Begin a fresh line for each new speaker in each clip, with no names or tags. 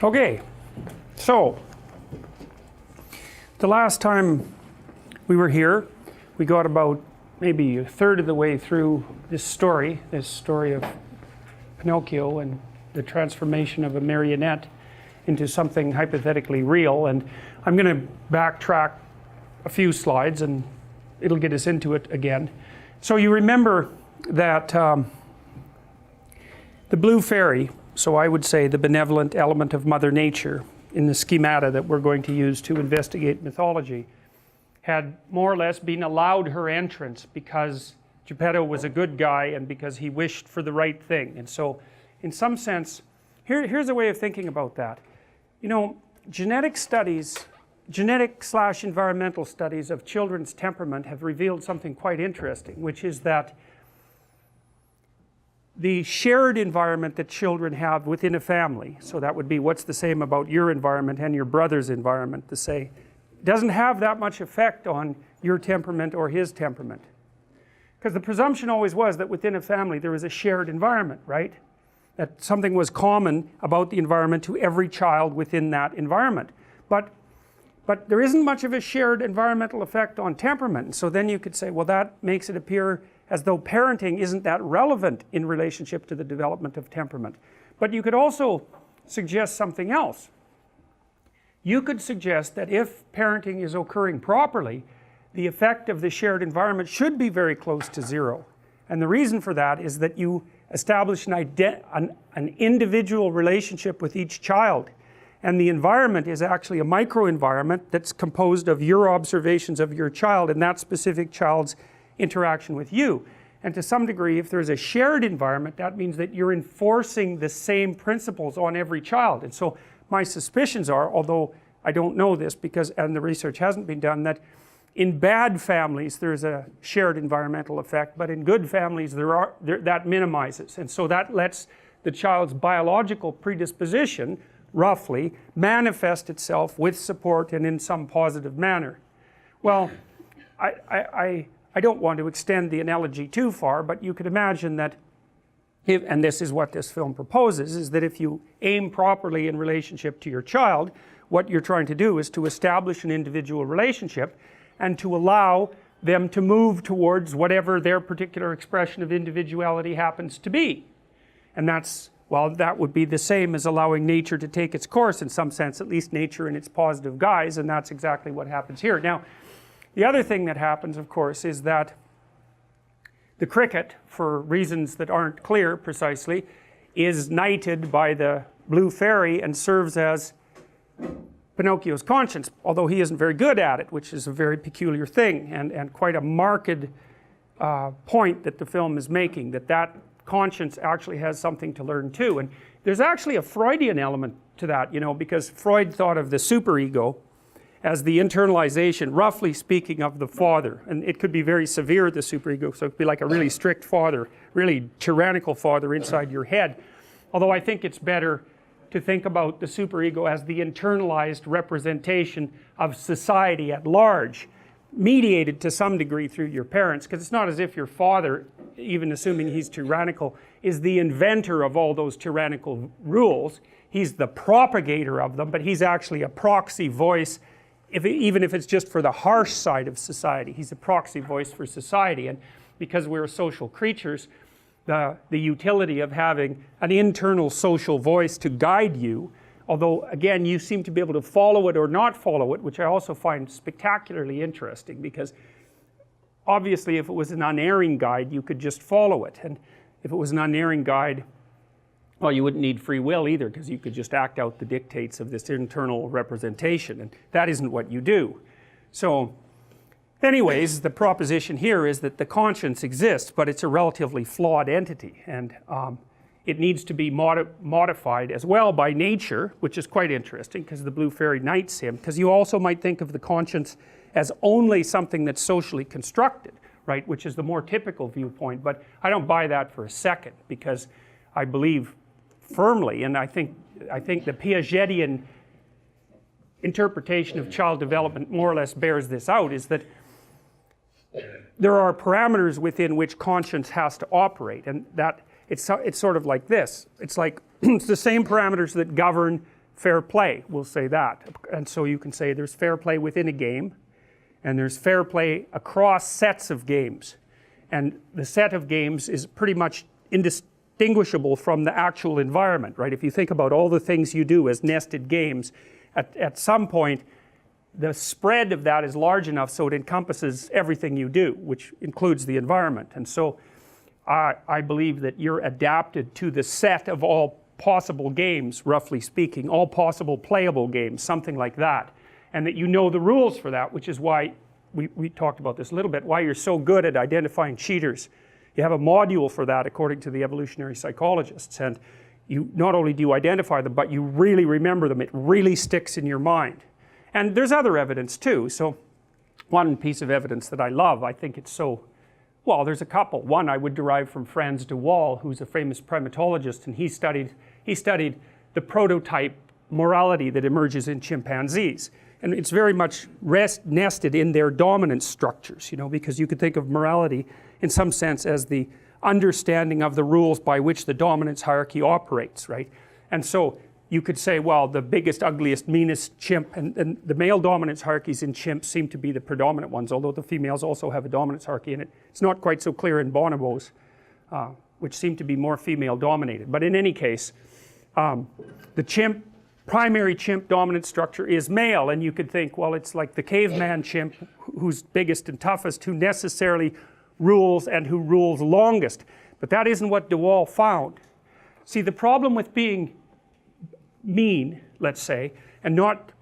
Okay, so the last time we were here, we got about maybe a third of the way through this story of Pinocchio and the transformation of a marionette into something hypothetically real. And I'm going to backtrack a few slides and it'll get us into it again. So you remember that the blue fairy, so I would say the benevolent element of Mother Nature in the schemata that we're going to use to investigate mythology, had more or less been allowed her entrance because Geppetto was a good guy and because he wished for the right thing. And so in some sense, here's a way of thinking about that. You know, genetic/environmental studies of children's temperament have revealed something quite interesting, which is that the shared environment that children have within a family, so that would be what's the same about your environment and your brother's environment, to say, doesn't have that much effect on your temperament or his temperament. Because the presumption always was that within a family there was a shared environment, right? That something was common about the environment to every child within that environment. But there isn't much of a shared environmental effect on temperament. And so then you could say, well, that makes it appear as though parenting isn't that relevant in relationship to the development of temperament. But you could also suggest something else. You could suggest that if parenting is occurring properly, the effect of the shared environment should be very close to zero. And the reason for that is that you establish an individual relationship with each child. And the environment is actually a microenvironment that's composed of your observations of your child and that specific child's interaction with you. And to some degree, if there's a shared environment, that means that you're enforcing the same principles on every child. And so my suspicions are, although I don't know this because and the research hasn't been done, that in bad families there's a shared environmental effect, but in good families that minimizes. And so that lets the child's biological predisposition roughly manifest itself with support and in some positive manner. Well, I don't want to extend the analogy too far, but you could imagine that and this is what this film proposes, is that if you aim properly in relationship to your child, what you're trying to do is to establish an individual relationship and to allow them to move towards whatever their particular expression of individuality happens to be. And that's, well, that would be the same as allowing nature to take its course in some sense, at least nature in its positive guise, and that's exactly what happens here. Now, the other thing that happens, of course, is that the cricket, for reasons that aren't clear precisely, is knighted by the blue fairy and serves as Pinocchio's conscience, although he isn't very good at it, which is a very peculiar thing and quite a marked point that the film is making, that conscience actually has something to learn too. And there's actually a Freudian element to that, you know, because Freud thought of the superego as the internalization, roughly speaking, of the father. And it could be very severe, the superego, so it could be like a really strict father, really tyrannical father inside your head. Although I think it's better to think about the superego as the internalized representation of society at large, mediated to some degree through your parents, because it's not as if your father, even assuming he's tyrannical, is the inventor of all those tyrannical rules. He's the propagator of them, but he's actually a proxy voice, even if it's just for the harsh side of society. He's a proxy voice for society. And because we're social creatures, the utility of having an internal social voice to guide you, although again you seem to be able to follow it or not follow it, which I also find spectacularly interesting, because obviously if it was an unerring guide you could just follow it, and if it was an unerring guide, well, you wouldn't need free will either, because you could just act out the dictates of this internal representation, and that isn't what you do. So anyways, the proposition here is that the conscience exists, but it's a relatively flawed entity, and it needs to be modified as well by nature, which is quite interesting, because the blue fairy knights him, because you also might think of the conscience as only something that's socially constructed, right, which is the more typical viewpoint. But I don't buy that for a second, because I believe firmly, and I think the Piagetian interpretation of child development more or less bears this out, is that there are parameters within which conscience has to operate, and that it's sort of like this. It's like it's the same parameters that govern fair play, we'll say that. And so you can say there's fair play within a game, and there's fair play across sets of games. And the set of games is pretty much indistinguishable from the actual environment, right? If you think about all the things you do as nested games, at some point the spread of that is large enough so it encompasses everything you do, which includes the environment. And so I believe that you're adapted to the set of all possible games, roughly speaking, all possible playable games, something like that, and that you know the rules for that, which is why we talked about this a little bit, why you're so good at identifying cheaters. You have a module for that according to the evolutionary psychologists, and you not only do you identify them, but you really remember them. It really sticks in your mind. And there's other evidence too. So one piece of evidence that I love, I think it's so, well, there's a couple. One I would derive from Franz de Waal, who's a famous primatologist, and he studied the prototype morality that emerges in chimpanzees. And it's very much nested in their dominance structures, you know, because you could think of morality in some sense as the understanding of the rules by which the dominance hierarchy operates, right? And so you could say, well, the biggest, ugliest, meanest chimp, and the male dominance hierarchies in chimps seem to be the predominant ones, although the females also have a dominance hierarchy in it. It's not quite so clear in bonobos, which seem to be more female dominated. But in any case, the primary chimp dominance structure is male, and you could think, well, it's like the caveman chimp who's biggest and toughest, who necessarily rules and who rules longest. But that isn't what de Waal found. See, the problem with being mean, let's say, and not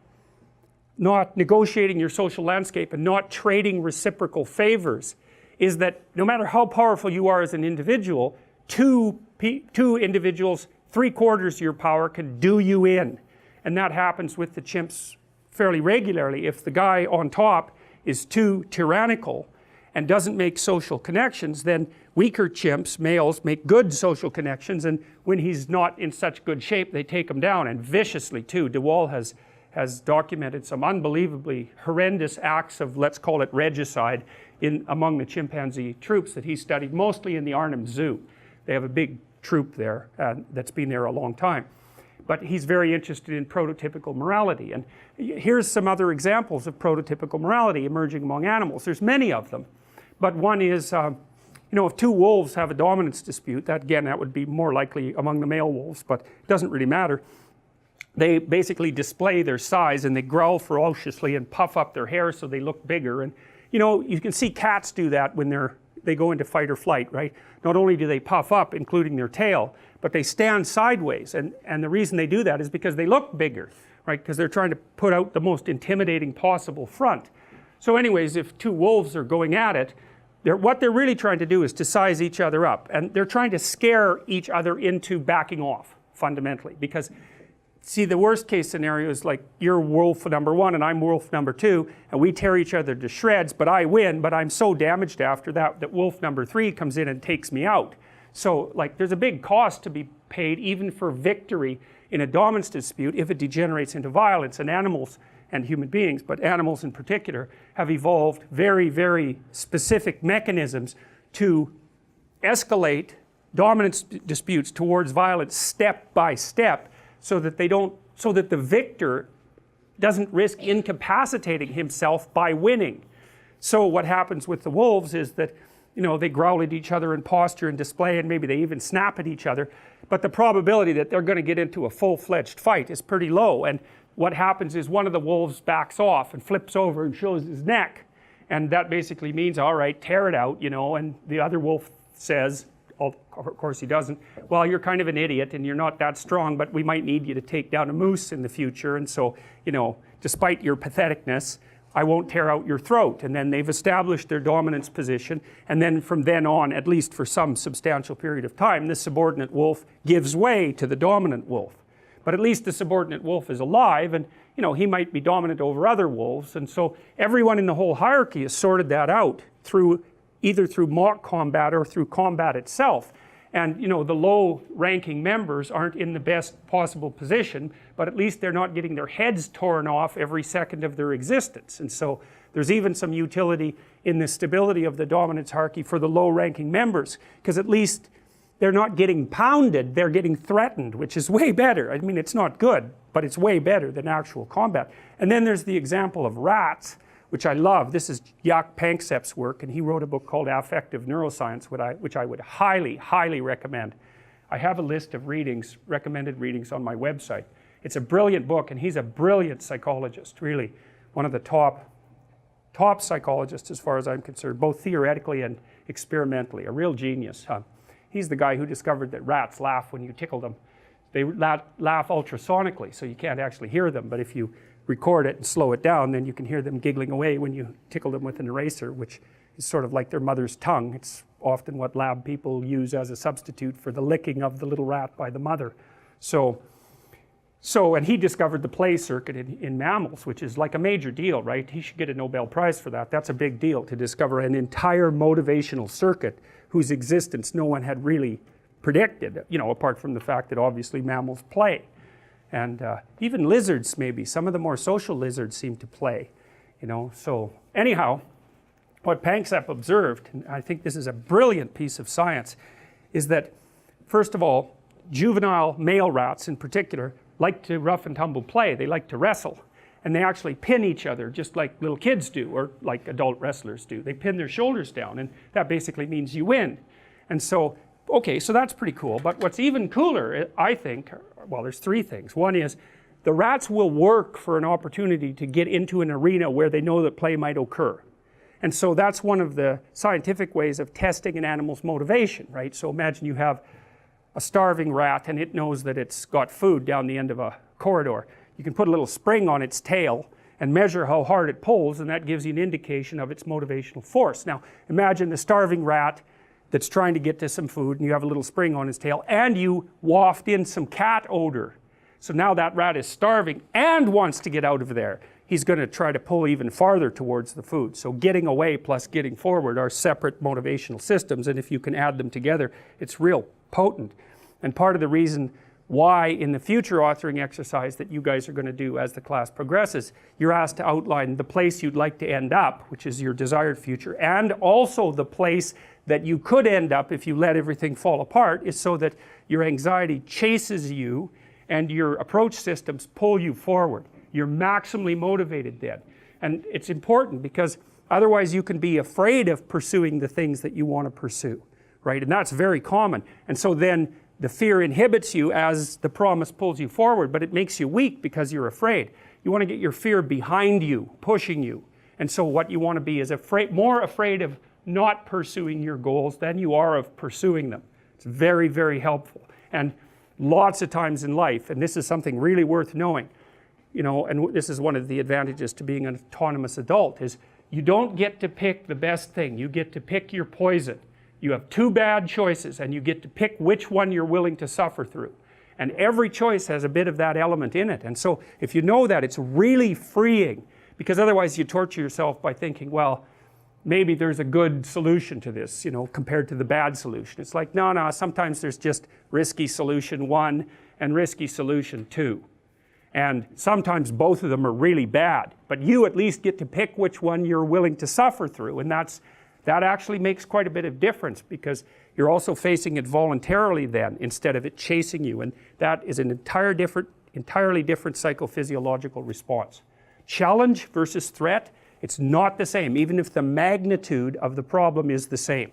negotiating your social landscape and not trading reciprocal favors is that no matter how powerful you are as an individual, two individuals, 3/4 your power can do you in. And that happens with the chimps fairly regularly. If the guy on top is too tyrannical and doesn't make social connections, then weaker chimps, males, make good social connections, and when he's not in such good shape, they take him down, and viciously too. De Waal has documented some unbelievably horrendous acts of, let's call it regicide, among the chimpanzee troops that he studied, mostly in the Arnhem Zoo. They have a big troop there that's been there a long time. But he's very interested in prototypical morality. And here's some other examples of prototypical morality emerging among animals. There's many of them. But one is, you know, if two wolves have a dominance dispute, that would be more likely among the male wolves, but it doesn't really matter. They basically display their size, and they growl ferociously and puff up their hair so they look bigger. And, you know, you can see cats do that when they go into fight or flight, right? Not only do they puff up, including their tail, but they stand sideways, and the reason they do that is because they look bigger, right? Because they're trying to put out the most intimidating possible front. So anyways, if two wolves are going at it, what they're really trying to do is to size each other up, and they're trying to scare each other into backing off, fundamentally. Because, see, the worst case scenario is like you're wolf number 1 and I'm wolf number 2, and we tear each other to shreds, but I win, but I'm so damaged after that wolf number 3 comes in and takes me out. So, like, there's a big cost to be paid even for victory in a dominance dispute if it degenerates into violence. And animals and human beings, but animals in particular, have evolved very, very specific mechanisms to escalate dominance disputes towards violence step by step, so that the victor doesn't risk incapacitating himself by winning. So what happens with the wolves is that, you know, they growl at each other and posture and display, and maybe they even snap at each other, but the probability that they're going to get into a full-fledged fight is pretty low. And what happens is one of the wolves backs off and flips over and shows his neck, and that basically means, all right, tear it out, you know. And the other wolf says, of course he doesn't, well, you're kind of an idiot and you're not that strong, but we might need you to take down a moose in the future, and so, you know, despite your patheticness, I won't tear out your throat. And then they've established their dominance position, and then from then on, at least for some substantial period of time, this subordinate wolf gives way to the dominant wolf. But at least the subordinate wolf is alive, and, you know, he might be dominant over other wolves. And so everyone in the whole hierarchy has sorted that out either through mock combat or through combat itself. And, you know, the low-ranking members aren't in the best possible position, but at least they're not getting their heads torn off every second of their existence. And so there's even some utility in the stability of the dominance hierarchy for the low-ranking members, because at least they're not getting pounded, they're getting threatened, which is way better. I mean, it's not good, but it's way better than actual combat. And then there's the example of rats, which I love. This is Jaak Panksepp's work, and he wrote a book called Affective Neuroscience, which I would highly, highly recommend. I have a list of readings, recommended readings on my website. It's a brilliant book, and he's a brilliant psychologist, really. One of the top psychologists as far as I'm concerned, both theoretically and experimentally, a real genius. He's the guy who discovered that rats laugh when you tickle them. They laugh ultrasonically, so you can't actually hear them, but if you record it and slow it down, then you can hear them giggling away when you tickle them with an eraser, which is sort of like their mother's tongue. It's often what lab people use as a substitute for the licking of the little rat by the mother. And he discovered the play circuit in mammals, which is like a major deal, right? He should get a Nobel Prize for that. That's a big deal, to discover an entire motivational circuit whose existence no one had really predicted, you know, apart from the fact that obviously mammals play. And even lizards, maybe. Some of the more social lizards seem to play, you know. So anyhow, what Panksepp observed, and I think this is a brilliant piece of science, is that, first of all, juvenile male rats in particular like to rough and tumble play. They like to wrestle. And they actually pin each other just like little kids do, or like adult wrestlers do. They pin their shoulders down, and that basically means you win. And so, okay, so that's pretty cool. But what's even cooler, I think, well, there's three things. One is the rats will work for an opportunity to get into an arena where they know that play might occur. And so that's one of the scientific ways of testing an animal's motivation, right? So imagine you have a starving rat and it knows that it's got food down the end of a corridor. You can put a little spring on its tail and measure how hard it pulls, and that gives you an indication of its motivational force. Now, imagine the starving rat that's trying to get to some food, and you have a little spring on his tail, and you waft in some cat odor. So now that rat is starving and wants to get out of there. He's going to try to pull even farther towards the food. So getting away plus getting forward are separate motivational systems, and if you can add them together, it's real potent. And part of the reason why in the future authoring exercise that you guys are going to do as the class progresses, you're asked to outline the place you'd like to end up, which is your desired future, and also the place that you could end up if you let everything fall apart, is so that your anxiety chases you and your approach systems pull you forward. You're maximally motivated then. And it's important because otherwise you can be afraid of pursuing the things that you want to pursue, right? And that's very common. And so then the fear inhibits you as the promise pulls you forward, but it makes you weak because you're afraid. You want to get your fear behind you, pushing you. And so what you want to be is more afraid of not pursuing your goals than you are of pursuing them. It's very, very helpful. And lots of times in life, and this is something really worth knowing, you know, and this is one of the advantages to being an autonomous adult, is you don't get to pick the best thing. You get to pick your poison. You have two bad choices, and you get to pick which one you're willing to suffer through. And every choice has a bit of that element in it. And so if you know that, it's really freeing, because otherwise you torture yourself by thinking, well, maybe there's a good solution to this, you know, compared to the bad solution. It's like, no, sometimes there's just risky solution 1 and risky solution 2. And sometimes both of them are really bad, but you at least get to pick which one you're willing to suffer through. And that actually makes quite a bit of difference, because you're also facing it voluntarily then, instead of it chasing you. And that is an entirely different psychophysiological response. Challenge versus threat, it's not the same, even if the magnitude of the problem is the same.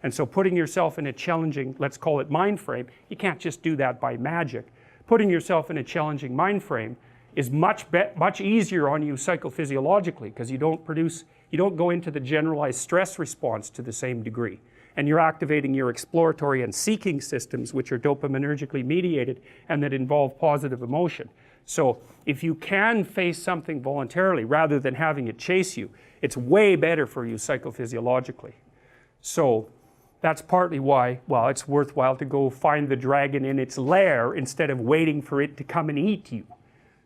And so putting yourself in a challenging, let's call it mind frame, you can't just do that by magic. Putting yourself in a challenging mind frame is much easier on you psychophysiologically, because you don't go into the generalized stress response to the same degree. And you're activating your exploratory and seeking systems, which are dopaminergically mediated and that involve positive emotion. So if you can face something voluntarily rather than having it chase you, it's way better for you psychophysiologically. So that's partly why, well, it's worthwhile to go find the dragon in its lair instead of waiting for it to come and eat you.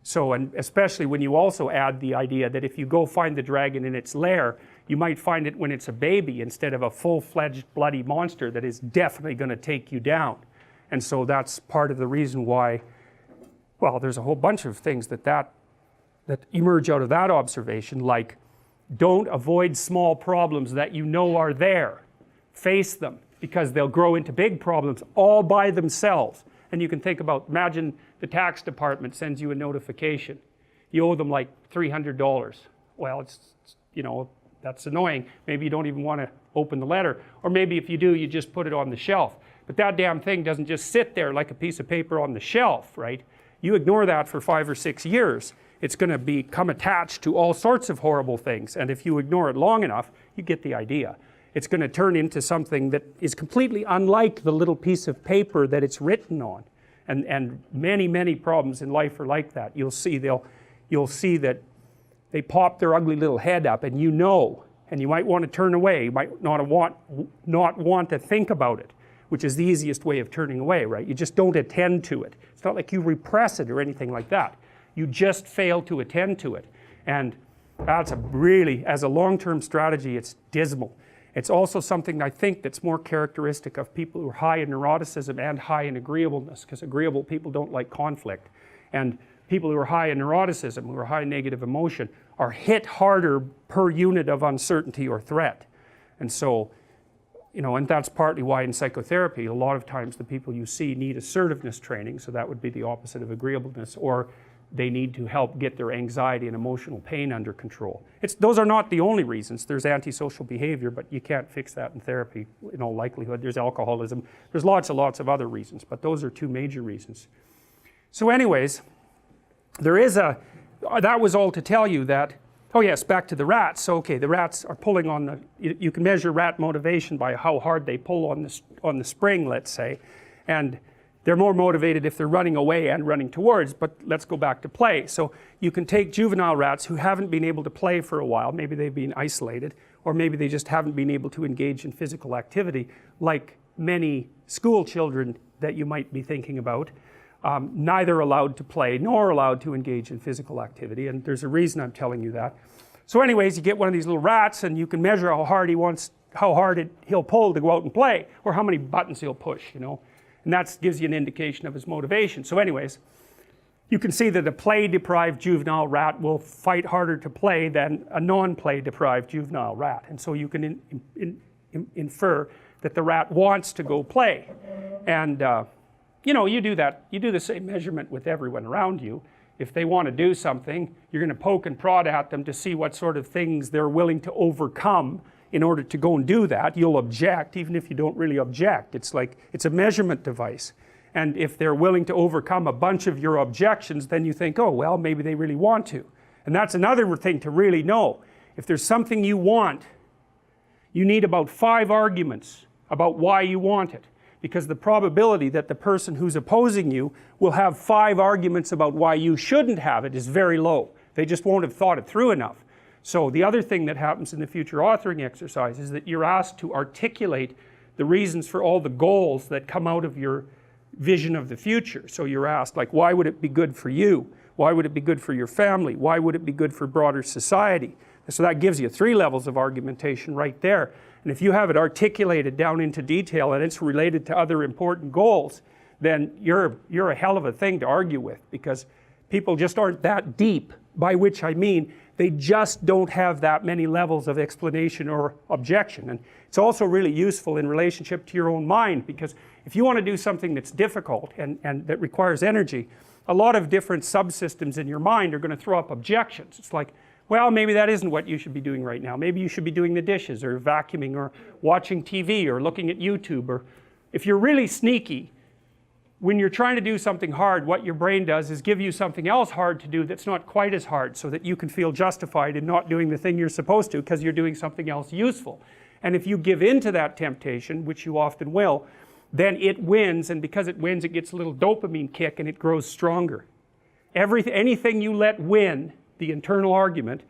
So, and especially when you also add the idea that if you go find the dragon in its lair, you might find it when it's a baby instead of a full-fledged bloody monster that is definitely going to take you down. And so that's part of the reason why, well, there's a whole bunch of things that emerge out of that observation, like don't avoid small problems that you know are there. Face them. because they'll grow into big problems all by themselves. And you can think about, imagine the tax department sends you a notification. You owe them like $300. Well, it's, you know, that's annoying. Maybe you don't even want to open the letter. Or maybe if you do, you just put it on the shelf. But that damn thing doesn't just sit there like a piece of paper on the shelf, right? You ignore that for 5 or 6 years, it's going to become attached to all sorts of horrible things. And if you ignore it long enough, you get the idea. It's going to turn into something that is completely unlike the little piece of paper that it's written on. And many, many problems in life are like that. You'll see that they pop their ugly little head up, and you know, and you might want to turn away. You might not want to think about it, which is the easiest way of turning away, right? You just don't attend to it. It's not like you repress it or anything like that. You just fail to attend to it. And that's a really, as a long-term strategy, it's dismal. It's also something I think that's more characteristic of people who are high in neuroticism and high in agreeableness, because agreeable people don't like conflict. And people who are high in neuroticism, who are high in negative emotion, are hit harder per unit of uncertainty or threat. And so, you know, and that's partly why in psychotherapy, a lot of times the people you see need assertiveness training, so that would be the opposite of agreeableness, or they need to help get their anxiety and emotional pain under control. Those are not the only reasons. There's antisocial behavior, but you can't fix that in therapy in all likelihood. There's alcoholism. There's lots of other reasons, but those are two major reasons. So anyways, that was all to tell you that, oh yes, back to the rats. So okay, the rats are pulling on you can measure rat motivation by how hard they pull on the spring, let's say, and they're more motivated if they're running away and running towards, but let's go back to play. So you can take juvenile rats who haven't been able to play for a while, maybe they've been isolated, or maybe they just haven't been able to engage in physical activity, like many school children that you might be thinking about, neither allowed to play nor allowed to engage in physical activity, and there's a reason I'm telling you that. So anyways, you get one of these little rats and you can measure how hard he'll pull to go out and play, or how many buttons he'll push, you know. And that gives you an indication of his motivation. So anyways, you can see that a play-deprived juvenile rat will fight harder to play than a non-play-deprived juvenile rat. And so you can infer that the rat wants to go play. And you know, you do that. You do the same measurement with everyone around you. If they want to do something, you're going to poke and prod at them to see what sort of things they're willing to overcome in order to go and do that. You'll object, even if you don't really object. It's like, it's a measurement device. And if they're willing to overcome a bunch of your objections, then you think, oh, well, maybe they really want to. And that's another thing to really know. If there's something you want, you need about 5 arguments about why you want it. Because the probability that the person who's opposing you will have 5 arguments about why you shouldn't have it is very low. They just won't have thought it through enough. So the other thing that happens in the future authoring exercise is that you're asked to articulate the reasons for all the goals that come out of your vision of the future. So you're asked, like, why would it be good for you? Why would it be good for your family? Why would it be good for broader society? So that gives you 3 levels of argumentation right there. And if you have it articulated down into detail and it's related to other important goals, then you're a hell of a thing to argue with, because people just aren't that deep, by which I mean they just don't have that many levels of explanation or objection. And it's also really useful in relationship to your own mind, because if you want to do something that's difficult and that requires energy, a lot of different subsystems in your mind are going to throw up objections. It's like, well, maybe that isn't what you should be doing right now. Maybe you should be doing the dishes, or vacuuming, or watching TV, or looking at YouTube. Or if you're really sneaky, when you're trying to do something hard, what your brain does is give you something else hard to do that's not quite as hard, so that you can feel justified in not doing the thing you're supposed to, because you're doing something else useful. And if you give in to that temptation, which you often will, then it wins, and because it wins, it gets a little dopamine kick and it grows stronger. Anything you let win, the internal argument,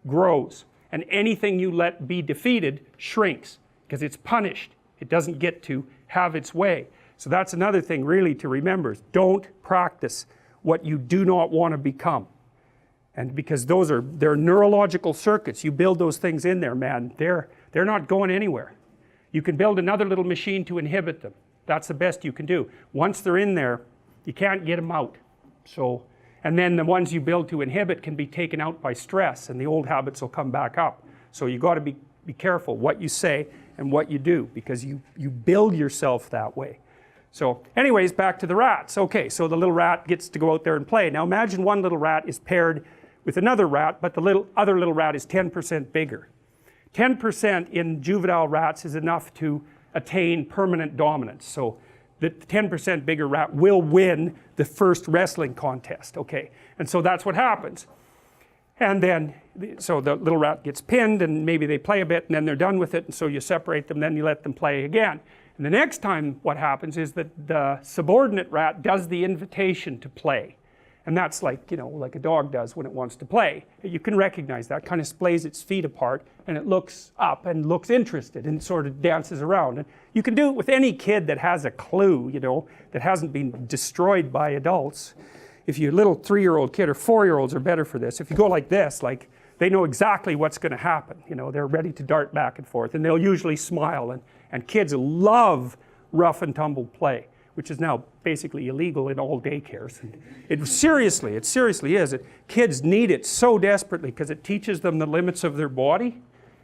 grows. And anything you let be defeated shrinks, because it's punished. It doesn't get to have its way. So that's another thing really to remember, is don't practice what you do not want to become. And because they're neurological circuits, you build those things in there, man, they're not going anywhere. You can build another little machine to inhibit them. That's the best you can do. Once they're in there, you can't get them out. So, and then the ones you build to inhibit can be taken out by stress, and the old habits will come back up. So you got to be careful what you say and what you do, because you build yourself that way. So anyways, back to the rats. Okay, so the little rat gets to go out there and play. Now imagine one little rat is paired with another rat, but the other little rat is 10% bigger. 10% in juvenile rats is enough to attain permanent dominance. So the 10% bigger rat will win the first wrestling contest, okay? And so that's what happens. And then, so the little rat gets pinned, and maybe they play a bit, and then they're done with it, and so you separate them, then you let them play again. And the next time what happens is that the subordinate rat does the invitation to play. And that's like, you know, like a dog does when it wants to play. You can recognize that, kind of splays its feet apart, and it looks up and looks interested and sort of dances around. And you can do it with any kid that has a clue, you know, that hasn't been destroyed by adults. If you're a little 3-year-old kid, or 4-year-olds are better for this, if you go like this, like, they know exactly what's going to happen. You know, they're ready to dart back and forth, and they'll usually smile. And kids love rough and tumble play, which is now basically illegal in all daycares. It seriously is. Kids need it so desperately because it teaches them the limits of their body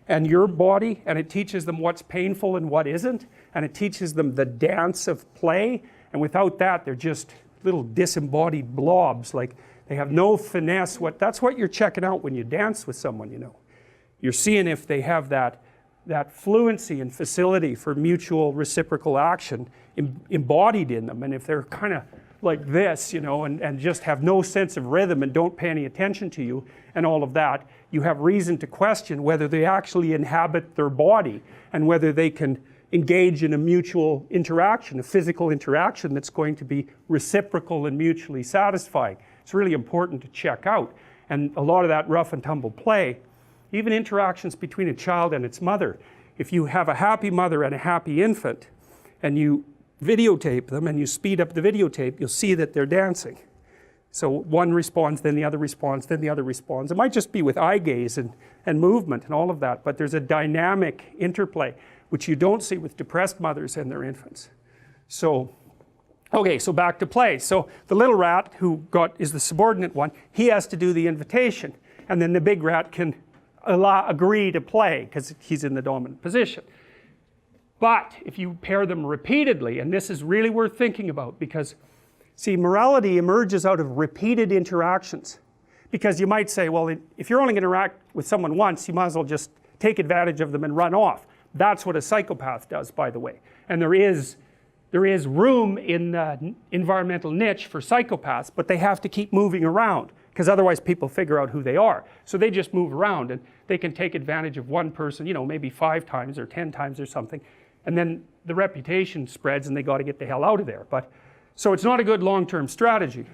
and your body, and it teaches them what's painful and what isn't, and it teaches them the dance of play. And without that, they're just little disembodied blobs. Like, they have no finesse. That's what you're checking out when you dance with someone, you know. You're seeing if they have that fluency and facility for mutual reciprocal action embodied in them. And if they're kind of like this, you know, and just have no sense of rhythm and don't pay any attention to you and all of that, you have reason to question whether they actually inhabit their body and whether they can engage in a mutual interaction, a physical interaction that's going to be reciprocal and mutually satisfying. It's really important to check out. And a lot of that rough and tumble play, even interactions between a child and its mother, if you have a happy mother and a happy infant and you videotape them and you speed up the videotape, you'll see that they're dancing. So one responds, then the other responds, then the other responds. It might just be with eye gaze and movement and all of that, but there's a dynamic interplay which you don't see with depressed mothers and their infants. So, okay, so back to play. So the little rat who is the subordinate one, he has to do the invitation, and then the big rat can agree to play because he's in the dominant position. But if you pair them repeatedly, and this is really worth thinking about, because see, morality emerges out of repeated interactions. Because you might say, well, if you're only going to interact with someone once, you might as well just take advantage of them and run off. That's what a psychopath does, by the way. And there is room in the environmental niche for psychopaths, but they have to keep moving around, because otherwise people figure out who they are. So they just move around, and they can take advantage of one person, you know, maybe 5 times or 10 times or something, and then the reputation spreads and they got to get the hell out of there. But so it's not a good long-term strategy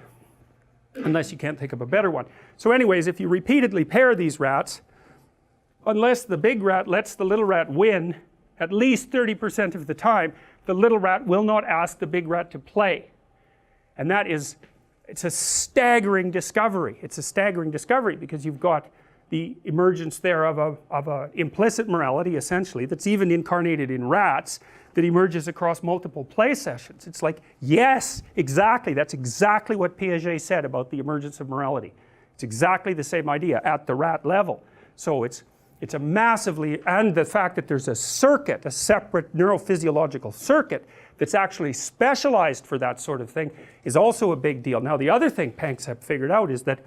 unless you can't think of a better one. So anyways, if you repeatedly pair these rats, unless the big rat lets the little rat win at least 30% of the time, the little rat will not ask the big rat to play. And it's a staggering discovery. It's a staggering discovery because you've got the emergence there of a implicit morality, essentially, that's even incarnated in rats, that emerges across multiple play sessions. It's like, yes, exactly, that's exactly what Piaget said about the emergence of morality. It's exactly the same idea at the rat level. So it's a massively, and the fact that there's a circuit, a separate neurophysiological circuit that's actually specialized for that sort of thing is also a big deal. Now the other thing Panksepp figured out is that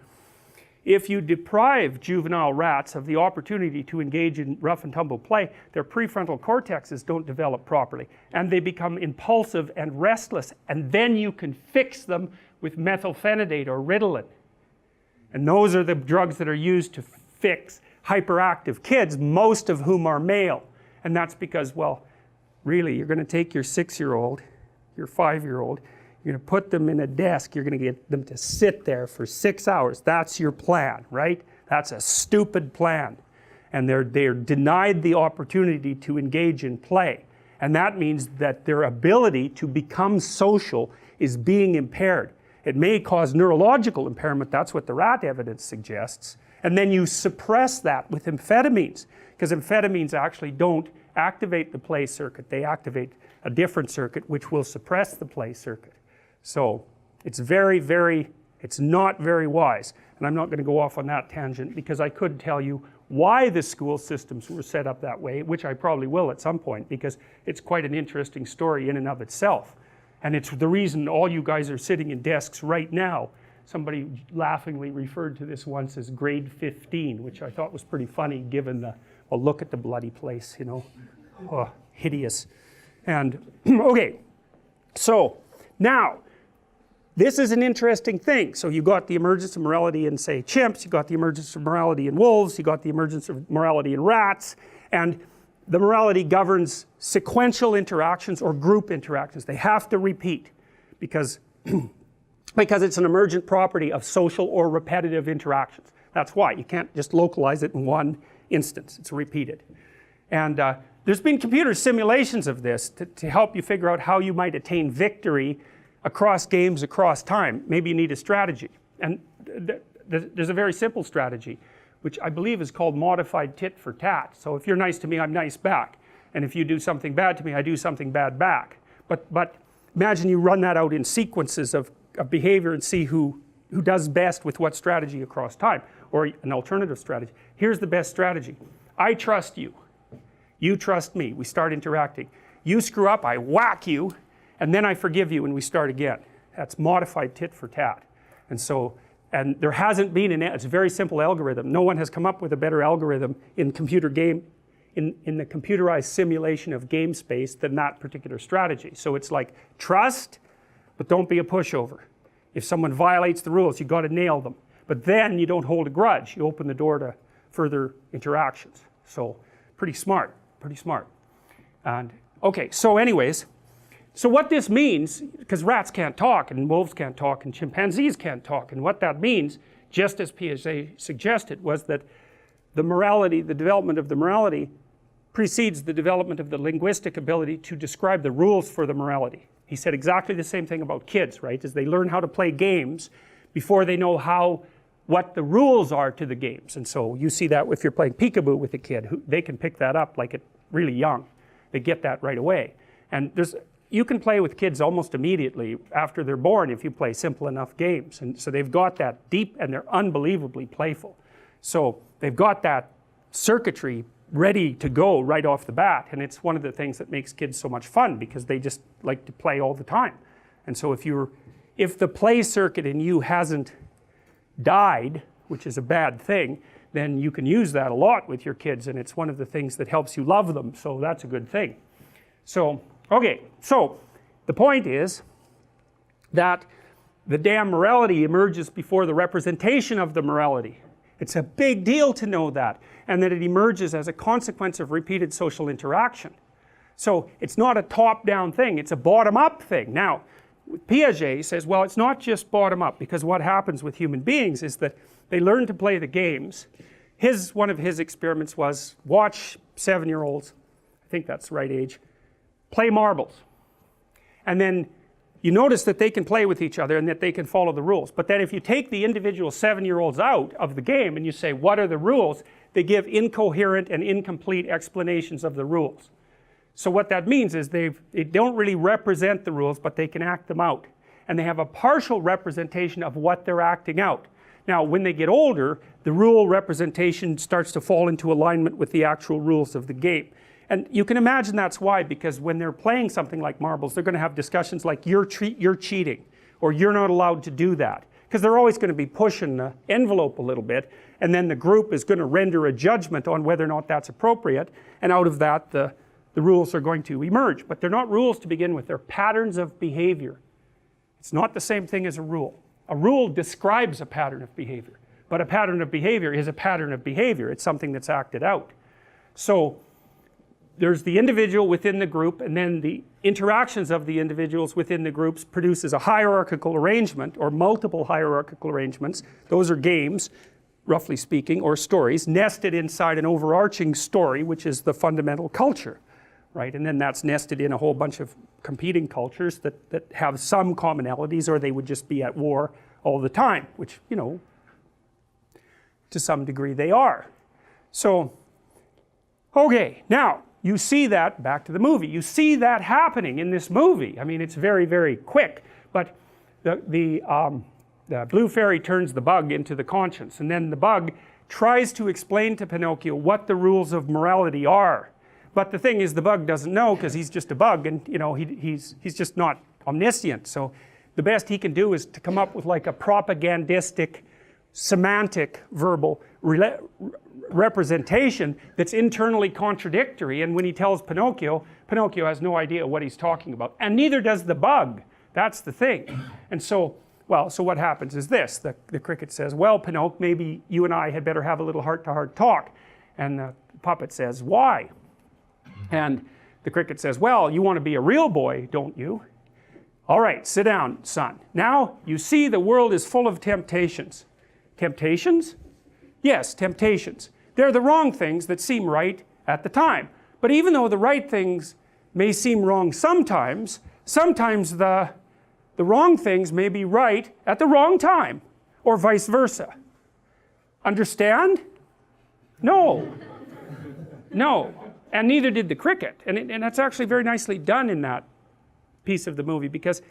if you deprive juvenile rats of the opportunity to engage in rough and tumble play, their prefrontal cortexes don't develop properly, and they become impulsive and restless, and then you can fix them with methylphenidate or Ritalin. And those are the drugs that are used to fix hyperactive kids, most of whom are male. And that's because, well, really, you're going to take your 6-year-old, your 5-year-old, you're going to put them in a desk, you're going to get them to sit there for 6 hours. That's your plan, right? That's a stupid plan. And they're denied the opportunity to engage in play. And that means that their ability to become social is being impaired. It may cause neurological impairment, that's what the rat evidence suggests. And then you suppress that with amphetamines, because amphetamines actually don't activate the play circuit. They activate a different circuit which will suppress the play circuit. So it's it's not very wise. And I'm not going to go off on that tangent because I could tell you why the school systems were set up that way, which I probably will at some point, because it's quite an interesting story in and of itself. And it's the reason all you guys are sitting in desks right now. Somebody laughingly referred to this once as grade 15, which I thought was pretty funny given the, well, look at the bloody place, you know. Oh, hideous. And, okay, so now, this is an interesting thing. So you got the emergence of morality in, say, chimps, you got the emergence of morality in wolves, you got the emergence of morality in rats, and the morality governs sequential interactions or group interactions. They have to repeat because it's an emergent property of social or repetitive interactions. That's why. You can't just localize it in one instance. It's repeated. And there's been computer simulations of this to help you figure out how you might attain victory across games, across time. Maybe you need a strategy. And there's a very simple strategy, which I believe is called modified tit for tat. So if you're nice to me, I'm nice back. And if you do something bad to me, I do something bad back. But imagine you run that out in sequences of behavior and see who does best with what strategy across time, or an alternative strategy. Here's the best strategy. I trust you. You trust me. We start interacting. You screw up, I whack you, and then I forgive you and we start again. That's modified tit for tat. And so, and there hasn't been it's a very simple algorithm. No one has come up with a better algorithm in computer game, in the computerized simulation of game space than that particular strategy. So it's like, trust, but don't be a pushover. If someone violates the rules, you've got to nail them. But then you don't hold a grudge. You open the door to further interactions. So pretty smart, pretty smart. And okay, so anyways, so what this means, because rats can't talk and wolves can't talk and chimpanzees can't talk, and what that means, just as Piaget suggested, was that the morality, the development of the morality precedes the development of the linguistic ability to describe the rules for the morality. He said exactly the same thing about kids, right? As they learn how to play games before they know what the rules are to the games. And so you see that if you're playing peekaboo with a kid, they can pick that up like it's really young. They get that right away. And you can play with kids almost immediately after they're born if you play simple enough games. And so they've got that deep, and they're unbelievably playful. So they've got that circuitry ready to go right off the bat, and it's one of the things that makes kids so much fun, because they just like to play all the time. And so if the play circuit in you hasn't died, which is a bad thing, then you can use that a lot with your kids, and it's one of the things that helps you love them, so that's a good thing. So okay, so the point is that the damn morality emerges before the representation of the morality. It's a big deal to know that, and that it emerges as a consequence of repeated social interaction. So it's not a top-down thing, it's a bottom-up thing. Now, Piaget says, well, it's not just bottom-up, because what happens with human beings is that they learn to play the games. One of his experiments was watch 7-year-olds, I think that's the right age, play marbles. And then you notice that they can play with each other and that they can follow the rules. But then if you take the individual 7-year-olds out of the game and you say, what are the rules? They give incoherent and incomplete explanations of the rules. So what that means is they don't really represent the rules, but they can act them out. And they have a partial representation of what they're acting out. Now, when they get older, the rule representation starts to fall into alignment with the actual rules of the game. And you can imagine that's why, because when they're playing something like marbles, they're going to have discussions like, you're cheating, or you're not allowed to do that. Because they're always going to be pushing the envelope a little bit, and then the group is going to render a judgment on whether or not that's appropriate, and out of that the rules are going to emerge. But they're not rules to begin with, they're patterns of behavior. It's not the same thing as a rule. A rule describes a pattern of behavior, but a pattern of behavior is a pattern of behavior. It's something that's acted out. So there's the individual within the group, and then the interactions of the individuals within the groups produces a hierarchical arrangement, or multiple hierarchical arrangements. Those are games, roughly speaking, or stories, nested inside an overarching story, which is the fundamental culture, right? And then that's nested in a whole bunch of competing cultures that have some commonalities, or they would just be at war all the time, which, you know, to some degree they are. So, okay, now, you see that, back to the movie, you see that happening in this movie. I mean, it's very, very quick, but the blue fairy turns the bug into the conscience, and then the bug tries to explain to Pinocchio what the rules of morality are. But the thing is, the bug doesn't know, because he's just a bug, and you know, he's just not omniscient. So the best he can do is to come up with like a propagandistic, semantic, verbal representation that's internally contradictory, and when he tells Pinocchio, Pinocchio has no idea what he's talking about, and neither does the bug. That's the thing. And so, well, so what happens is this: the cricket says, well, Pinocchio, maybe you and I had better have a little heart-to-heart talk. And the puppet says, why? And the cricket says, well, you want to be a real boy, don't you? All right, sit down, son. Now you see the world is full of temptations. Temptations? Yes, temptations. They're the wrong things that seem right at the time. But even though the right things may seem wrong sometimes, sometimes the wrong things may be right at the wrong time, or vice versa. Understand? No. No. And neither did the cricket. And that's actually very nicely done in that piece of the movie, because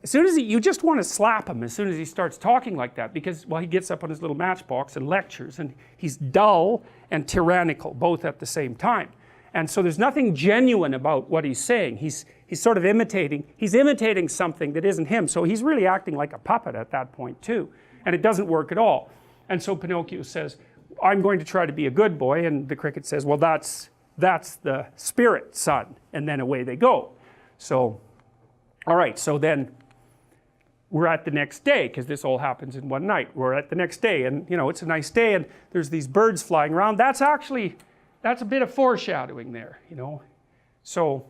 as soon as you just want to slap him as soon as he starts talking like that, because, well, he gets up on his little matchbox and lectures, and he's dull and tyrannical both at the same time. And so there's nothing genuine about what he's saying. He's sort of imitating something that isn't him. So he's really acting like a puppet at that point too. And it doesn't work at all. And so Pinocchio says, I'm going to try to be a good boy. And the cricket says, well, that's the spirit, son. And then away they go. So, all right, so then we're at the next day, because this all happens in one night. We're at the next day, and you know, it's a nice day, and there's these birds flying around. That's a bit of foreshadowing there, you know. So,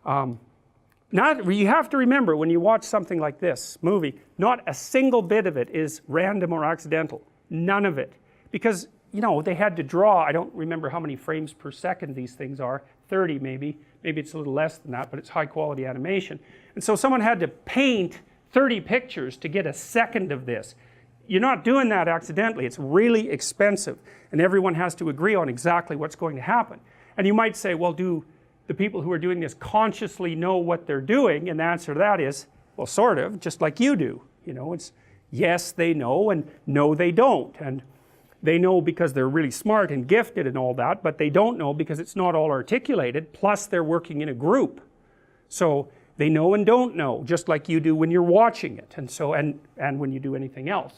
you have to remember, when you watch something like this movie, not a single bit of it is random or accidental. None of it. Because, you know, they had to draw, I don't remember how many frames per second these things are, 30 maybe. Maybe it's a little less than that, but it's high quality animation. And so someone had to paint 30 pictures to get a second of this. You're not doing that accidentally. It's really expensive, and everyone has to agree on exactly what's going to happen. And you might say, well, do the people who are doing this consciously know what they're doing? And the answer to that is, well, sort of, just like you do. You know, it's yes, they know, and no, they don't. And they know because they're really smart and gifted and all that, but they don't know because it's not all articulated, plus they're working in a group. So they know and don't know, just like you do when you're watching it, and so and when you do anything else.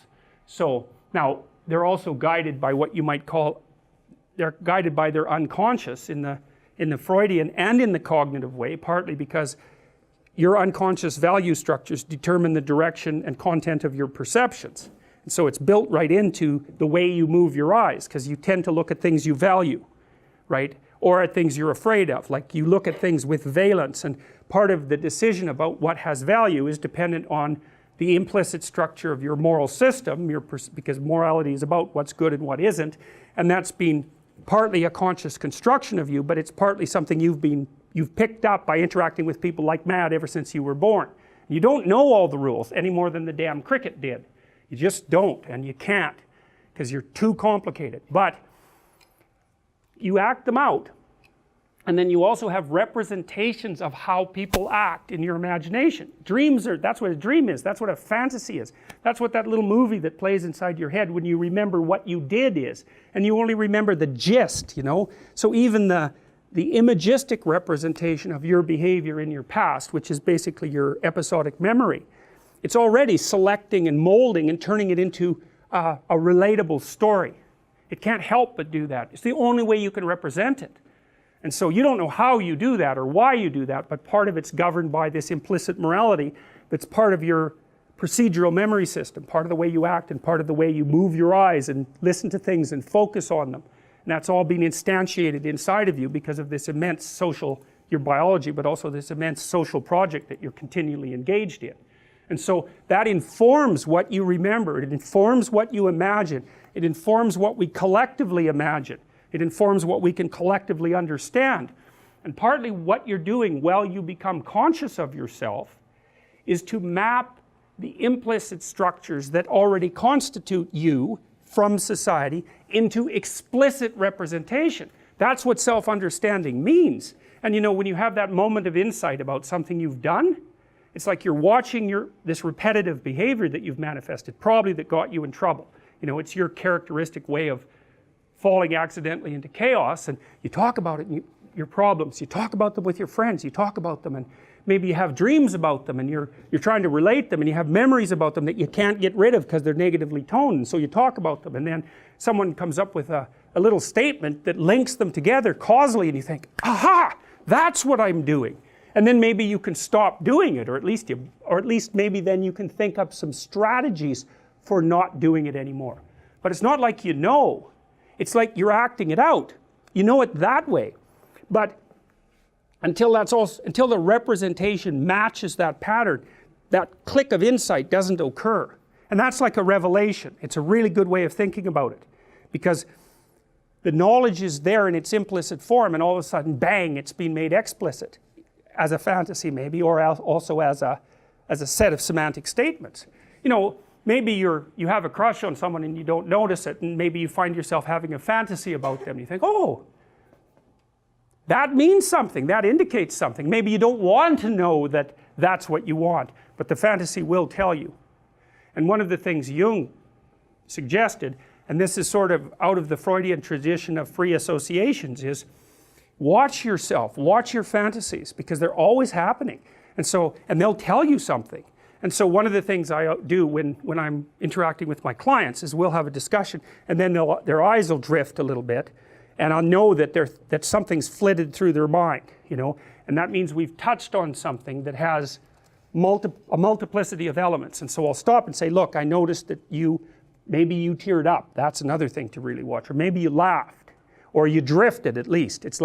So now they're also guided by what you might call, they're guided by their unconscious in the Freudian and in the cognitive way, partly because your unconscious value structures determine the direction and content of your perceptions. And so it's built right into the way you move your eyes, because you tend to look at things you value, right? Or at things you're afraid of. Like you look at things with valence, and part of the decision about what has value is dependent on the implicit structure of your moral system, because morality is about what's good and what isn't, and that's been partly a conscious construction of you, but it's partly something you've picked up by interacting with people like mad ever since you were born. You don't know all the rules any more than the damn cricket did. You just don't, and you can't, because you're too complicated. But you act them out, and then you also have representations of how people act in your imagination. Dreams are, that's what a dream is, that's what a fantasy is, that's what that little movie that plays inside your head when you remember what you did is, and you only remember the gist, you know. So even the imagistic representation of your behavior in your past, which is basically your episodic memory, it's already selecting and molding and turning it into a relatable story. It can't help but do that. It's the only way you can represent it. And so you don't know how you do that or why you do that, but part of it's governed by this implicit morality that's part of your procedural memory system, part of the way you act and part of the way you move your eyes and listen to things and focus on them. And that's all being instantiated inside of you because of this immense social, your biology, but also this immense social project that you're continually engaged in. And so that informs what you remember, it informs what you imagine, it informs what we collectively imagine, it informs what we can collectively understand. And partly what you're doing while you become conscious of yourself is to map the implicit structures that already constitute you from society into explicit representation. That's what self-understanding means. And you know, when you have that moment of insight about something you've done, it's like you're watching this repetitive behavior that you've manifested, probably that got you in trouble. You know, it's your characteristic way of falling accidentally into chaos, and you talk about it, and your problems, you talk about them with your friends, you talk about them, and maybe you have dreams about them, and you're trying to relate them, and you have memories about them that you can't get rid of because they're negatively toned, and so you talk about them, and then someone comes up with a little statement that links them together causally, and you think, aha, that's what I'm doing. And then maybe you can stop doing it, or at least maybe then you can think up some strategies for not doing it anymore. But it's not like you know. It's like you're acting it out. You know it that way. But until the representation matches that pattern, that click of insight doesn't occur. And that's like a revelation. It's a really good way of thinking about it. Because the knowledge is there in its implicit form, and all of a sudden, bang, it's been made explicit. As a fantasy maybe, or also as a set of semantic statements. You know, maybe you have a crush on someone and you don't notice it, and maybe you find yourself having a fantasy about them. You think, oh, that means something, that indicates something. Maybe you don't want to know that that's what you want, but the fantasy will tell you. And one of the things Jung suggested, and this is sort of out of the Freudian tradition of free associations, is watch yourself, watch your fantasies, because they're always happening, and they'll tell you something. And so one of the things I do when I'm interacting with my clients is we'll have a discussion, and then their eyes will drift a little bit, and I'll know that something's flitted through their mind, you know, and that means we've touched on something that has a multiplicity of elements. And so I'll stop and say, look, I noticed that maybe you teared up. That's another thing to really watch. Or maybe you laughed, or you drifted at least. It's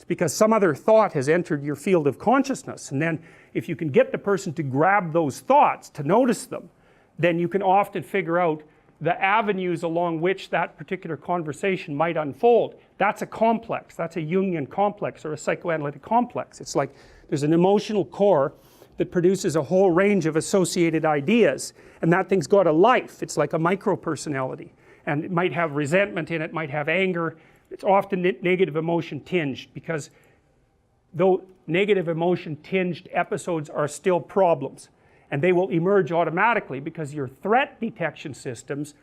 because some other thought has entered your field of consciousness. And then if you can get the person to grab those thoughts, to notice them, then you can often figure out the avenues along which that particular conversation might unfold. That's a complex. That's a Jungian complex or a psychoanalytic complex. It's like there's an emotional core that produces a whole range of associated ideas, and that thing's got a life. It's like a micro-personality, and it might have resentment in it, might have anger. It's often negative emotion tinged, because though negative emotion tinged episodes are still problems, and they will emerge automatically because your threat detection systems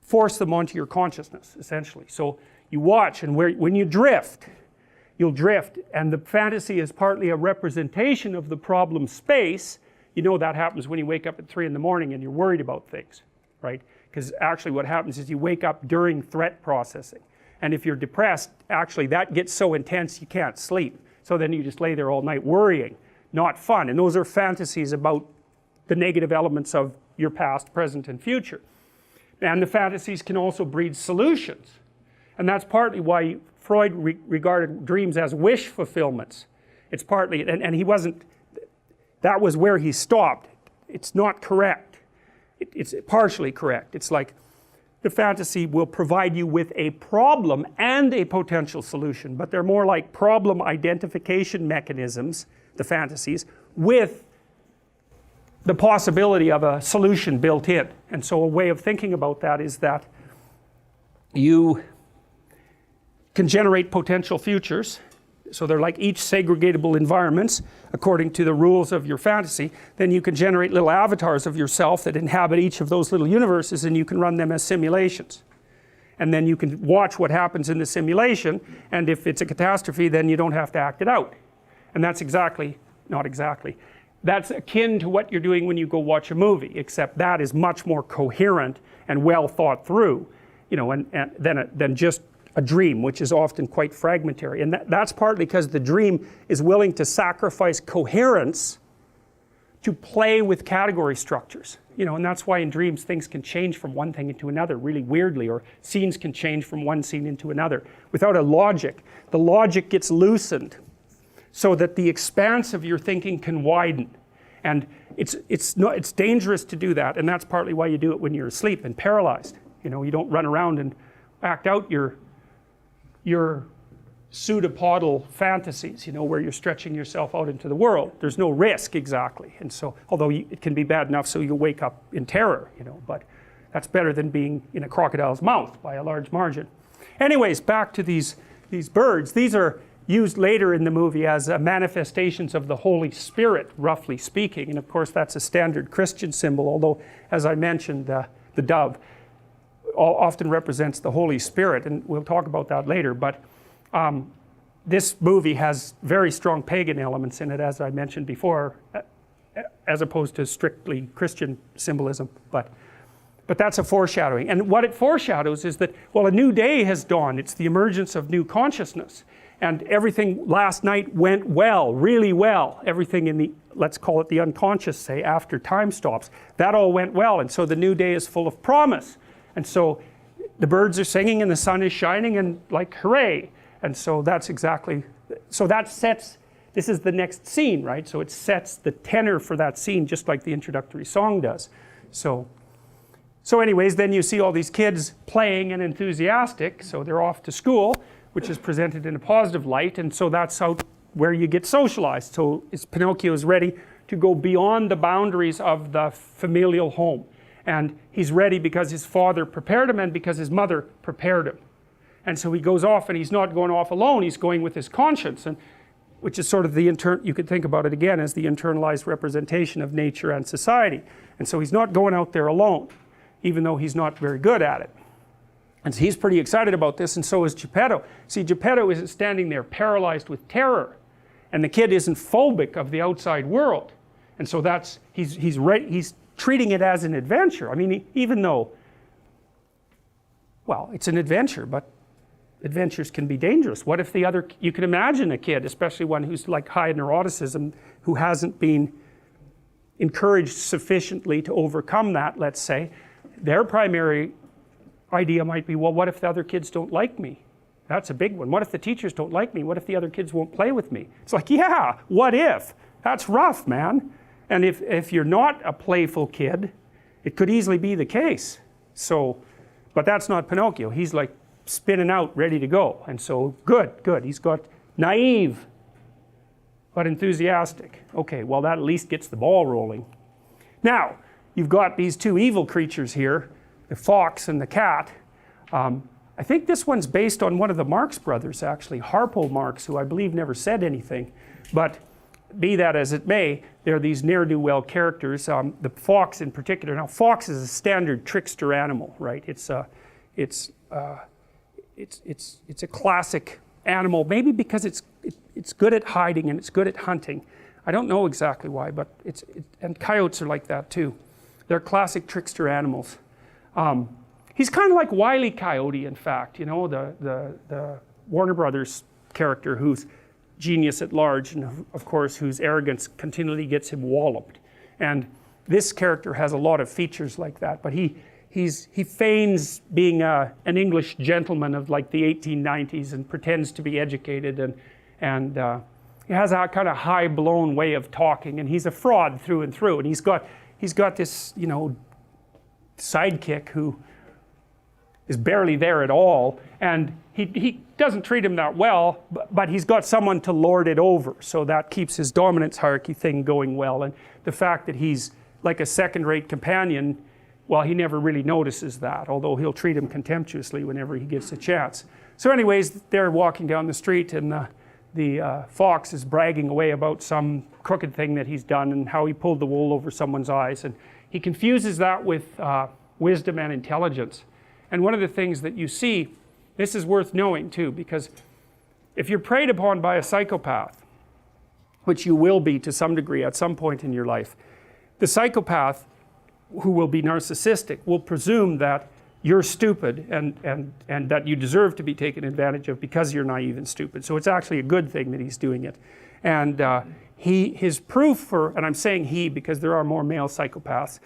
force them onto your consciousness, essentially. So you watch, and when you drift, you'll drift, and the fantasy is partly a representation of the problem space. You know that happens when you wake up at 3 in the morning and you're worried about things, right? Because actually what happens is you wake up during threat processing. And if you're depressed, actually that gets so intense you can't sleep. So then you just lay there all night worrying. Not fun. And those are fantasies about the negative elements of your past, present, and future. And the fantasies can also breed solutions. And that's partly why Freud regarded dreams as wish fulfillments. It's partly, and he wasn't, that was where he stopped. It's not correct. It's partially correct. It's like the fantasy will provide you with a problem and a potential solution, but they're more like problem identification mechanisms, the fantasies, with the possibility of a solution built in. And so a way of thinking about that is that you can generate potential futures. So they're like each segregatable environments according to the rules of your fantasy. Then you can generate little avatars of yourself that inhabit each of those little universes, and you can run them as simulations. And then you can watch what happens in the simulation, and if it's a catastrophe, then you don't have to act it out. And that's not exactly, that's akin to what you're doing when you go watch a movie, except that is much more coherent and well thought through, you know, than just a dream, which is often quite fragmentary. And that's partly because the dream is willing to sacrifice coherence to play with category structures. You know, and that's why in dreams things can change from one thing into another really weirdly, or scenes can change from one scene into another without a logic. The logic gets loosened so that the expanse of your thinking can widen. And it's dangerous to do that, and that's partly why you do it when you're asleep and paralyzed. You know, you don't run around and act out your pseudopodal fantasies, you know, where you're stretching yourself out into the world. There's no risk exactly, and so, although it can be bad enough so you'll wake up in terror, you know, but that's better than being in a crocodile's mouth by a large margin. Anyways, back to these birds. These are used later in the movie as manifestations of the Holy Spirit, roughly speaking, and of course that's a standard Christian symbol, although, as I mentioned, the dove. often represents the Holy Spirit, and we'll talk about that later, but this movie has very strong pagan elements in it, as I mentioned before, as opposed to strictly Christian symbolism, but that's a foreshadowing. And what it foreshadows is that, well, a new day has dawned. It's the emergence of new consciousness. And everything last night went well, really well. Everything in the, let's call it the unconscious, say, after time stops. That all went well, and so the new day is full of promise. And so the birds are singing and the sun is shining and like, hooray. And so that's exactly, so that sets, this is the next scene, right? So it sets the tenor for that scene just like the introductory song does. So anyways, then you see all these kids playing and enthusiastic, so they're off to school, which is presented in a positive light, and so that's how, where you get socialized. So Pinocchio is ready to go beyond the boundaries of the familial home. And he's ready because his father prepared him and because his mother prepared him. And so he goes off, and he's not going off alone, he's going with his conscience, and which is sort of the you could think about it again as the internalized representation of nature and society. And so he's not going out there alone, even though he's not very good at it. And so he's pretty excited about this, and so is Geppetto. See, Geppetto isn't standing there paralyzed with terror, and the kid isn't phobic of the outside world. And so that's, he's treating it as an adventure. I mean, even though, well, it's an adventure, but adventures can be dangerous. What if the other, you can imagine a kid, especially one who's like high neuroticism, who hasn't been encouraged sufficiently to overcome that, let's say. Their primary idea might be, well, what if the other kids don't like me? That's a big one. What if the teachers don't like me? What if the other kids won't play with me? It's like, yeah, what if? That's rough, man. And if you're not a playful kid, it could easily be the case. So, but that's not Pinocchio. He's like spinning out, ready to go. And so, good. He's got naive, but enthusiastic. Okay, well, that at least gets the ball rolling. Now, you've got these two evil creatures here, the fox and the cat. I think this one's based on one of the Marx brothers, actually, Harpo Marx, who I believe never said anything. But be that as it may, they're these ne'er-do-well characters. The fox in particular. Now, fox is a standard trickster animal, right? It's a classic animal, maybe because it's good at hiding and it's good at hunting. I don't know exactly why, but and coyotes are like that too. They're classic trickster animals. He's kind of like Wile E. Coyote, in fact, you know, the Warner Brothers character who's genius at large, and of course whose arrogance continually gets him walloped. And this character has a lot of features like that, but he feigns being an English gentleman of like the 1890s and pretends to be educated, and he has a kind of high-blown way of talking, and he's a fraud through and through. And he's got this, you know, sidekick who is barely there at all, and he doesn't treat him that well, but he's got someone to lord it over, so that keeps his dominance hierarchy thing going well. And the fact that he's like a second-rate companion, well, he never really notices that, although he'll treat him contemptuously whenever he gets a chance. So anyways, they're walking down the street, and the fox is bragging away about some crooked thing that he's done and how he pulled the wool over someone's eyes, and he confuses that with wisdom and intelligence. And one of the things that you see, this is worth knowing too, because if you're preyed upon by a psychopath, which you will be to some degree at some point in your life, the psychopath, who will be narcissistic, will presume that you're stupid and that you deserve to be taken advantage of because you're naive and stupid. So it's actually a good thing that he's doing it. And his proof for, and I'm saying he because there are more male psychopaths,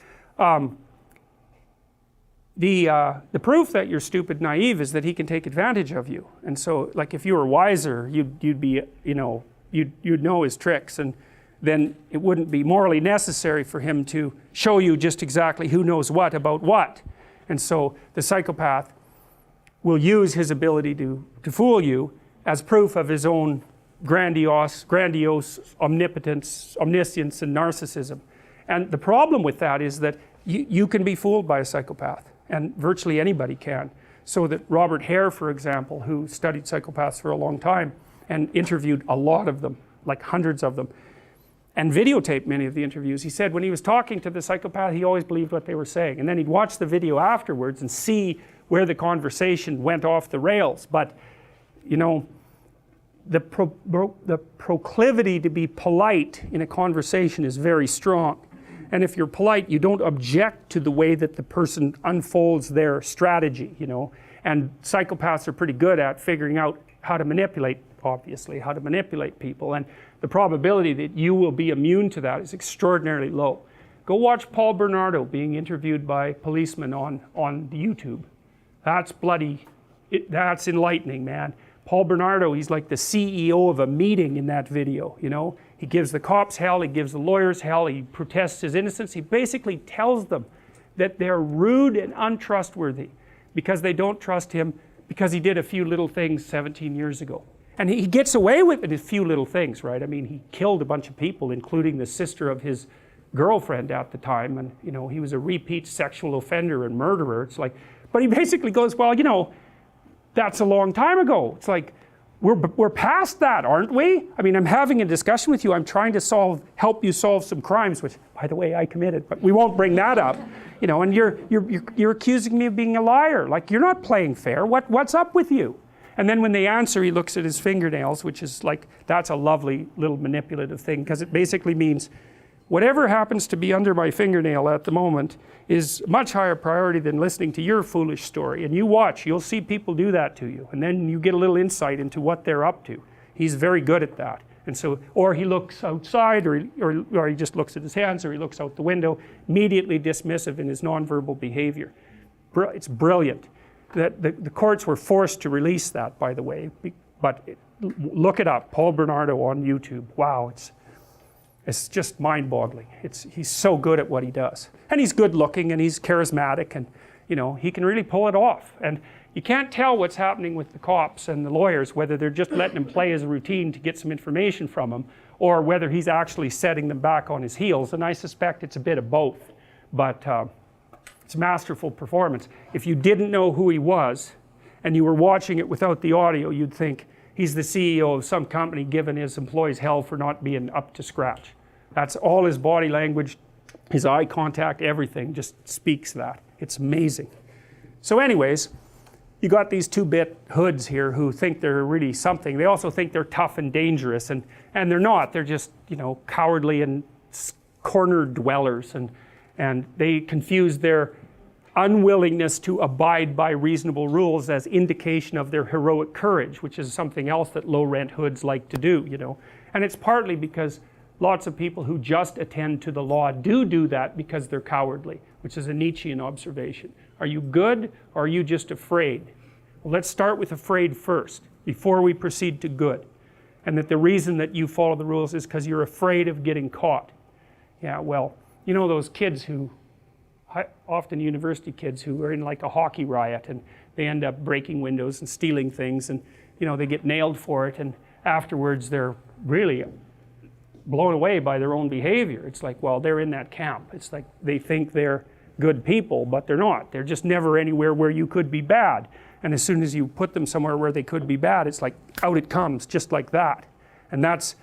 the proof that you're stupid, naive, is that he can take advantage of you. And so, like, if you were wiser, you'd be, you know, you'd know his tricks, and then it wouldn't be morally necessary for him to show you just exactly who knows what about what. And so the psychopath will use his ability to fool you as proof of his own grandiose omnipotence, omniscience, and narcissism. And the problem with that is that you can be fooled by a psychopath, and virtually anybody can. So that Robert Hare, for example, who studied psychopaths for a long time and interviewed a lot of them, like hundreds of them, and videotaped many of the interviews, he said when he was talking to the psychopath, he always believed what they were saying. And then he'd watch the video afterwards and see where the conversation went off the rails. But you know, the proclivity to be polite in a conversation is very strong. And if you're polite, you don't object to the way that the person unfolds their strategy, you know. And psychopaths are pretty good at figuring out how to manipulate, obviously, how to manipulate people. And the probability that you will be immune to that is extraordinarily low. Go watch Paul Bernardo being interviewed by policemen on YouTube. That's that's enlightening, man. Paul Bernardo, he's like the CEO of a meeting in that video, you know. He gives the cops hell, he gives the lawyers hell, he protests his innocence. He basically tells them that they're rude and untrustworthy because they don't trust him because he did a few little things 17 years ago. And he gets away with it, a few little things, right? I mean, he killed a bunch of people, including the sister of his girlfriend at the time, and you know, he was a repeat sexual offender and murderer. It's like, but he basically goes, well, you know, that's a long time ago. It's like, we're past that, aren't we? I mean, I'm having a discussion with you. I'm trying to help you solve some crimes, which, by the way, I committed, but we won't bring that up. You know, and you're accusing me of being a liar. Like, you're not playing fair. What's up with you? And then when they answer, he looks at his fingernails, which is like, that's a lovely little manipulative thing, because it basically means whatever happens to be under my fingernail at the moment is much higher priority than listening to your foolish story. And you watch, you'll see people do that to you. And then you get a little insight into what they're up to. He's very good at that. And so, or he looks outside, or he just looks at his hands, or he looks out the window, immediately dismissive in his nonverbal behavior. It's brilliant. The courts were forced to release that, by the way. But look it up, Paul Bernardo on YouTube. Wow, it's just mind-boggling. He's so good at what he does. And he's good-looking, and he's charismatic, and you know, he can really pull it off. And you can't tell what's happening with the cops and the lawyers, whether they're just letting him play as a routine to get some information from him, or whether he's actually setting them back on his heels. And I suspect it's a bit of both. But it's masterful performance. If you didn't know who he was, and you were watching it without the audio, you'd think, he's the CEO of some company giving his employees hell for not being up to scratch. That's all his body language, his eye contact, everything just speaks that. It's amazing. So anyways, you got these two-bit hoods here who think they're really something. They also think they're tough and dangerous, and they're not. They're just, you know, cowardly and corner dwellers, and they confuse their unwillingness to abide by reasonable rules as indication of their heroic courage, which is something else that low-rent hoods like to do, you know. And it's partly because lots of people who just attend to the law do that because they're cowardly, which is a Nietzschean observation. Are you good, or are you just afraid? Well, let's start with afraid first, before we proceed to good. And that the reason that you follow the rules is because you're afraid of getting caught. Yeah, well, you know those kids who, often university kids who are in like a hockey riot, and they end up breaking windows and stealing things, and you know, they get nailed for it, and afterwards they're really blown away by their own behavior. It's like, well, they're in that camp. It's like they think they're good people, but they're not. They're just never anywhere where you could be bad. And as soon as you put them somewhere where they could be bad, it's like out it comes, just like that. And that's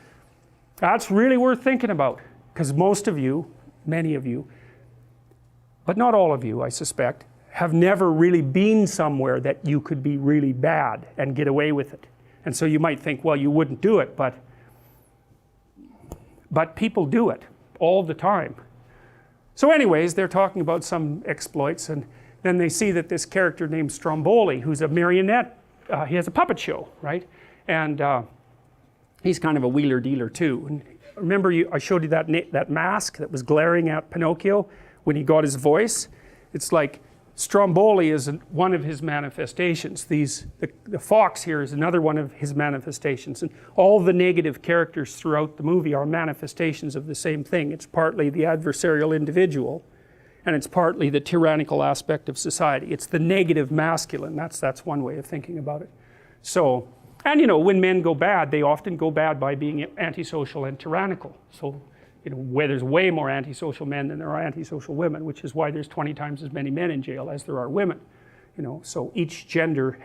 really worth thinking about, because most of you, many of you, but not all of you, I suspect, have never really been somewhere that you could be really bad and get away with it. And so you might think, well, you wouldn't do it, but people do it all the time. So anyways, they're talking about some exploits, and then they see that this character named Stromboli, who's a marionette, he has a puppet show, right? And he's kind of a wheeler dealer too. And remember, I showed you that mask that was glaring at Pinocchio when he got his voice? It's like Stromboli is one of his manifestations. The fox here is another one of his manifestations. And all the negative characters throughout the movie are manifestations of the same thing. It's partly the adversarial individual, and it's partly the tyrannical aspect of society. It's the negative masculine. That's one way of thinking about it. So, and you know, when men go bad, they often go bad by being antisocial and tyrannical. So, you know, where there's way more antisocial men than there are antisocial women, which is why there's 20 times as many men in jail as there are women. You know, so each gender,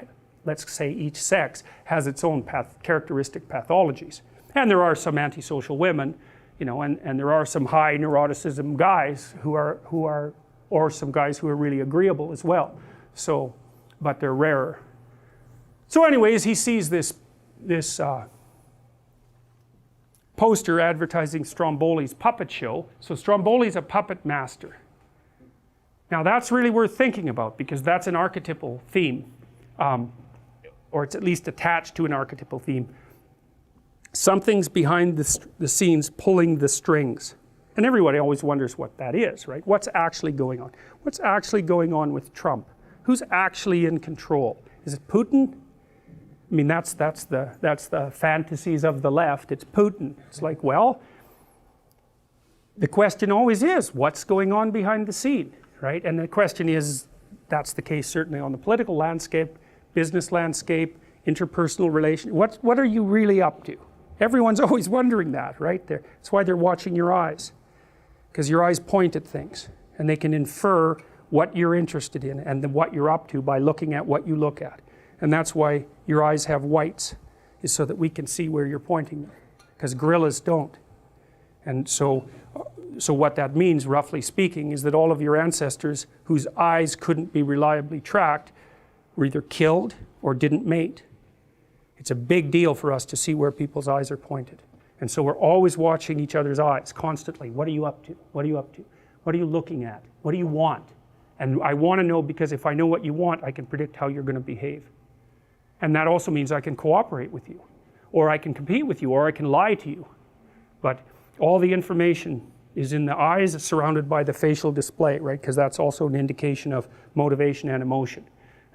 let's say each sex, has its own characteristic pathologies. And there are some antisocial women, you know, and there are some high neuroticism guys who are, or some guys who are really agreeable as well. So but they're rarer. So anyways, he sees this poster advertising Stromboli's puppet show. So Stromboli's a puppet master. Now that's really worth thinking about, because that's an archetypal theme, or it's at least attached to an archetypal theme. Something's behind the scenes pulling the strings. And everybody always wonders what that is, right? What's actually going on? What's actually going on with Trump? Who's actually in control? Is it Putin? I mean, that's the fantasies of the left. It's Putin. It's like, well, the question always is, what's going on behind the scene, right? And the question is, that's the case certainly on the political landscape, business landscape, interpersonal relations. What are you really up to? Everyone's always wondering that, right? That's why they're watching your eyes, because your eyes point at things, and they can infer what you're interested in and what you're up to by looking at what you look at. And that's why your eyes have whites, is so that we can see where you're pointing them, because gorillas don't. And so what that means, roughly speaking, is that all of your ancestors whose eyes couldn't be reliably tracked were either killed or didn't mate. It's a big deal for us to see where people's eyes are pointed. And so we're always watching each other's eyes constantly. What are you up to? What are you up to? What are you looking at? What do you want? And I want to know, because if I know what you want, I can predict how you're going to behave. And that also means I can cooperate with you, or I can compete with you, or I can lie to you. But all the information is in the eyes, surrounded by the facial display, right? Because that's also an indication of motivation and emotion.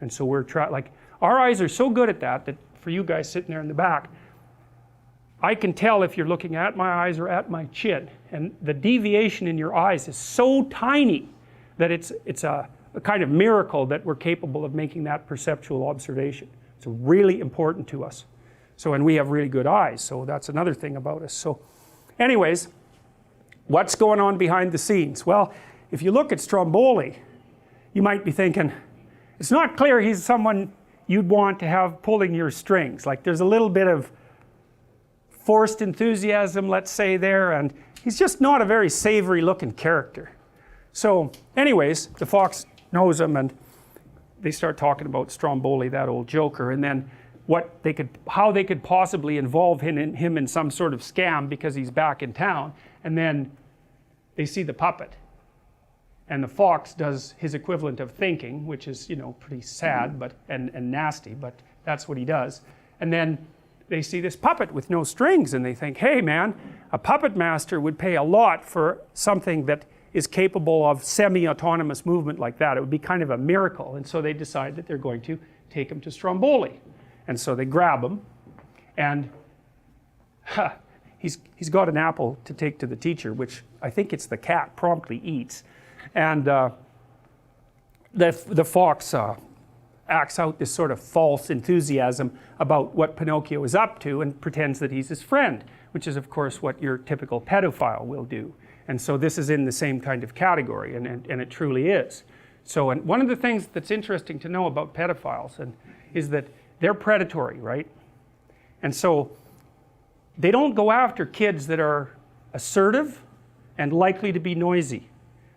And so we're like, our eyes are so good at that for you guys sitting there in the back, I can tell if you're looking at my eyes or at my chin. And the deviation in your eyes is so tiny that it's a kind of miracle that we're capable of making that perceptual observation. It's really important to us. So, and we have really good eyes, so that's another thing about us. So anyways, what's going on behind the scenes? Well, if you look at Stromboli, you might be thinking, it's not clear he's someone you'd want to have pulling your strings. Like, there's a little bit of forced enthusiasm, let's say, there, and he's just not a very savory looking character. So anyways, the Fox knows him, and they start talking about Stromboli, that old joker, and then how they could possibly involve him in some sort of scam because he's back in town. And then they see the puppet, and the Fox does his equivalent of thinking, which is, you know, pretty sad and nasty, but that's what he does. And then they see this puppet with no strings, and they think, hey man, a puppet master would pay a lot for something that is capable of semi-autonomous movement like that. It would be kind of a miracle. And so they decide that they're going to take him to Stromboli. And so they grab him, and he's got an apple to take to the teacher, which I think it's the cat promptly eats. And the Fox acts out this sort of false enthusiasm about what Pinocchio is up to and pretends that he's his friend, which is of course what your typical pedophile will do. And so this is in the same kind of category, and it truly is. So, and one of the things that's interesting to know about pedophiles is that they're predatory, right? And so they don't go after kids that are assertive and likely to be noisy.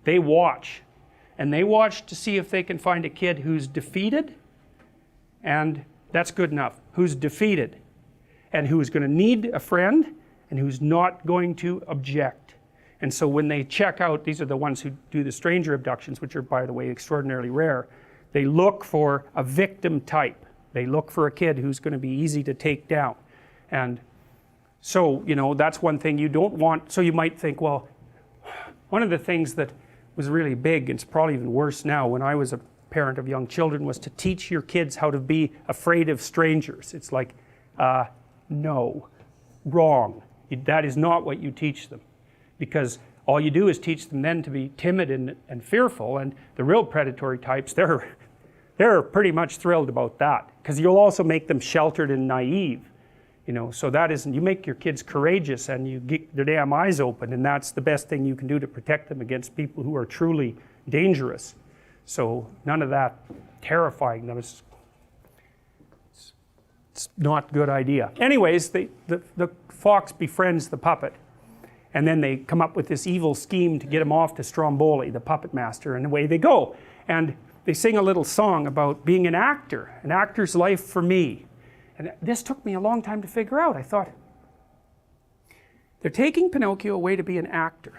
They watch. And they watch to see if they can find a kid who's defeated, and that's good enough. Who's defeated, and who's going to need a friend, and who's not going to object. And so when they check out, these are the ones who do the stranger abductions, which are, by the way, extraordinarily rare. They look for a victim type. They look for a kid who's going to be easy to take down. And so, you know, that's one thing you don't want. So you might think, well, one of the things that was really big, and it's probably even worse now, when I was a parent of young children, was to teach your kids how to be afraid of strangers. It's like, no, wrong. That is not what you teach them. Because all you do is teach them then to be timid and fearful, and the real predatory types, they're pretty much thrilled about that, because you'll also make them sheltered and naive, you know. So that isn't, you make your kids courageous and you get their damn eyes open, and that's the best thing you can do to protect them against people who are truly dangerous. So none of that terrifying them. It's not a good idea. Anyways, the Fox befriends the puppet. And then they come up with this evil scheme to get him off to Stromboli, the puppet master, and away they go. And they sing a little song about being an actor's life for me. And this took me a long time to figure out. I thought, they're taking Pinocchio away to be an actor.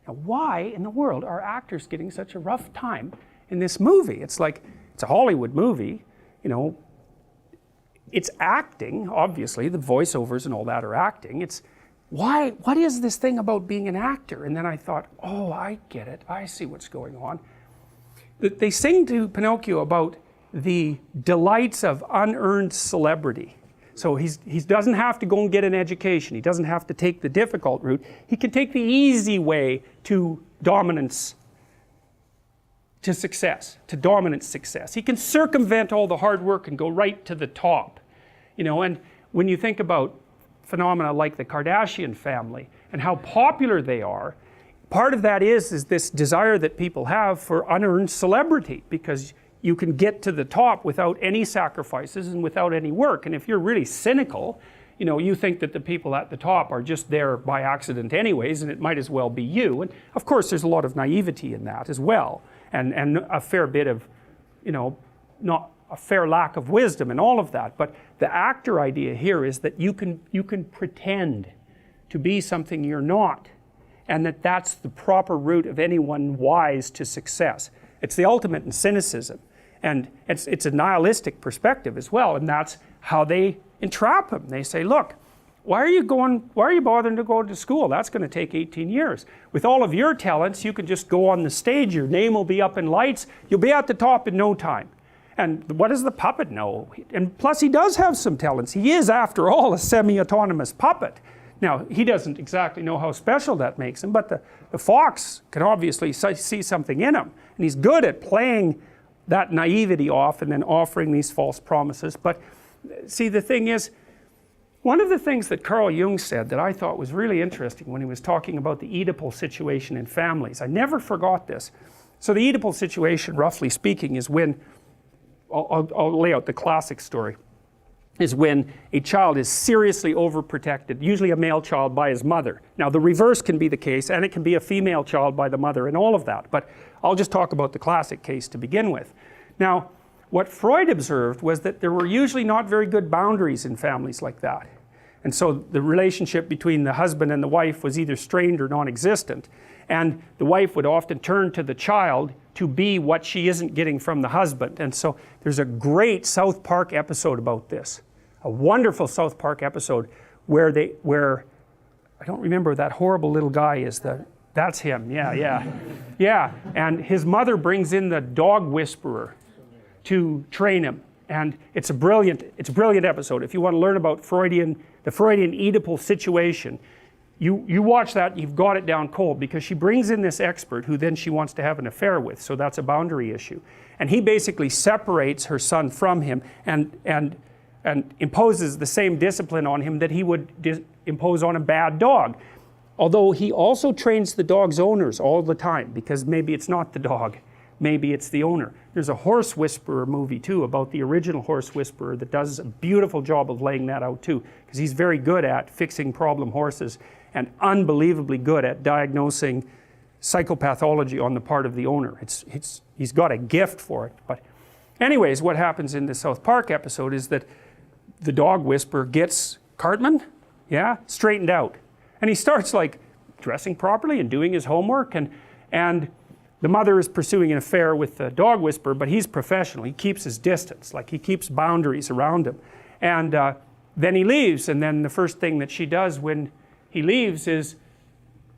Now, why in the world are actors getting such a rough time in this movie? It's like, it's a Hollywood movie, you know, it's acting, obviously, the voiceovers and all that are acting. It's, why, what is this thing about being an actor? And then I thought, oh, I get it, I see what's going on. They sing to Pinocchio about the delights of unearned celebrity. So he doesn't have to go and get an education. He doesn't have to take the difficult route. He can take the easy way to dominance, to success, to dominant success. He can circumvent all the hard work and go right to the top. You know, and when you think about phenomena like the Kardashian family and how popular they are, part of that is this desire that people have for unearned celebrity, because you can get to the top without any sacrifices and without any work. And if you're really cynical, you know, you think that the people at the top are just there by accident anyways, and it might as well be you. And of course there's a lot of naivety in that as well, and a fair bit of, you know, not a fair lack of wisdom and all of that. But the actor idea here is that you can pretend to be something you're not, and that's the proper route of anyone wise to success. It's the ultimate in cynicism. And it's a nihilistic perspective as well, and that's how they entrap him. They say, look, why are you bothering to go to school? That's going to take 18 years. With all of your talents, you can just go on the stage, your name will be up in lights, you'll be at the top in no time. And what does the puppet know? And plus he does have some talents. He is, after all, a semi-autonomous puppet. Now, he doesn't exactly know how special that makes him, but the fox can obviously see something in him. And he's good at playing that naivety off and then offering these false promises. But see, the thing is, one of the things that Carl Jung said that I thought was really interesting when he was talking about the Oedipal situation in families, I never forgot this. So the Oedipal situation, roughly speaking, is when, I'll lay out the classic story, is when a child is seriously overprotected, usually a male child by his mother. Now the reverse can be the case, and it can be a female child by the mother and all of that, but I'll just talk about the classic case to begin with. Now, what Freud observed was that there were usually not very good boundaries in families like that. And so the relationship between the husband and the wife was either strained or non-existent. And the wife would often turn to the child to be what she isn't getting from the husband. And so there's a great South Park episode about this. A wonderful South Park episode where I don't remember, that horrible little guy is that's him, yeah. And his mother brings in the dog whisperer to train him. And it's a brilliant episode. If you want to learn about the Freudian Oedipal situation, you watch that, you've got it down cold, because she brings in this expert who then she wants to have an affair with, so that's a boundary issue. And he basically separates her son from him and imposes the same discipline on him that he would impose on a bad dog. Although he also trains the dog's owners all the time, because maybe it's not the dog, maybe it's the owner. There's a horse whisperer movie too, about the original horse whisperer, that does a beautiful job of laying that out too, because he's very good at fixing problem horses and unbelievably good at diagnosing psychopathology on the part of the owner. He's got a gift for it. But anyways, what happens in the South Park episode is that the dog whisperer gets Cartman, straightened out. And he starts like dressing properly and doing his homework, and the mother is pursuing an affair with the dog whisperer, but he's professional. He keeps his distance, like he keeps boundaries around him. And then he leaves, and then the first thing that she does when he leaves is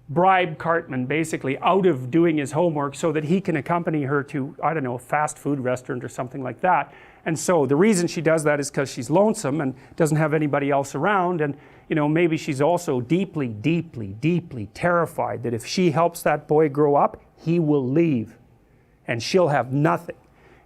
bribe Cartman basically out of doing his homework so that he can accompany her to, I don't know, a fast food restaurant or something like that. And so the reason she does that is because she's lonesome and doesn't have anybody else around, and you know, maybe she's also deeply, deeply, deeply terrified that if she helps that boy grow up, he will leave and she'll have nothing.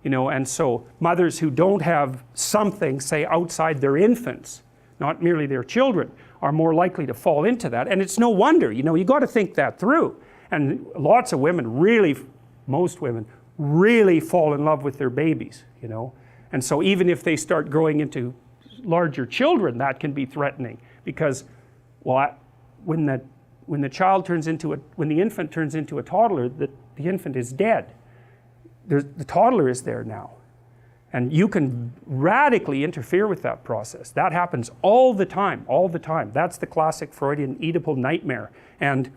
You know, and so mothers who don't have something, say, outside their infants, not merely their children, are more likely to fall into that. And it's no wonder, you know, you got to think that through. And lots of women most women really fall in love with their babies, you know. And so even if they start growing into larger children, that can be threatening, because, well, when the infant turns into a toddler, the infant is dead. the toddler is there now. And you can radically interfere with that process. That happens all the time, all the time. That's the classic Freudian Oedipal nightmare. And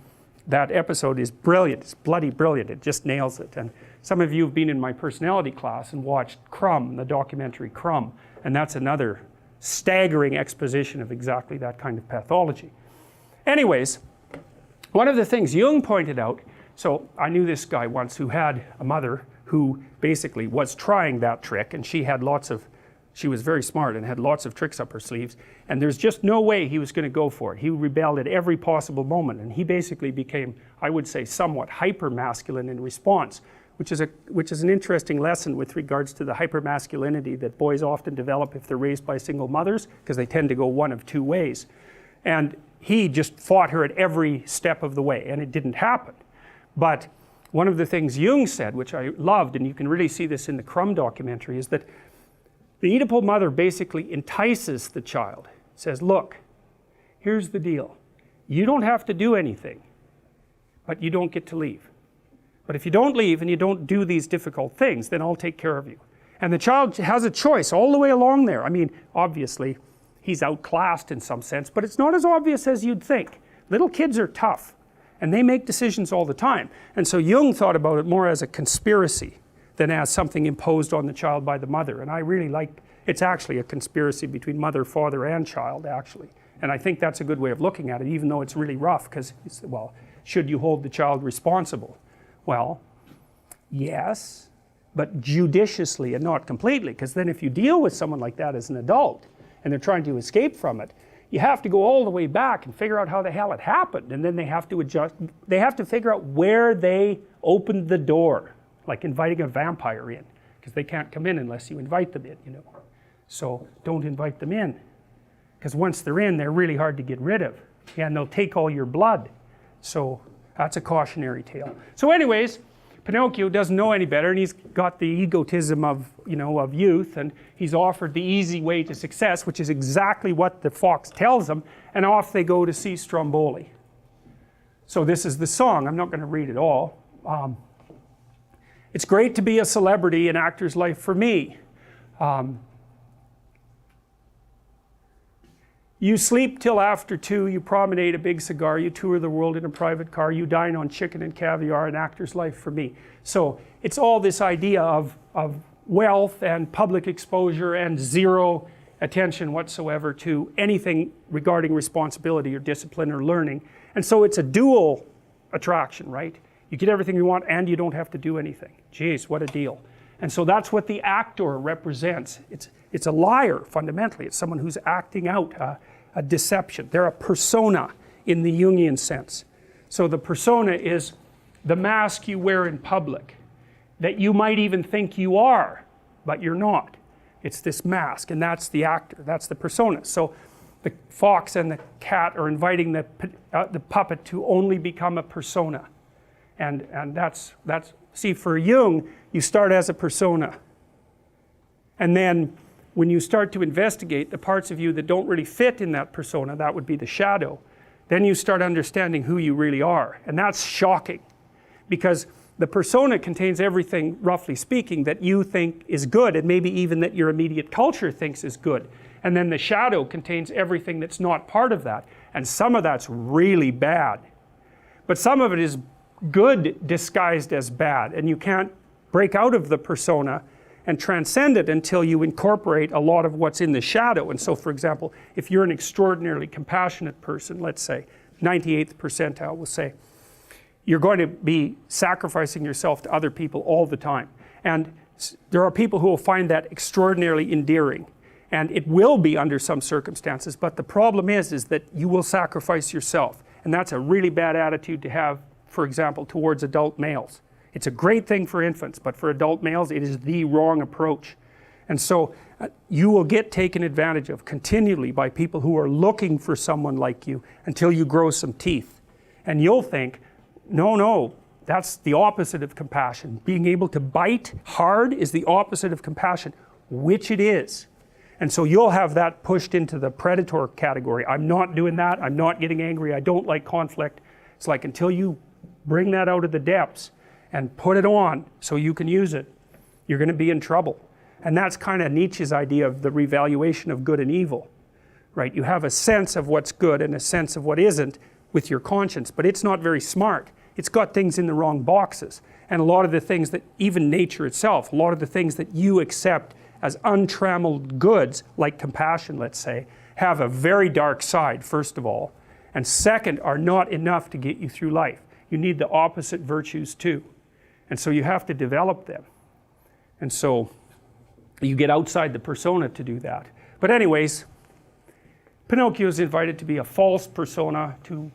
that episode is brilliant. It's bloody brilliant. It just nails it. And some of you have been in my personality class and watched Crumb, the documentary Crumb. And that's another staggering exposition of exactly that kind of pathology. Anyways, one of the things Jung pointed out, so I knew this guy once who had a mother who basically was trying that trick, and she was very smart and had lots of tricks up her sleeves, and there's just no way he was going to go for it. He rebelled at every possible moment, and he basically became, I would say, somewhat hyper-masculine in response, which is an interesting lesson with regards to the hyper-masculinity that boys often develop if they're raised by single mothers, because they tend to go one of two ways. And he just fought her at every step of the way, and it didn't happen. But one of the things Jung said, which I loved, and you can really see this in the Crumb documentary, is that the Oedipal mother basically entices the child. Says, look, here's the deal. You don't have to do anything, but you don't get to leave. But if you don't leave and you don't do these difficult things, then I'll take care of you. And the child has a choice all the way along there. I mean, obviously, he's outclassed in some sense, but it's not as obvious as you'd think. Little kids are tough. And they make decisions all the time. And so Jung thought about it more as a conspiracy than as something imposed on the child by the mother. And I really like, it's actually a conspiracy between mother, father, and child, actually. And I think that's a good way of looking at it, even though it's really rough, because, well, should you hold the child responsible? Well, yes, but judiciously and not completely, because then if you deal with someone like that as an adult, and they're trying to escape from it, you have to go all the way back and figure out how the hell it happened, and then they have to adjust. They have to figure out where they opened the door, like inviting a vampire in, because they can't come in unless you invite them in, you know. So don't invite them in, because once they're in, they're really hard to get rid of, and they'll take all your blood. So that's a cautionary tale. So anyways, Pinocchio doesn't know any better, and he's got the egotism of, you know, of youth, and he's offered the easy way to success, which is exactly what the fox tells him, and off they go to see Stromboli. So this is the song. I'm not going to read it all. It's great to be a celebrity in actor's life for me. You sleep till after 2, you promenade a big cigar, you tour the world in a private car, you dine on chicken and caviar, an actor's life for me. So it's all this idea of wealth and public exposure and zero attention whatsoever to anything regarding responsibility or discipline or learning. And so it's a dual attraction, right? You get everything you want and you don't have to do anything. Jeez, what a deal. And so that's what the actor represents. It's a liar, fundamentally. It's someone who's acting out a deception. They're a persona in the Jungian sense. So the persona is the mask you wear in public, that you might even think you are, but you're not. It's this mask, and that's the actor. That's the persona. So the fox and the cat are inviting the puppet to only become a persona. And that's see, for Jung, you start as a persona. And then when you start to investigate the parts of you that don't really fit in that persona, that would be the shadow, then you start understanding who you really are. And that's shocking, because the persona contains everything, roughly speaking, that you think is good, and maybe even that your immediate culture thinks is good. And then the shadow contains everything that's not part of that. And some of that's really bad. But some of it is good disguised as bad, and you can't break out of the persona and transcend it until you incorporate a lot of what's in the shadow. And so, for example, if you're an extraordinarily compassionate person, let's say, 98th percentile will say, you're going to be sacrificing yourself to other people all the time. And there are people who will find that extraordinarily endearing. And it will be under some circumstances, but the problem is that you will sacrifice yourself. And that's a really bad attitude to have, for example, towards adult males. It's a great thing for infants, but for adult males, it is the wrong approach. And so you will get taken advantage of continually by people who are looking for someone like you until you grow some teeth. And you'll think, no, that's the opposite of compassion. Being able to bite hard is the opposite of compassion, which it is. And so you'll have that pushed into the predator category. I'm not doing that. I'm not getting angry. I don't like conflict. It's like until you bring that out of the depths and put it on so you can use it, you're going to be in trouble. And that's kind of Nietzsche's idea of the revaluation of good and evil, right? You have a sense of what's good and a sense of what isn't with your conscience, but it's not very smart. It's got things in the wrong boxes. And a lot of the things that, even nature itself, a lot of the things that you accept as untrammeled goods, like compassion, let's say, have a very dark side, first of all, and second, are not enough to get you through life. You need the opposite virtues too. And so you have to develop them. And so you get outside the persona to do that. But anyways, Pinocchio is invited to be a false persona, to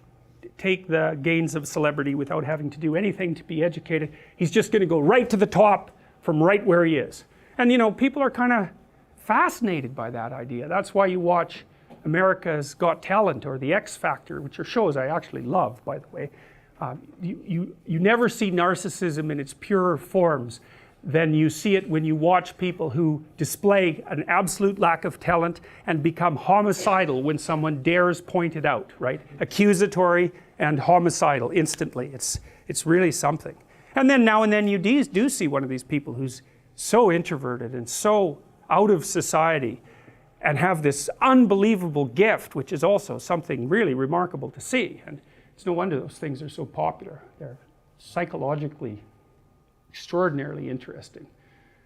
take the gains of celebrity without having to do anything to be educated. He's just going to go right to the top from right where he is. And you know, people are kind of fascinated by that idea. That's why you watch America's Got Talent or The X Factor, which are shows I actually love, by the way. You never see narcissism in its purer forms than you see it when you watch people who display an absolute lack of talent and become homicidal when someone dares point it out, right? Accusatory and homicidal instantly. It's really something. And then now and then you do see one of these people who's so introverted and so out of society and have this unbelievable gift, which is also something really remarkable to see. And it's no wonder those things are so popular. They're psychologically extraordinarily interesting.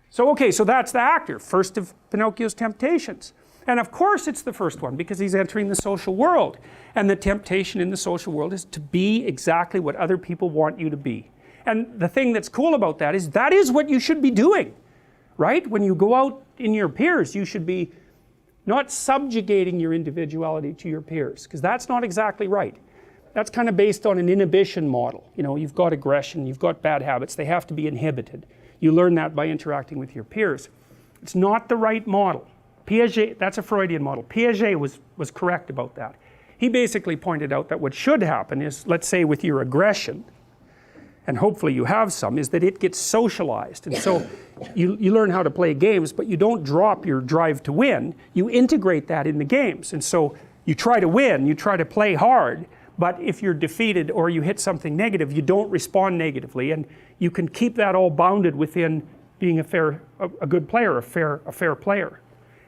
So okay, so that's the actor, first of Pinocchio's temptations. And of course it's the first one because he's entering the social world. And the temptation in the social world is to be exactly what other people want you to be. And the thing that's cool about that is what you should be doing, right? When you go out in your peers, you should be not subjugating your individuality to your peers, because that's not exactly right. That's kind of based on an inhibition model. You know, you've got aggression, you've got bad habits, they have to be inhibited. You learn that by interacting with your peers. It's not the right model. Piaget, that's a Freudian model. Piaget was correct about that. He basically pointed out that what should happen is, let's say with your aggression, and hopefully you have some, is that it gets socialized. And so you learn how to play games, but you don't drop your drive to win. You integrate that in the games. And so you try to win, you try to play hard, but if you're defeated or you hit something negative, you don't respond negatively. And you can keep that all bounded within being a good player, a fair player.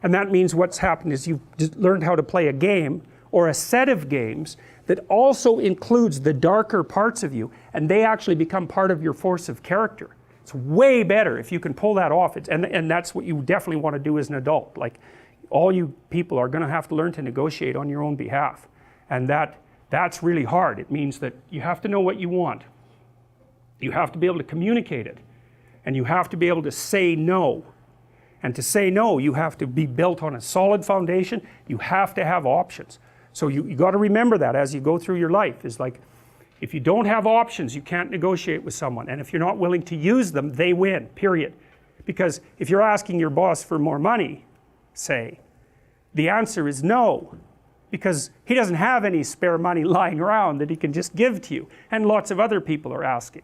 And that means what's happened is you've learned how to play a game or a set of games that also includes the darker parts of you, and they actually become part of your force of character. It's way better if you can pull that off. And that's what you definitely want to do as an adult. Like, all you people are going to have to learn to negotiate on your own behalf. And that's really hard. It means that you have to know what you want. You have to be able to communicate it. And you have to be able to say no. And to say no, you have to be built on a solid foundation. You have to have options. So you got to remember that as you go through your life. Is like, if you don't have options, you can't negotiate with someone. And if you're not willing to use them, they win, period. Because if you're asking your boss for more money, say, the answer is no. Because he doesn't have any spare money lying around that he can just give to you. And lots of other people are asking.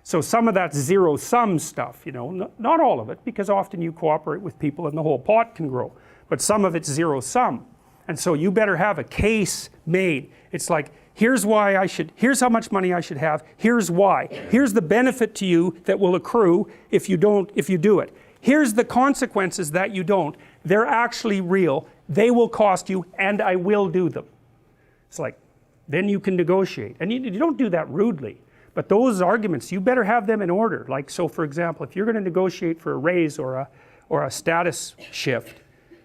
So some of that's zero-sum stuff, you know, not all of it, because often you cooperate with people and the whole pot can grow. But some of it's zero-sum. And so you better have a case made. It's like, here's how much money I should have, here's why. Here's the benefit to you that will accrue if you do it. Here's the consequences that you don't. They're actually real, they will cost you, and I will do them. It's like, then you can negotiate. And you don't do that rudely. But those arguments, you better have them in order. Like, so for example, if you're going to negotiate for a raise or a status shift,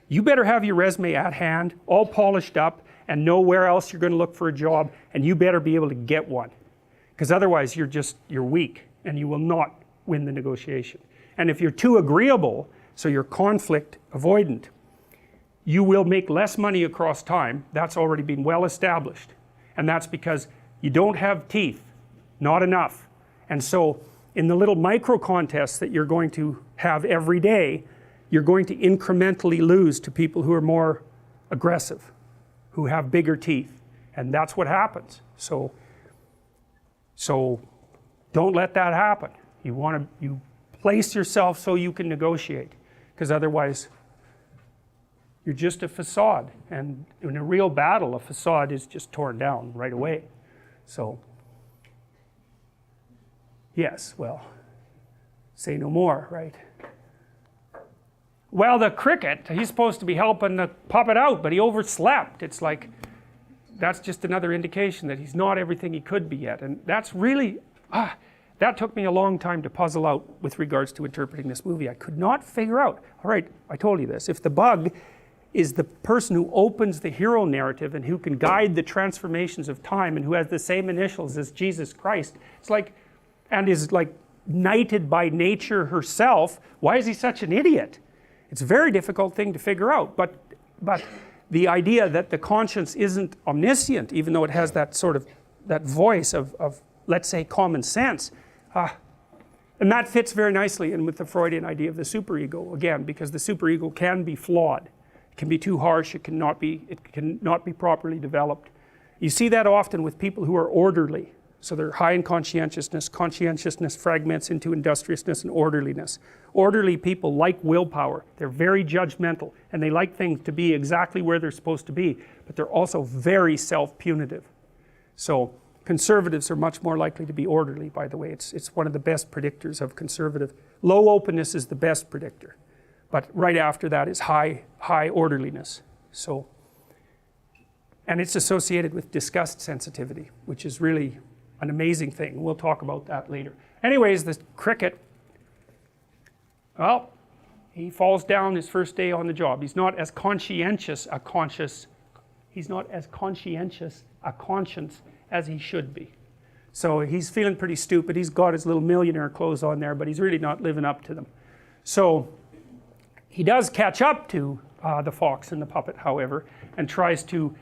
you better have your resume at hand, all polished up, and know where else you're going to look for a job, and you better be able to get one. Because otherwise you're weak, and you will not win the negotiation. And if you're too agreeable, so you're conflict avoidant, you will make less money across time. That's already been well established. And that's because you don't have teeth, not enough. And so in the little micro contests that you're going to have every day, you're going to incrementally lose to people who are more aggressive, who have bigger teeth. And that's what happens. So don't let that happen. You place yourself so you can negotiate, because otherwise you're just a facade. And in a real battle, a facade is just torn down right away. So, yes, well, say no more, right? Well, the cricket, he's supposed to be helping the puppet out, but he overslept. It's like, that's just another indication that he's not everything he could be yet. And that's really, that took me a long time to puzzle out with regards to interpreting this movie. I could not figure out, all right, I told you this, if the bug is the person who opens the hero narrative and who can guide the transformations of time and who has the same initials as Jesus Christ, it's like, and is like knighted by nature herself, why is he such an idiot? It's a very difficult thing to figure out, but the idea that the conscience isn't omniscient, even though it has that sort of, that voice of let's say, common sense, and that fits very nicely in with the Freudian idea of the superego, again, because the superego can be flawed. It can be too harsh, it cannot be properly developed. You see that often with people who are orderly. So they're high in conscientiousness. Conscientiousness fragments into industriousness and orderliness. Orderly people like willpower. They're very judgmental and they like things to be exactly where they're supposed to be, but they're also very self-punitive. So conservatives are much more likely to be orderly, by the way. It's one of the best predictors of conservative. Low openness is the best predictor, but right after that is high orderliness. So, and it's associated with disgust sensitivity, which is really an amazing thing. We'll talk about that later. Anyways, the cricket, well, he falls down his first day on the job. He's not as conscientious a conscience as he should be. So he's feeling pretty stupid. He's got his little millionaire clothes on there, but he's really not living up to them. So he does catch up to the fox and the puppet, however, and tries to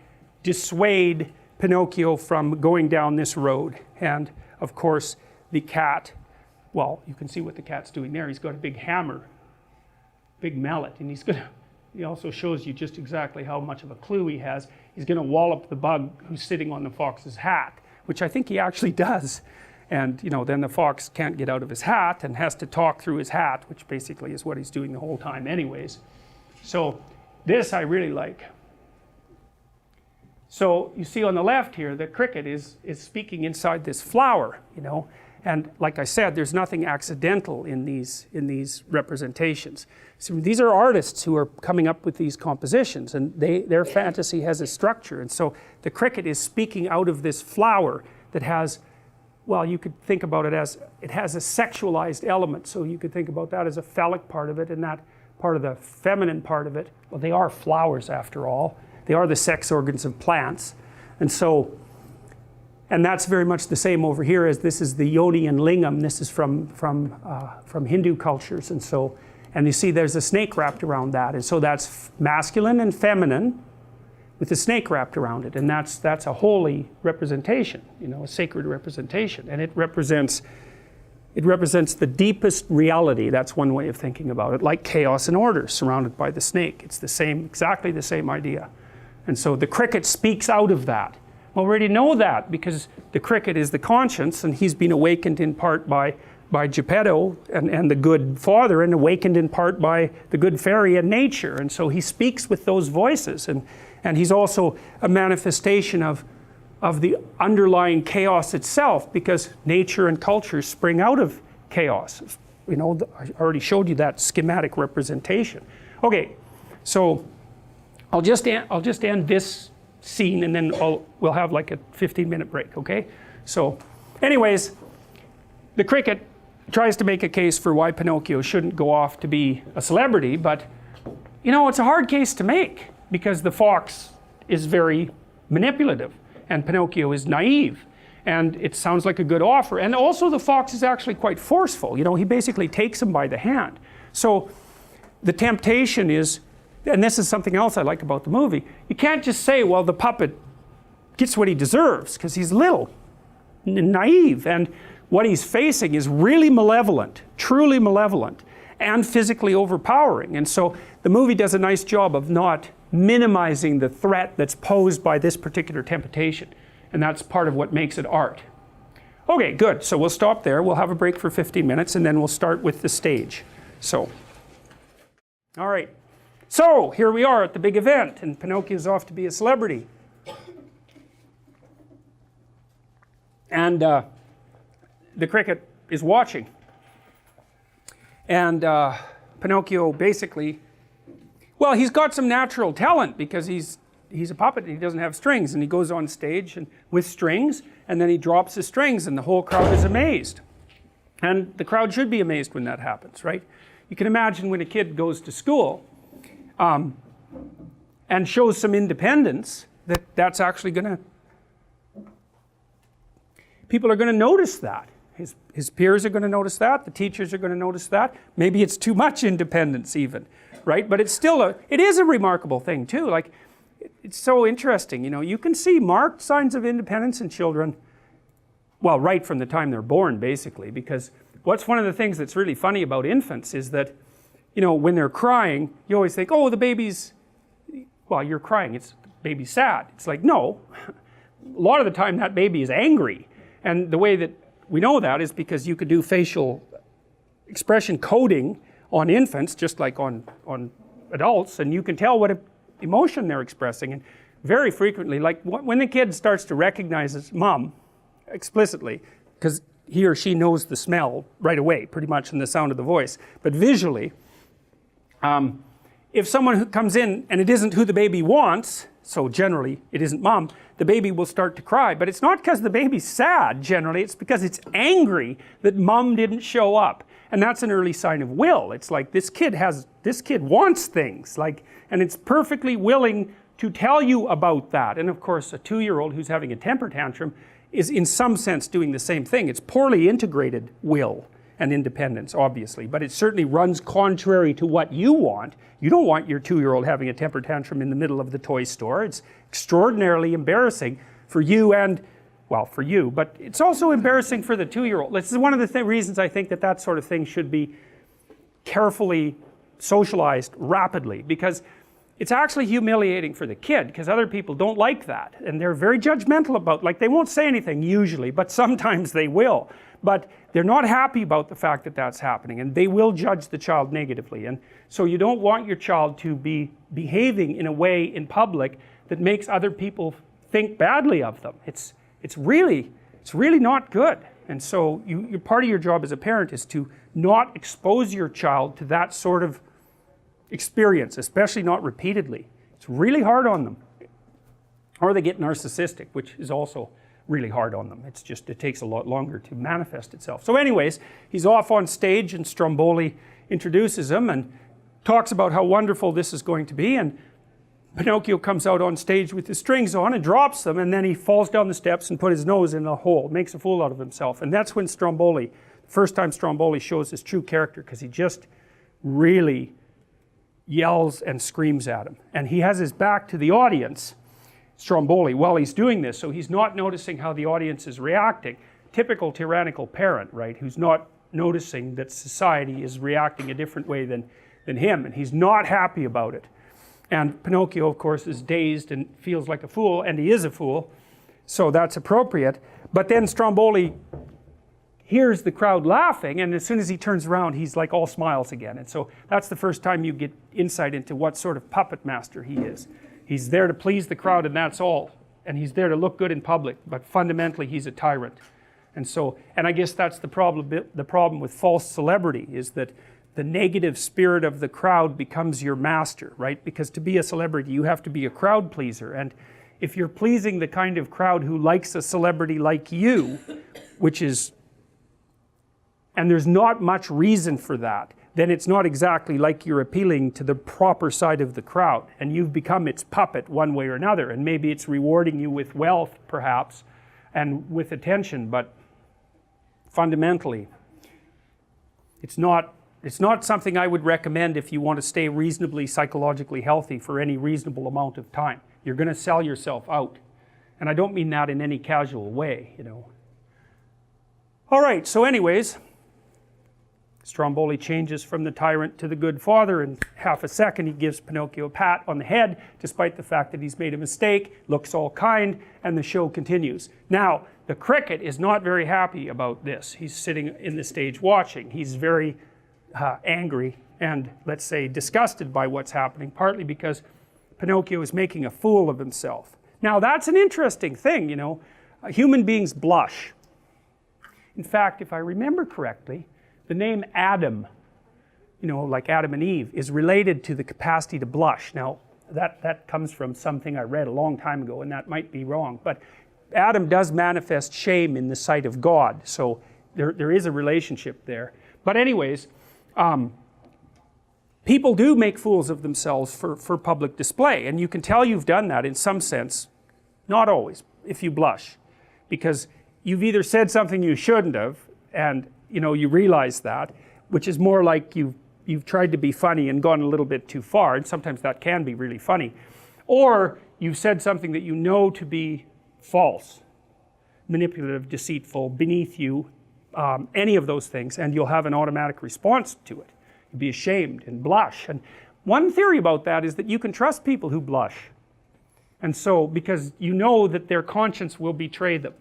dissuade Pinocchio from going down this road. And of course the cat, well, you can see what the cat's doing there. He's got a big hammer, big mallet, and he also shows you just exactly how much of a clue he has. He's going to wallop the bug who's sitting on the fox's hat, which I think he actually does. And then the fox can't get out of his hat and has to talk through his hat, which basically is what he's doing the whole time anyways. So this I really like. So you see on the left here, the cricket is speaking inside this flower, and like I said, there's nothing accidental in these representations. So these are artists who are coming up with these compositions, and their fantasy has a structure, and so the cricket is speaking out of this flower that has, well, you could think about it as, it has a sexualized element, so you could think about that as a phallic part of it, and that part of the feminine part of it, well, they are flowers after all. They are the sex organs of plants, and so, and that's very much the same over here as this is the yoni and lingam. This is from Hindu cultures, and so, and you see there's a snake wrapped around that, and so that's masculine and feminine with a snake wrapped around it, and that's a holy representation, a sacred representation, and it represents the deepest reality. That's one way of thinking about it, like chaos and order surrounded by the snake. It's the same, exactly the same idea. And so the cricket speaks out of that. We already know that because the cricket is the conscience, and he's been awakened in part by Geppetto and the good father, and awakened in part by the good fairy and nature. And so he speaks with those voices, and he's also a manifestation of the underlying chaos itself, because nature and culture spring out of chaos. I already showed you that schematic representation. Okay, so I'll just end this scene, and then we'll have like a 15-minute break, okay? So anyways, the cricket tries to make a case for why Pinocchio shouldn't go off to be a celebrity, but it's a hard case to make because the fox is very manipulative and Pinocchio is naive, and it sounds like a good offer, and also the fox is actually quite forceful. He basically takes him by the hand. So the temptation is, and this is something else I like about the movie, you can't just say, well, the puppet gets what he deserves because he's little, naive, and what he's facing is really malevolent, truly malevolent, and physically overpowering. And so the movie does a nice job of not minimizing the threat that's posed by this particular temptation, and that's part of what makes it art. Okay, good, so we'll stop there. We'll have a break for 15 minutes, and then we'll start with the stage. So, all right. So, here we are at the big event, and Pinocchio's off to be a celebrity. And the cricket is watching. And Pinocchio basically Well, he's got some natural talent because he's a puppet and he doesn't have strings, and he goes on stage and with strings, and then he drops his strings and the whole crowd is amazed. And the crowd should be amazed when that happens, right? You can imagine when a kid goes to school and shows some independence, that's actually going to, people are going to notice that. His peers are going to notice that, the teachers are going to notice that. Maybe it's too much independence even, right? But it's still it is a remarkable thing too. Like, it's so interesting, you know, you can see marked signs of independence in children, well, right from the time they're born, basically, because what's one of the things that's really funny about infants is that, you know, when they're crying, you always think, oh, the baby's, well, you're crying, the baby's sad. It's like, no, a lot of the time that baby is angry, and the way that we know that is because you could do facial expression coding on infants, just like on adults, and you can tell what emotion they're expressing. And very frequently, like when the kid starts to recognize his mom explicitly, because he or she knows the smell right away, pretty much, in the sound of the voice, but visually, if someone who comes in and it isn't who the baby wants, so generally it isn't mom, the baby will start to cry. But it's not because the baby's sad, generally, it's because it's angry that mom didn't show up. And that's an early sign of will. It's like this kid wants things, like, and it's perfectly willing to tell you about that. And of course, a 2-year-old who's having a temper tantrum is in some sense doing the same thing. It's poorly integrated will and independence, obviously, but it certainly runs contrary to what you want. You don't want your 2-year-old having a temper tantrum in the middle of the toy store. It's extraordinarily embarrassing for you and, well, for you, but it's also embarrassing for the 2-year-old. This is one of the reasons I think that sort of thing should be carefully socialized rapidly, because it's actually humiliating for the kid, because other people don't like that, and they're very judgmental about, like, they won't say anything usually, but sometimes they will, but they're not happy about the fact that that's happening, and they will judge the child negatively. And so you don't want your child to be behaving in a way in public that makes other people think badly of them. It's really not good. And so part of your job as a parent is to not expose your child to that sort of experience, especially not repeatedly. It's really hard on them. Or they get narcissistic, which is also really hard on them. It's just, it takes a lot longer to manifest itself. So anyways, he's off on stage and Stromboli introduces him and talks about how wonderful this is going to be, and Pinocchio comes out on stage with his strings on and drops them, and then he falls down the steps and put his nose in a hole, makes a fool out of himself. And that's when Stromboli, the first time Stromboli shows his true character, because he just really yells and screams at him. And he has his back to the audience, Stromboli, while he's doing this, so he's not noticing how the audience is reacting. Typical tyrannical parent, right, who's not noticing that society is reacting a different way than him, and he's not happy about it. And Pinocchio, of course, is dazed and feels like a fool, and he is a fool, so that's appropriate. But then Stromboli hears the crowd laughing, and as soon as he turns around, he's like all smiles again. And so that's the first time you get insight into what sort of puppet master he is. He's there to please the crowd, and that's all. And he's there to look good in public, but fundamentally he's a tyrant. And so, and I guess that's the problem with false celebrity, is that the negative spirit of the crowd becomes your master, right? Because to be a celebrity, you have to be a crowd pleaser. And if you're pleasing the kind of crowd who likes a celebrity like you, which is, and there's not much reason for that, then it's not exactly like you're appealing to the proper side of the crowd, and you've become its puppet one way or another. And maybe it's rewarding you with wealth, perhaps, and with attention, but fundamentally, it's not something I would recommend if you want to stay reasonably psychologically healthy for any reasonable amount of time. You're going to sell yourself out. And I don't mean that in any casual way, you know. All right, so anyways, Stromboli changes from the tyrant to the good father. In half a second, he gives Pinocchio a pat on the head, despite the fact that he's made a mistake, looks all kind, and the show continues. Now, the cricket is not very happy about this. He's sitting in the stage watching. He's very angry and, let's say, disgusted by what's happening, partly because Pinocchio is making a fool of himself. Now, that's an interesting thing, you know. Human beings blush. In fact, if I remember correctly, the name Adam you know, like Adam and Eve, is related to the capacity to blush. Now, that comes from something I read a long time ago, and that might be wrong, but Adam does manifest shame in the sight of God, so there is a relationship there. But anyways, people do make fools of themselves for public display, and you can tell you've done that in some sense, not always, if you blush, because you've either said something you shouldn't have, and you know, you realize that, which is more like you've tried to be funny and gone a little bit too far, and sometimes that can be really funny, or you've said something that you know to be false, manipulative, deceitful, beneath you, any of those things, and you'll have an automatic response to it. You'll be ashamed and blush. And one theory about that is that you can trust people who blush, and so because you know that their conscience will betray them,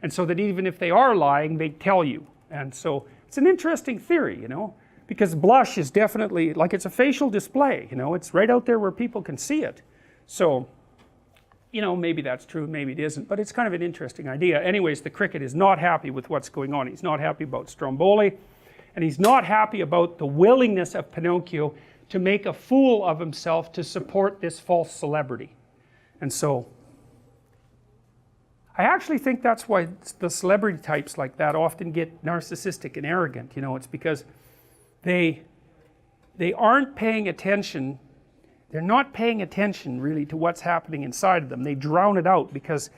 and so that even if they are lying, they tell you. And so it's an interesting theory, you know, because blush is definitely, like, it's a facial display, you know, it's right out there where people can see it. So, you know, maybe that's true, maybe it isn't, but it's kind of an interesting idea. Anyways, the cricket is not happy with what's going on. He's not happy about Stromboli, and he's not happy about the willingness of Pinocchio to make a fool of himself to support this false celebrity. And so I actually think that's why the celebrity types like that often get narcissistic and arrogant. You know, it's because they aren't paying attention. They're not paying attention really to what's happening inside of them. They drown it out because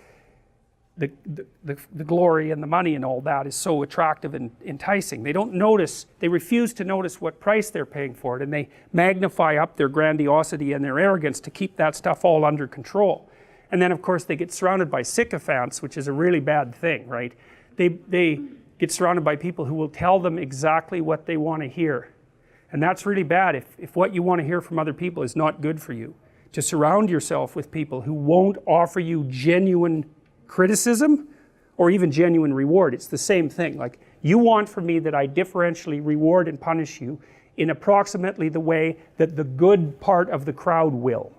the glory and the money and all that is so attractive and enticing. They don't notice, they refuse to notice what price they're paying for it, and they magnify up their grandiosity and their arrogance to keep that stuff all under control. And then of course they get surrounded by sycophants, which is a really bad thing, right? They get surrounded by people who will tell them exactly what they want to hear. And that's really bad if what you want to hear from other people is not good for you. To surround yourself with people who won't offer you genuine criticism or even genuine reward. It's the same thing. Like, you want from me that I differentially reward and punish you in approximately the way that the good part of the crowd will.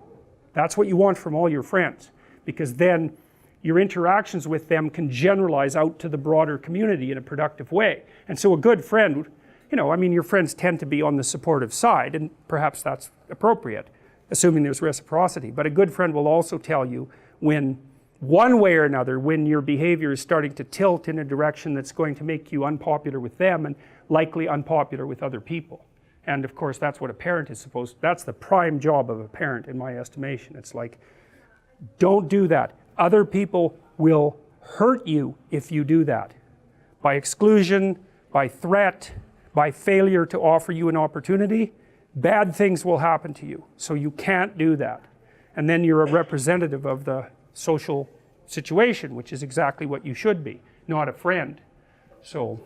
That's what you want from all your friends, because then your interactions with them can generalize out to the broader community in a productive way. And so a good friend, you know, I mean, your friends tend to be on the supportive side, and perhaps that's appropriate, assuming there's reciprocity. But a good friend will also tell you when, one way or another, when your behavior is starting to tilt in a direction that's going to make you unpopular with them and likely unpopular with other people. And of course, that's what a parent is supposed to, that's the prime job of a parent in my estimation. It's like, don't do that. Other people will hurt you if you do that. By exclusion, by threat, by failure to offer you an opportunity, bad things will happen to you. So you can't do that. And then you're a representative of the social situation, which is exactly what you should be, not a friend. So,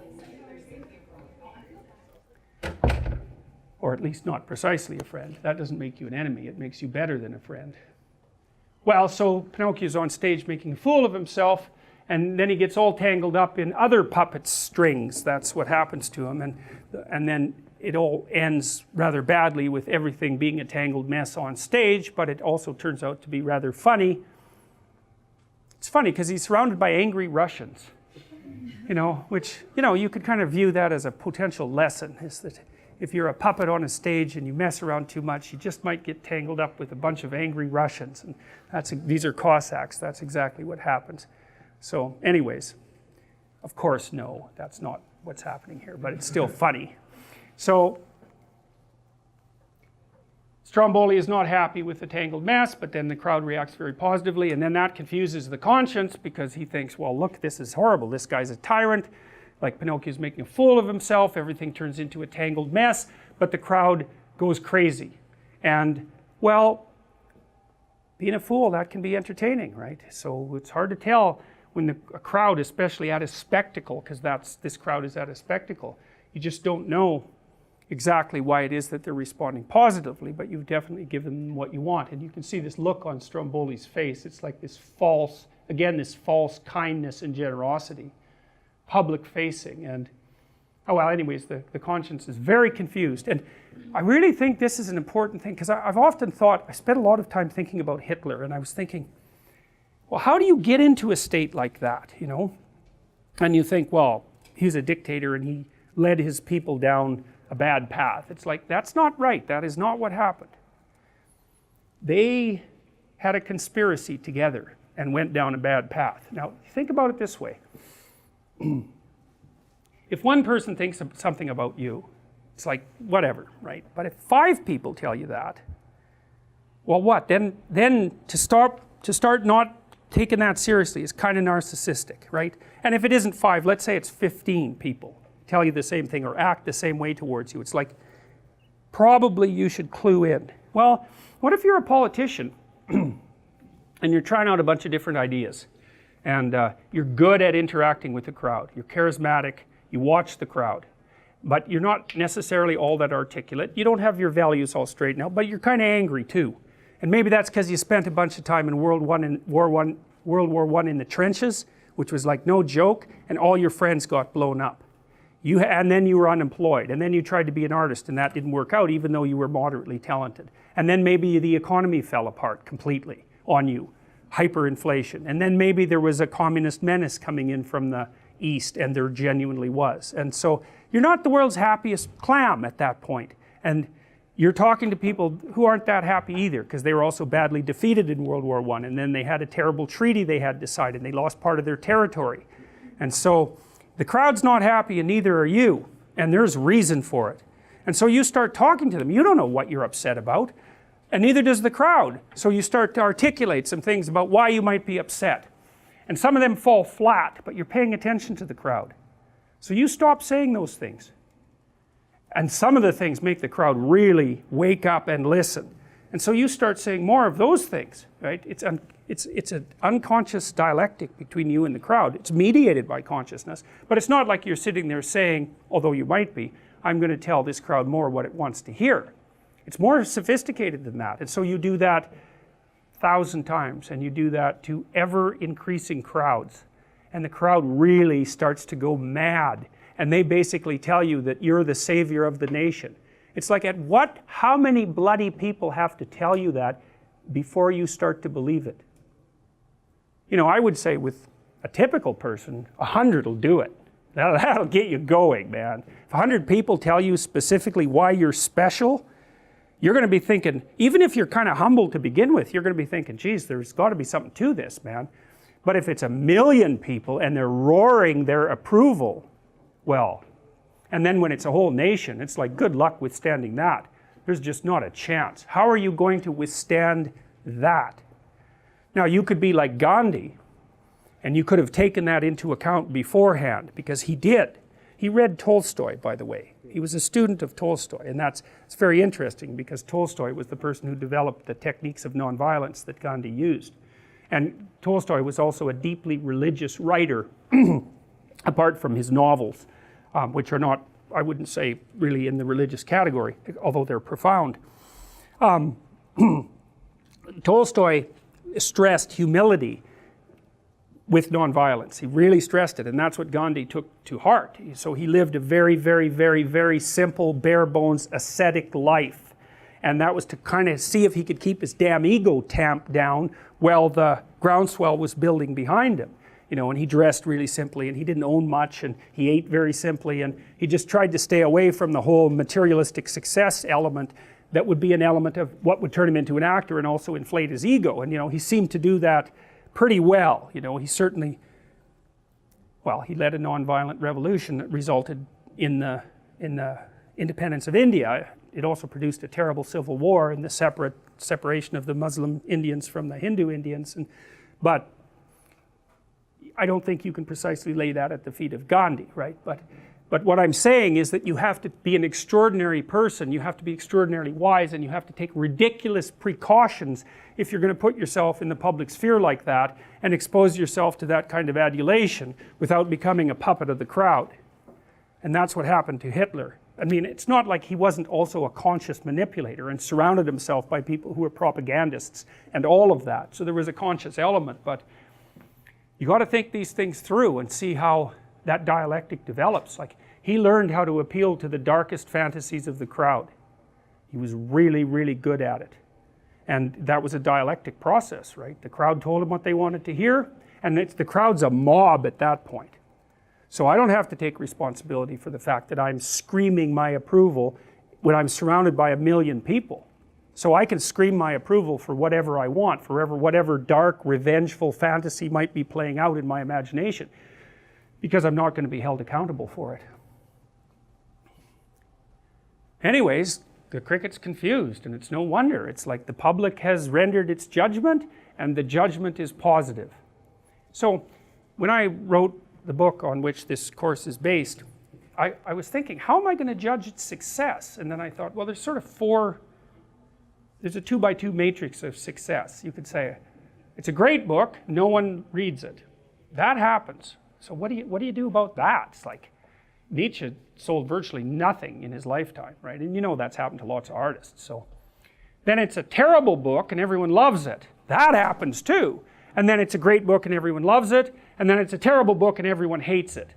or at least not precisely a friend. That doesn't make you an enemy, it makes you better than a friend. Well, so Pinocchio's on stage making a fool of himself, and then he gets all tangled up in other puppets' strings. That's what happens to him, and then it all ends rather badly with everything being a tangled mess on stage, but it also turns out to be rather funny. It's funny because he's surrounded by angry Russians, you know, which, you know, you could kind of view that as a potential lesson, is that if you're a puppet on a stage and you mess around too much, you just might get tangled up with a bunch of angry Russians, and these are Cossacks. That's exactly what happens. So anyways, of course, no, that's not what's happening here, but it's still funny. So Stromboli is not happy with the tangled mess, but then the crowd reacts very positively, and then that confuses the conscience because he thinks, well, look, this is horrible. This guy's a tyrant. Like, Pinocchio's making a fool of himself. Everything turns into a tangled mess, but the crowd goes crazy. And, well, being a fool, that can be entertaining, right? So it's hard to tell when a crowd, especially at a spectacle, because this crowd is at a spectacle, you just don't know exactly why it is that they're responding positively, but you've definitely given them what you want. And you can see this look on Stromboli's face. It's like this false, again, this false kindness and generosity, public facing. And, oh well, anyways, the conscience is very confused. And I really think this is an important thing, because I've often thought, I spent a lot of time thinking about Hitler, and I was thinking, well, how do you get into a state like that, you know? And you think, well, he's a dictator and he led his people down a bad path. It's like, that's not right. That is not what happened. They had a conspiracy together and went down a bad path. Now, think about it this way. If one person thinks something about you, it's like, whatever, right? But if 5 people tell you that, well, what? Then to start not taking that seriously is kind of narcissistic, right? And if it isn't 5, let's say it's 15 people tell you the same thing or act the same way towards you. It's like, probably you should clue in. Well, what if you're a politician and you're trying out a bunch of different ideas, and you're good at interacting with the crowd, you're charismatic, you watch the crowd, but you're not necessarily all that articulate, you don't have your values all straightened out, but you're kind of angry too. And maybe that's because you spent a bunch of time in World War I in the trenches, which was like no joke, and all your friends got blown up. And then you were unemployed, and then you tried to be an artist, and that didn't work out even though you were moderately talented. And then maybe the economy fell apart completely on you, hyperinflation. And then maybe there was a communist menace coming in from the East, and there genuinely was. And so you're not the world's happiest clam at that point. And you're talking to people who aren't that happy either, because they were also badly defeated in World War I, and then they had a terrible treaty they had to sign, and they lost part of their territory. And so the crowd's not happy, and neither are you, and there's reason for it. And so you start talking to them. You don't know what you're upset about, and neither does the crowd. So you start to articulate some things about why you might be upset. And some of them fall flat, but you're paying attention to the crowd. So you stop saying those things. And some of the things make the crowd really wake up and listen. And so you start saying more of those things, right? It's an unconscious dialectic between you and the crowd. It's mediated by consciousness, but it's not like you're sitting there saying, although you might be, I'm going to tell this crowd more what it wants to hear. It's more sophisticated than that. And so you do that 1,000 times, and you do that to ever increasing crowds. And the crowd really starts to go mad. And they basically tell you that you're the savior of the nation. It's like, how many bloody people have to tell you that before you start to believe it? You know, I would say with a typical person, 100 will do it. That'll get you going, man. If 100 people tell you specifically why you're special, you're going to be thinking, even if you're kind of humble to begin with, you're going to be thinking, geez, there's got to be something to this, man. But if it's 1,000,000 people and they're roaring their approval, well, and then when it's a whole nation, it's like, good luck withstanding that. There's just not a chance. How are you going to withstand that? Now, you could be like Gandhi, and you could have taken that into account beforehand, because he did. He read Tolstoy, by the way. He was a student of Tolstoy, and it's very interesting, because Tolstoy was the person who developed the techniques of nonviolence that Gandhi used. And Tolstoy was also a deeply religious writer, apart from his novels, which are not, I wouldn't say, really in the religious category, although they're profound. Tolstoy stressed humility with nonviolence. He really stressed it, and that's what Gandhi took to heart. So he lived a very, very, very, very simple, bare bones, ascetic life. And that was to kind of see if he could keep his damn ego tamped down while the groundswell was building behind him. You know, and he dressed really simply, and he didn't own much, and he ate very simply, and he just tried to stay away from the whole materialistic success element that would be an element of what would turn him into an actor and also inflate his ego. And, you know, he seemed to do that pretty well. You know, he certainly, well, he led a nonviolent revolution that resulted in the independence of India. It also produced a terrible civil war and the separation of the Muslim Indians from the Hindu Indians. But I don't think you can precisely lay that at the feet of Gandhi, right? But what I'm saying is that you have to be an extraordinary person, you have to be extraordinarily wise, and you have to take ridiculous precautions if you're going to put yourself in the public sphere like that and expose yourself to that kind of adulation without becoming a puppet of the crowd. And that's what happened to Hitler. I mean, it's not like he wasn't also a conscious manipulator and surrounded himself by people who were propagandists and all of that. So there was a conscious element, but you got to think these things through and see how that dialectic develops. Like, he learned how to appeal to the darkest fantasies of the crowd. He was really, really good at it. And that was a dialectic process, right? The crowd told him what they wanted to hear, and the crowd's a mob at that point. So I don't have to take responsibility for the fact that I'm screaming my approval when I'm surrounded by a million people. So I can scream my approval for whatever I want, for whatever dark, revengeful fantasy might be playing out in my imagination, because I'm not going to be held accountable for it. Anyways, the cricket's confused, and it's no wonder. It's like the public has rendered its judgment, and the judgment is positive. So when I wrote the book on which this course is based, I was thinking, how am I going to judge its success? And then I thought, well, there's sort of there's a 2x2 matrix of success. You could say, it's a great book, no one reads it. That happens. So what do you do about that? It's like, Nietzsche sold virtually nothing in his lifetime, right? And you know that's happened to lots of artists. So then it's a terrible book and everyone loves it. That happens too. And then it's a great book and everyone loves it. And then it's a terrible book and everyone hates it.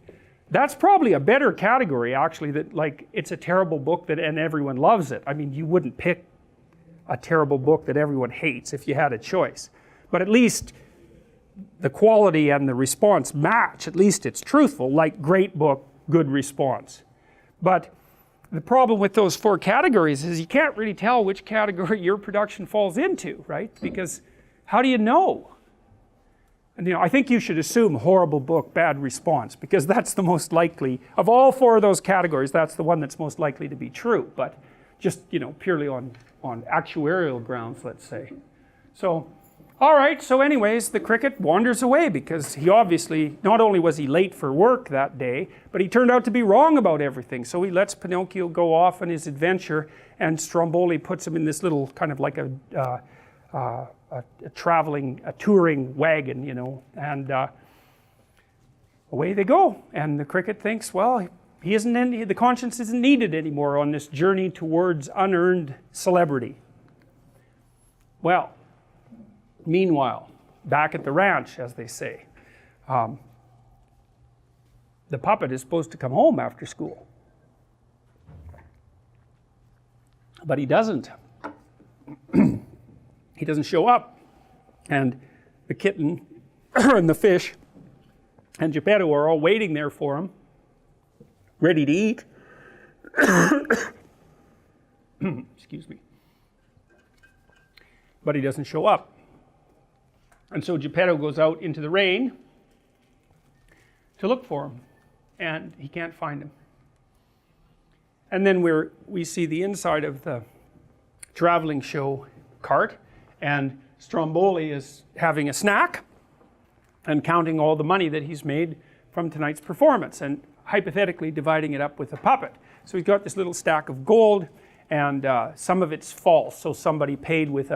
That's probably a better category, actually, that like it's a terrible book and everyone loves it. I mean, you wouldn't pick a terrible book that everyone hates if you had a choice. But at least the quality and the response match. At least it's truthful, like great book, good response. But the problem with those four categories is you can't really tell which category your production falls into, right? Because how do you know? And you know, I think you should assume horrible book, bad response, because that's the most likely, of all four of those categories, that's the one that's most likely to be true. But just, you know, purely on actuarial grounds, let's say. So, all right, so anyways, the cricket wanders away because he obviously, not only was he late for work that day, but he turned out to be wrong about everything. So he lets Pinocchio go off on his adventure, and Stromboli puts him in this little kind of like a touring wagon, you know, and away they go. And the cricket thinks, well, the conscience isn't needed anymore on this journey towards unearned celebrity. Well, meanwhile, back at the ranch, as they say, the puppet is supposed to come home after school. But he doesn't. He doesn't show up. And the kitten and the fish and Geppetto are all waiting there for him, ready to eat. Excuse me. But he doesn't show up. And so Geppetto goes out into the rain to look for him, and he can't find him. And then we see the inside of the traveling show cart, and Stromboli is having a snack and counting all the money that he's made from tonight's performance and hypothetically dividing it up with the puppet. So he's got this little stack of gold, and some of it's false, so somebody paid with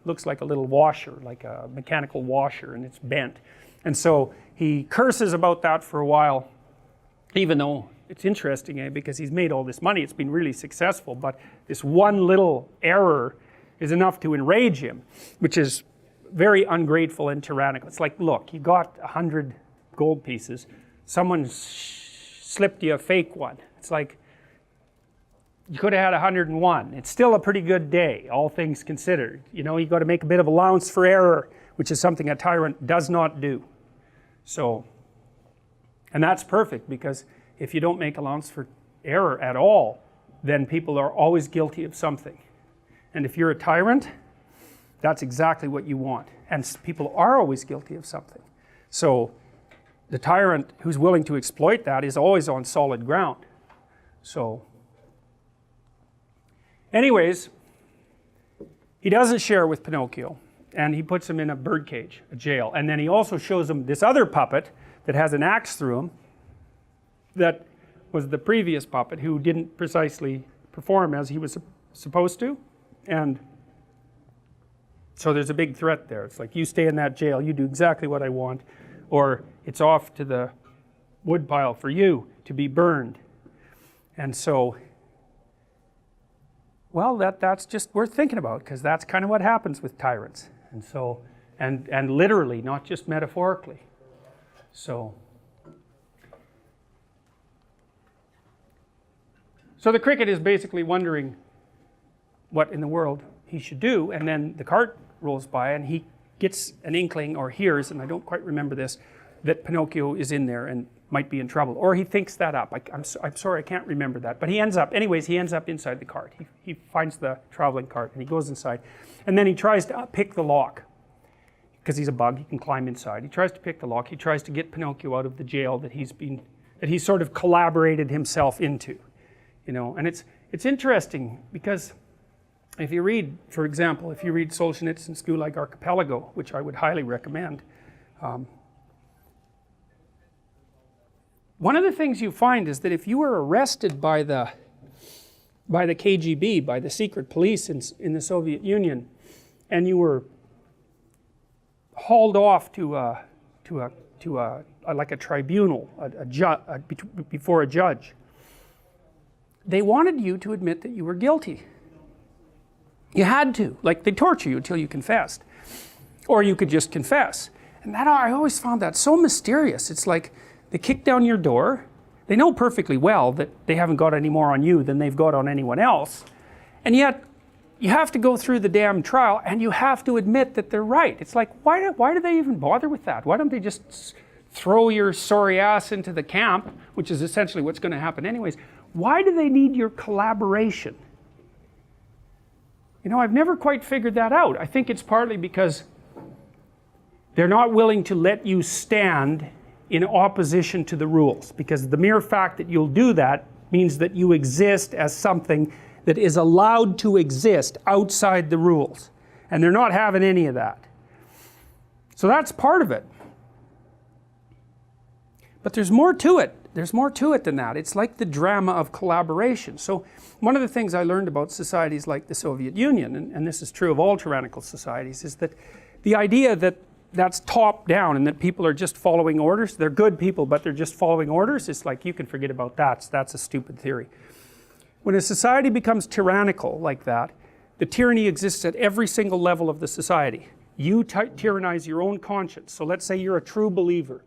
looks like a little washer, like a mechanical washer, and it's bent. And so he curses about that for a while, even though it's interesting, because he's made all this money, it's been really successful, but this one little error is enough to enrage him, which is very ungrateful and tyrannical. It's like, look, you got 100 gold pieces, someone slipped you a fake one. It's like, you could have had 101. It's still a pretty good day, all things considered. You know, you got to make a bit of allowance for error, which is something a tyrant does not do. So, and that's perfect, because if you don't make allowance for error at all, then people are always guilty of something. And if you're a tyrant, that's exactly what you want. And people are always guilty of something. So the tyrant who's willing to exploit that is always on solid ground. So anyways, he doesn't share with Pinocchio, and he puts him in a birdcage, a jail. And then he also shows him this other puppet that has an axe through him that was the previous puppet who didn't precisely perform as he was supposed to. And so there's a big threat there. It's like, you stay in that jail, you do exactly what I want, or it's off to the woodpile for you to be burned. And so, well, that's just worth thinking about, because that's kind of what happens with tyrants. And so, and literally, not just metaphorically. So the cricket is basically wondering what in the world he should do, and then the cart rolls by and he gets an inkling, or hears, and I don't quite remember this, that Pinocchio is in there and might be in trouble, or he thinks that up. I'm sorry, I can't remember that, but he ends up inside the cart. He finds the traveling cart and he goes inside, and then he tries to pick the lock, because he's a bug, he can climb inside. He tries to pick the lock, he tries to get Pinocchio out of the jail that he's sort of collaborated himself into, you know. And it's interesting, because if you read, for example, if you read Solzhenitsyn's Gulag Archipelago, which I would highly recommend, one of the things you find is that if you were arrested by the KGB, by the secret police in the Soviet Union, and you were hauled off to like a tribunal, before a judge, they wanted you to admit that you were guilty. You had to. Like, they torture you until you confessed, or you could just confess. And that, I always found that so mysterious. It's like they kick down your door. They know perfectly well that they haven't got any more on you than they've got on anyone else, and yet you have to go through the damn trial, and you have to admit that they're right. It's like, why do they even bother with that? Why don't they just throw your sorry ass into the camp, which is essentially what's going to happen anyways? Why do they need your collaboration? You know, I've never quite figured that out. I think it's partly because they're not willing to let you stand in opposition to the rules, because the mere fact that you'll do that means that you exist as something that is allowed to exist outside the rules, and they're not having any of that. So that's part of it. But there's more to it. There's more to it than that. It's like the drama of collaboration. So one of the things I learned about societies like the Soviet Union, and this is true of all tyrannical societies, is that the idea that that's top down and that people are just following orders, they're good people but they're just following orders, it's like, you can forget about that. That's a stupid theory. When a society becomes tyrannical like that, the tyranny exists at every single level of the society. You tyrannize your own conscience. So let's say you're a true believer.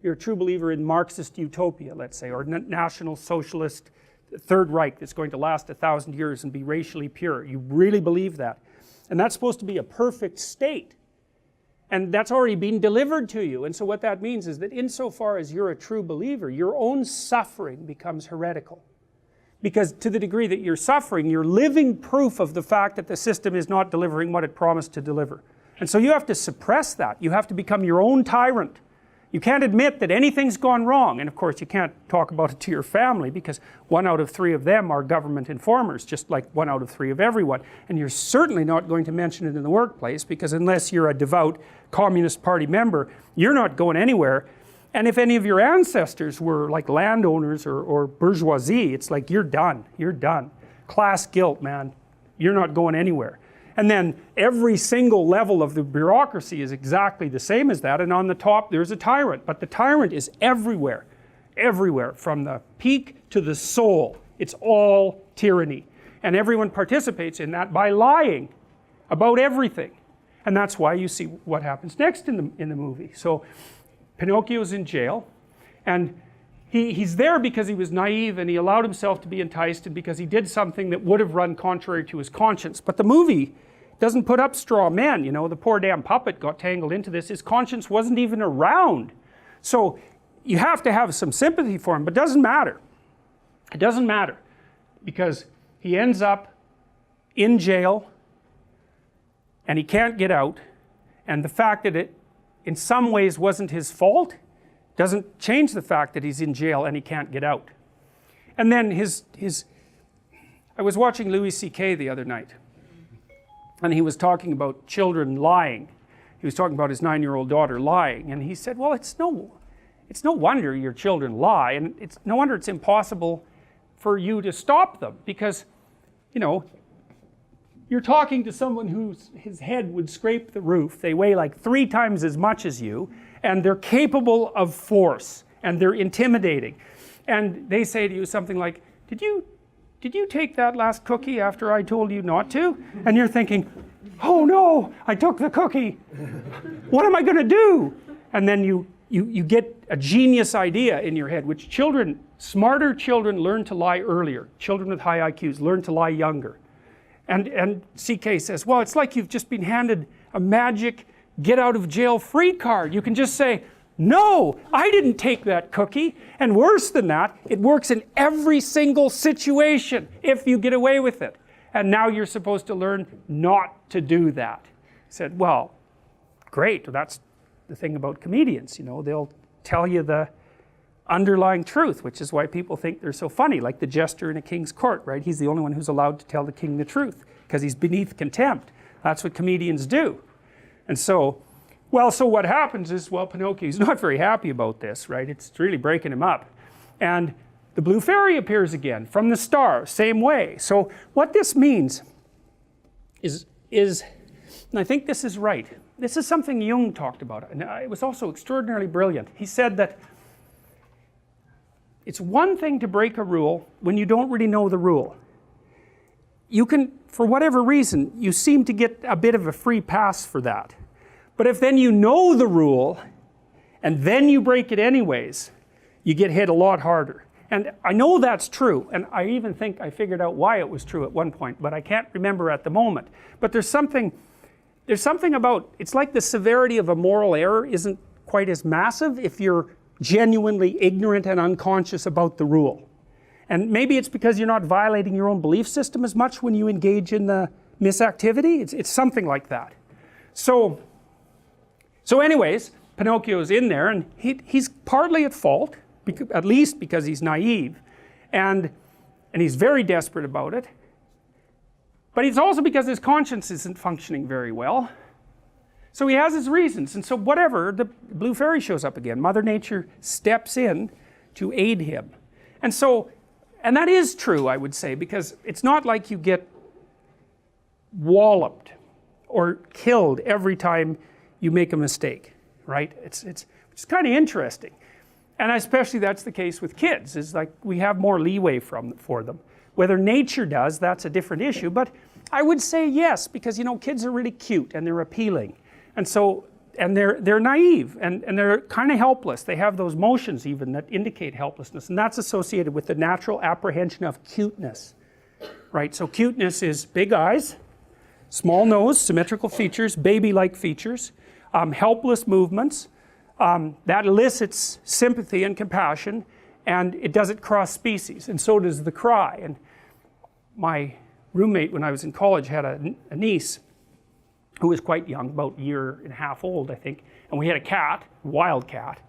You're a true believer in Marxist utopia, let's say, or National Socialist Third Reich that's going to last 1,000 years and be racially pure. You really believe that. And that's supposed to be a perfect state. And that's already been delivered to you. And so what that means is that insofar as you're a true believer, your own suffering becomes heretical. Because to the degree that you're suffering, you're living proof of the fact that the system is not delivering what it promised to deliver. And so you have to suppress that. You have to become your own tyrant. You can't admit that anything's gone wrong. And of course you can't talk about it to your family, because 1 out of 3 of them are government informers, just like 1 out of 3 of everyone. And you're certainly not going to mention it in the workplace, because unless you're a devout Communist Party member, you're not going anywhere. And if any of your ancestors were like landowners or bourgeoisie, it's like, you're done, you're done. Class guilt, man, you're not going anywhere. And then every single level of the bureaucracy is exactly the same as that, and on the top there's a tyrant. But the tyrant is everywhere, everywhere, from the peak to the soul. It's all tyranny. And everyone participates in that by lying about everything. And that's why you see what happens next in the movie. So Pinocchio's in jail, and he's there because he was naive and he allowed himself to be enticed, and because he did something that would have run contrary to his conscience. But the movie doesn't put up straw men, you know. The poor damn puppet got tangled into this. His conscience wasn't even around. So you have to have some sympathy for him, but it doesn't matter. It doesn't matter, because he ends up in jail and he can't get out, and the fact that it in some ways wasn't his fault doesn't change the fact that he's in jail and he can't get out. And then I was watching Louis C.K. the other night, and he was talking about children lying. He was talking about his 9-year-old daughter lying, and he said, well, it's no wonder your children lie, and it's no wonder it's impossible for you to stop them, because, you know, you're talking to someone his head would scrape the roof. They weigh like 3 times as much as you, and they're capable of force, and they're intimidating. And they say to you something like, did you take that last cookie after I told you not to? And you're thinking, oh no, I took the cookie. What am I going to do? And then you get a genius idea in your head, which smarter children learn to lie earlier. Children with high IQs learn to lie younger. And CK says, well, it's like you've just been handed a magic get out of jail free card. You can just say, No, I didn't take that cookie. And worse than that, it works in every single situation if you get away with it. And now you're supposed to learn not to do that. I said, well, great. That's the thing about comedians, you know, they'll tell you the underlying truth, which is why people think they're so funny, like the jester in a king's court, right? He's the only one who's allowed to tell the king the truth because he's beneath contempt. That's what comedians do. And so, well, so what happens is, well, Pinocchio's not very happy about this, right? It's really breaking him up. And the blue fairy appears again from the star, same way. So what this means is, and I think this is right, this is something Jung talked about, and it was also extraordinarily brilliant. He said that it's one thing to break a rule when you don't really know the rule. You can, for whatever reason, you seem to get a bit of a free pass for that. But if then you know the rule, and then you break it anyways, you get hit a lot harder. And I know that's true, and I even think I figured out why it was true at one point, but I can't remember at the moment. But there's something about, it's like the severity of a moral error isn't quite as massive if you're genuinely ignorant and unconscious about the rule. And maybe it's because you're not violating your own belief system as much when you engage in the misactivity. It's something like that. So anyways, Pinocchio's in there, and he's partly at fault, at least because he's naive, and he's very desperate about it. But it's also because his conscience isn't functioning very well. So he has his reasons, and so whatever, the blue fairy shows up again. Mother Nature steps in to aid him. And that is true, I would say, because it's not like you get walloped or killed every time you make a mistake, right? It's kind of interesting. And especially that's the case with kids, is like we have more leeway for them. Whether nature does, that's a different issue, but I would say yes, because you know, kids are really cute and they're appealing. And so, and they're naive and they're kind of helpless. They have those motions even that indicate helplessness, and that's associated with the natural apprehension of cuteness, right? So cuteness is big eyes, small nose, symmetrical features, baby-like features, helpless movements, that elicits sympathy and compassion, and it does it cross species, and so does the cry. And my roommate when I was in college had a niece who was quite young, about a year and a half old, I think, and we had a cat, wild cat,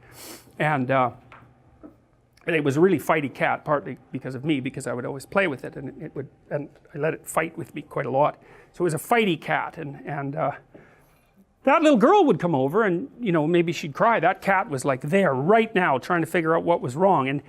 and it was a really fighty cat, partly because of me, because I would always play with it, and I let it fight with me quite a lot. So it was a fighty cat, and that little girl would come over, and you know, maybe she'd cry. That cat was like there right now trying to figure out what was wrong, and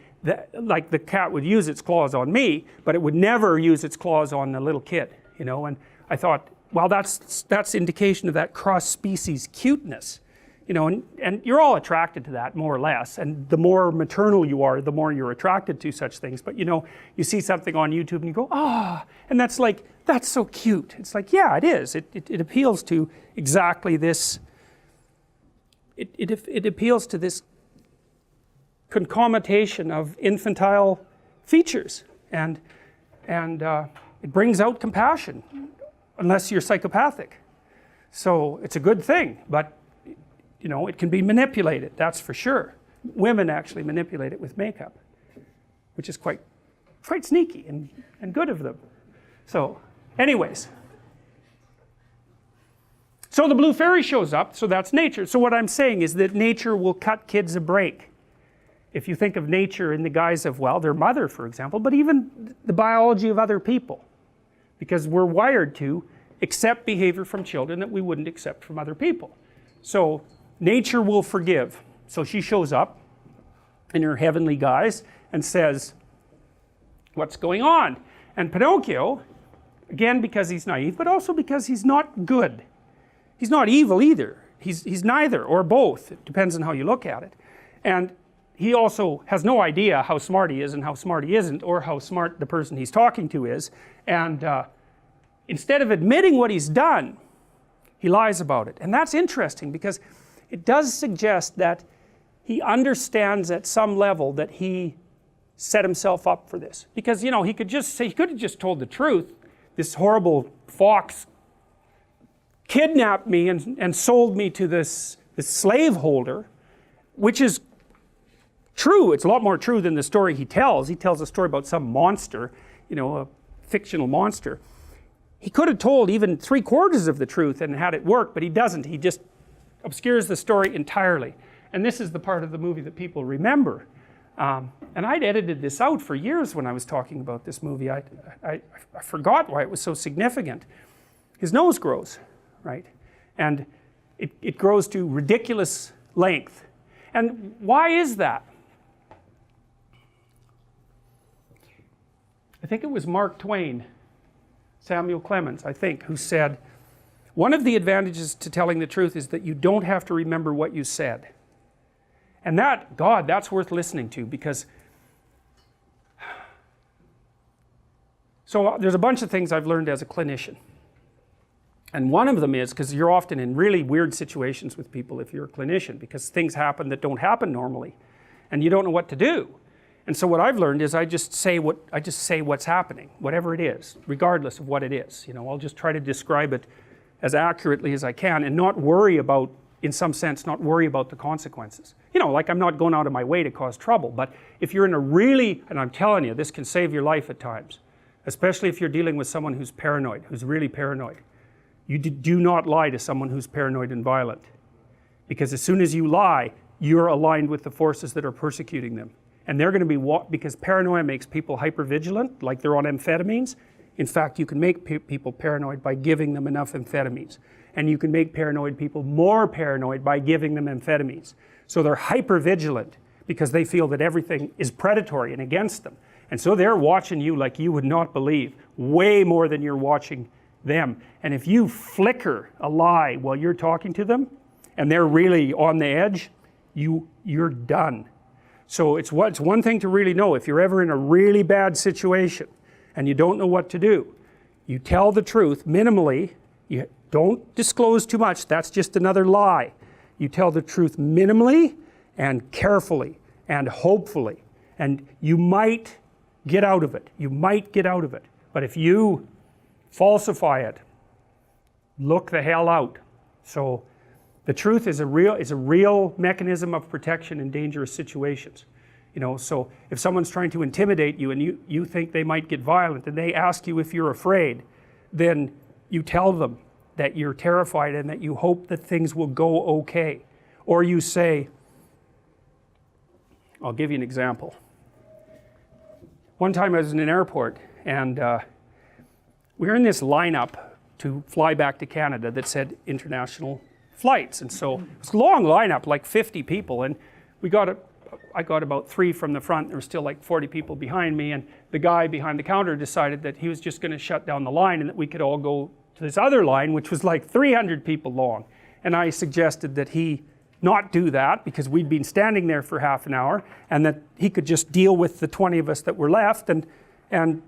like the cat would use its claws on me, but it would never use its claws on the little kid, you know. And I thought, well, that's indication of that cross-species cuteness, you know, and you're all attracted to that more or less, and the more maternal you are, the more you're attracted to such things. But you know, you see something on YouTube and you go, ah, and that's like, that's so cute. It's like, yeah, it is. It appeals to exactly this. It appeals to this concomitation of infantile features, and it brings out compassion, unless you're psychopathic. So it's a good thing, but you know, it can be manipulated, that's for sure. Women actually manipulate it with makeup, which is quite sneaky and good of them. So anyways, so the blue fairy shows up, so that's nature. So what I'm saying is that nature will cut kids a break. If you think of nature in the guise of, well, their mother, for example, but even the biology of other people, because we're wired to accept behavior from children that we wouldn't accept from other people. So nature will forgive. So she shows up in her heavenly guise and says, what's going on? And Pinocchio, again because he's naive, but also because he's not good. He's not evil either. He's neither or both. It depends on how you look at it. And he also has no idea how smart he is and how smart he isn't, or how smart the person he's talking to is. And instead of admitting what he's done, he lies about it. And that's interesting, because it does suggest that he understands at some level that he set himself up for this. Because, you know, he could have just told the truth. This horrible fox kidnapped me and sold me to this slaveholder, which is true. It's a lot more true than the story he tells. He tells a story about some monster, you know, a fictional monster. He could have told even 3/4 of the truth and had it work, but he doesn't. He just obscures the story entirely. And this is the part of the movie that people remember. And I'd edited this out for years when I was talking about this movie. I forgot why it was so significant. His nose grows, right? And it grows to ridiculous length. And why is that? I think it was Mark Twain, Samuel Clemens, I think, who said, one of the advantages to telling the truth is that you don't have to remember what you said. And that, God, that's worth listening to, because so there's a bunch of things I've learned as a clinician. And one of them is, because you're often in really weird situations with people if you're a clinician, because things happen that don't happen normally, and you don't know what to do. And so what I've learned is I just say what's happening, whatever it is, regardless of what it is. You know, I'll just try to describe it as accurately as I can and not worry about, in some sense, not worry about the consequences. You know, like I'm not going out of my way to cause trouble, but if you're in a really, and I'm telling you, this can save your life at times, especially if you're dealing with someone who's paranoid, who's really paranoid. You do not lie to someone who's paranoid and violent, because as soon as you lie, you're aligned with the forces that are persecuting them. And they're going to be, because paranoia makes people hypervigilant, like they're on amphetamines. In fact, you can make people paranoid by giving them enough amphetamines. And you can make paranoid people more paranoid by giving them amphetamines. So they're hypervigilant because they feel that everything is predatory and against them. And so they're watching you like you would not believe, way more than you're watching them. And if you flicker a lie while you're talking to them, and they're really on the edge, you're done. So it's one thing to really know. If you're ever in a really bad situation and you don't know what to do, you tell the truth minimally. You don't disclose too much. That's just another lie. You tell the truth minimally and carefully and hopefully. And you might get out of it. You might get out of it. But if you falsify it, look the hell out. So the truth is a real mechanism of protection in dangerous situations. You know, so if someone's trying to intimidate you and you think they might get violent and they ask you if you're afraid, then you tell them that you're terrified and that you hope that things will go okay. Or you say, I'll give you an example. One time I was in an airport and we were in this lineup to fly back to Canada that said international flights, and so it was a long lineup, like 50 people, and I got about 3 from the front. There were still like 40 people behind me, and the guy behind the counter decided that he was just going to shut down the line and that we could all go to this other line, which was like 300 people long. And I suggested that he not do that because we'd been standing there for half an hour, and that he could just deal with the 20 of us that were left and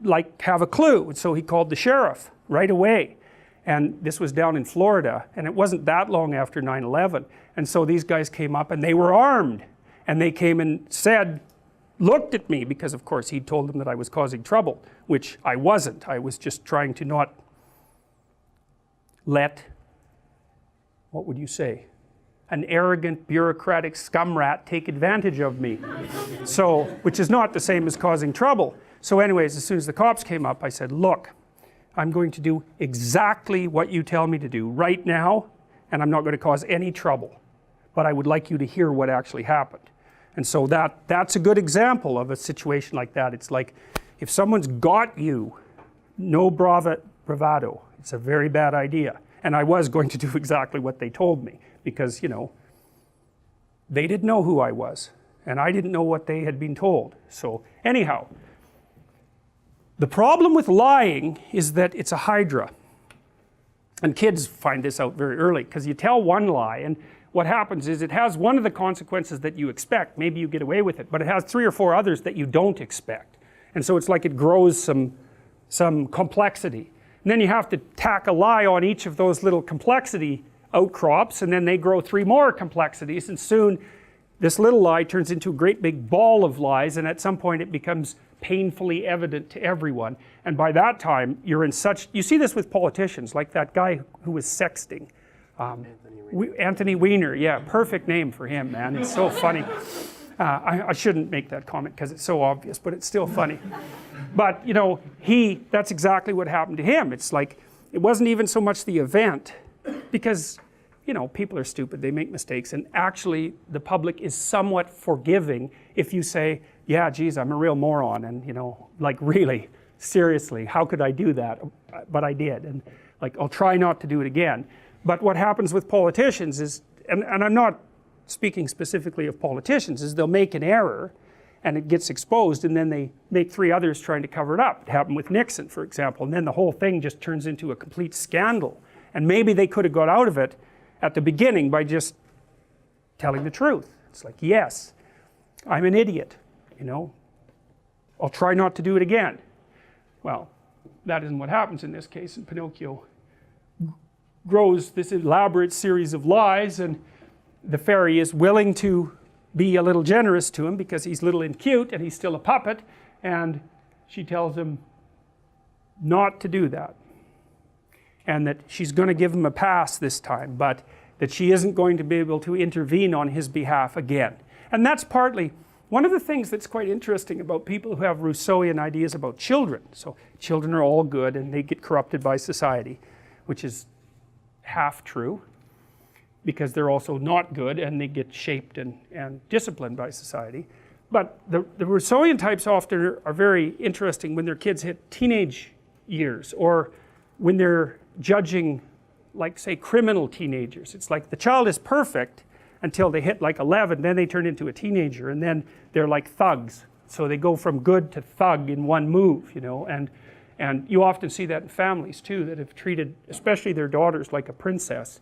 like have a clue. And so he called the sheriff right away. And this was down in Florida, and it wasn't that long after 9/11. And so these guys came up and they were armed. And they came and said, looked at me, because of course he'd told them that I was causing trouble, which I wasn't. I was just trying to not let, what would you say, an arrogant, bureaucratic scum rat take advantage of me. So, which is not the same as causing trouble. So anyways, as soon as the cops came up, I said, look, I'm going to do exactly what you tell me to do right now, and I'm not going to cause any trouble. But I would like you to hear what actually happened. And so that's a good example of a situation like that. It's like, if someone's got you, no bravado. It's a very bad idea. And I was going to do exactly what they told me, because, you know, they didn't know who I was, and I didn't know what they had been told. So anyhow, the problem with lying is that it's a hydra. And kids find this out very early, because you tell one lie, and what happens is it has one of the consequences that you expect. Maybe you get away with it, but it has 3 or 4 others that you don't expect. And so it's like it grows some complexity. And then you have to tack a lie on each of those little complexity outcrops, and then they grow 3 more complexities, and soon this little lie turns into a great big ball of lies, and at some point it becomes painfully evident to everyone. And by that time, you're in such, you see this with politicians, like that guy who was sexting. Anthony Weiner, yeah, perfect name for him, man. It's so funny. I shouldn't make that comment because it's so obvious, but it's still funny. But, you know, that's exactly what happened to him. It's like, it wasn't even so much the event, because, you know, people are stupid, they make mistakes, and actually the public is somewhat forgiving if you say, yeah, geez, I'm a real moron, and, you know, like, really, seriously, how could I do that? But I did, and like, I'll try not to do it again. But what happens with politicians is, and I'm not speaking specifically of politicians, is they'll make an error and it gets exposed, and then they make 3 others trying to cover it up. It happened with Nixon, for example, and then the whole thing just turns into a complete scandal. And maybe they could have got out of it at the beginning by just telling the truth. It's like, yes, I'm an idiot, you know, I'll try not to do it again. Well, that isn't what happens in this case, and Pinocchio grows this elaborate series of lies, and the fairy is willing to be a little generous to him because he's little and cute and he's still a puppet, and she tells him not to do that, and that she's going to give him a pass this time, but that she isn't going to be able to intervene on his behalf again. And that's partly one of the things that's quite interesting about people who have Rousseauian ideas about children. So children are all good and they get corrupted by society, which is half true, because they're also not good and they get shaped and disciplined by society. But the Rousseauian types often are very interesting when their kids hit teenage years, or when they're judging, like, say, criminal teenagers. It's like the child is perfect until they hit like 11, then they turn into a teenager, and then they're like thugs. So they go from good to thug in one move, you know, and you often see that in families too, that have treated especially their daughters like a princess,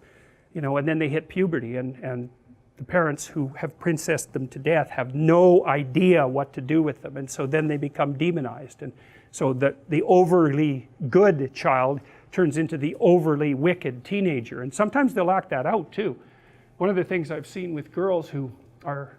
you know, and then they hit puberty, and the parents who have princessed them to death have no idea what to do with them, and so then they become demonized, and so the overly good child turns into the overly wicked teenager, and sometimes they'll act that out too. One of the things I've seen with girls who are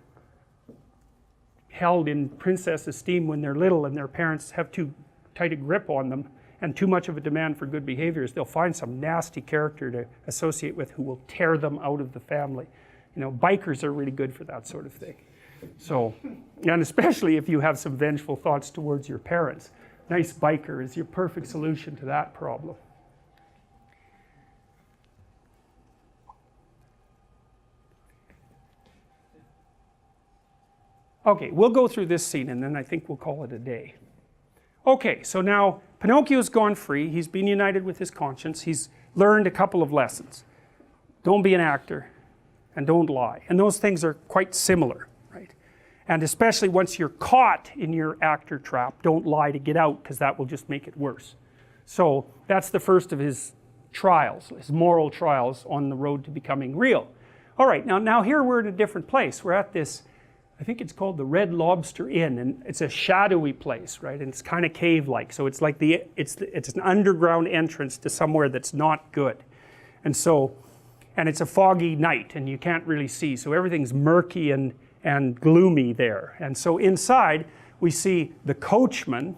held in princess esteem when they're little and their parents have too tight a grip on them and too much of a demand for good behaviors, they'll find some nasty character to associate with who will tear them out of the family. You know, bikers are really good for that sort of thing. So, and especially if you have some vengeful thoughts towards your parents, nice biker is your perfect solution to that problem. Okay, we'll go through this scene and then I think we'll call it a day. Okay, so now Pinocchio's gone free, he's been united with his conscience, he's learned a couple of lessons. Don't be an actor, and don't lie. And those things are quite similar, right? And especially once you're caught in your actor trap, don't lie to get out, because that will just make it worse. So that's the first of his trials, his moral trials on the road to becoming real. All right, now here we're in a different place. We're at this, I think it's called the Red Lobster Inn, and it's a shadowy place, right? And it's kind of cave-like, so it's like it's an underground entrance to somewhere that's not good. And it's a foggy night, and you can't really see, so everything's murky and gloomy there. And so inside we see the coachman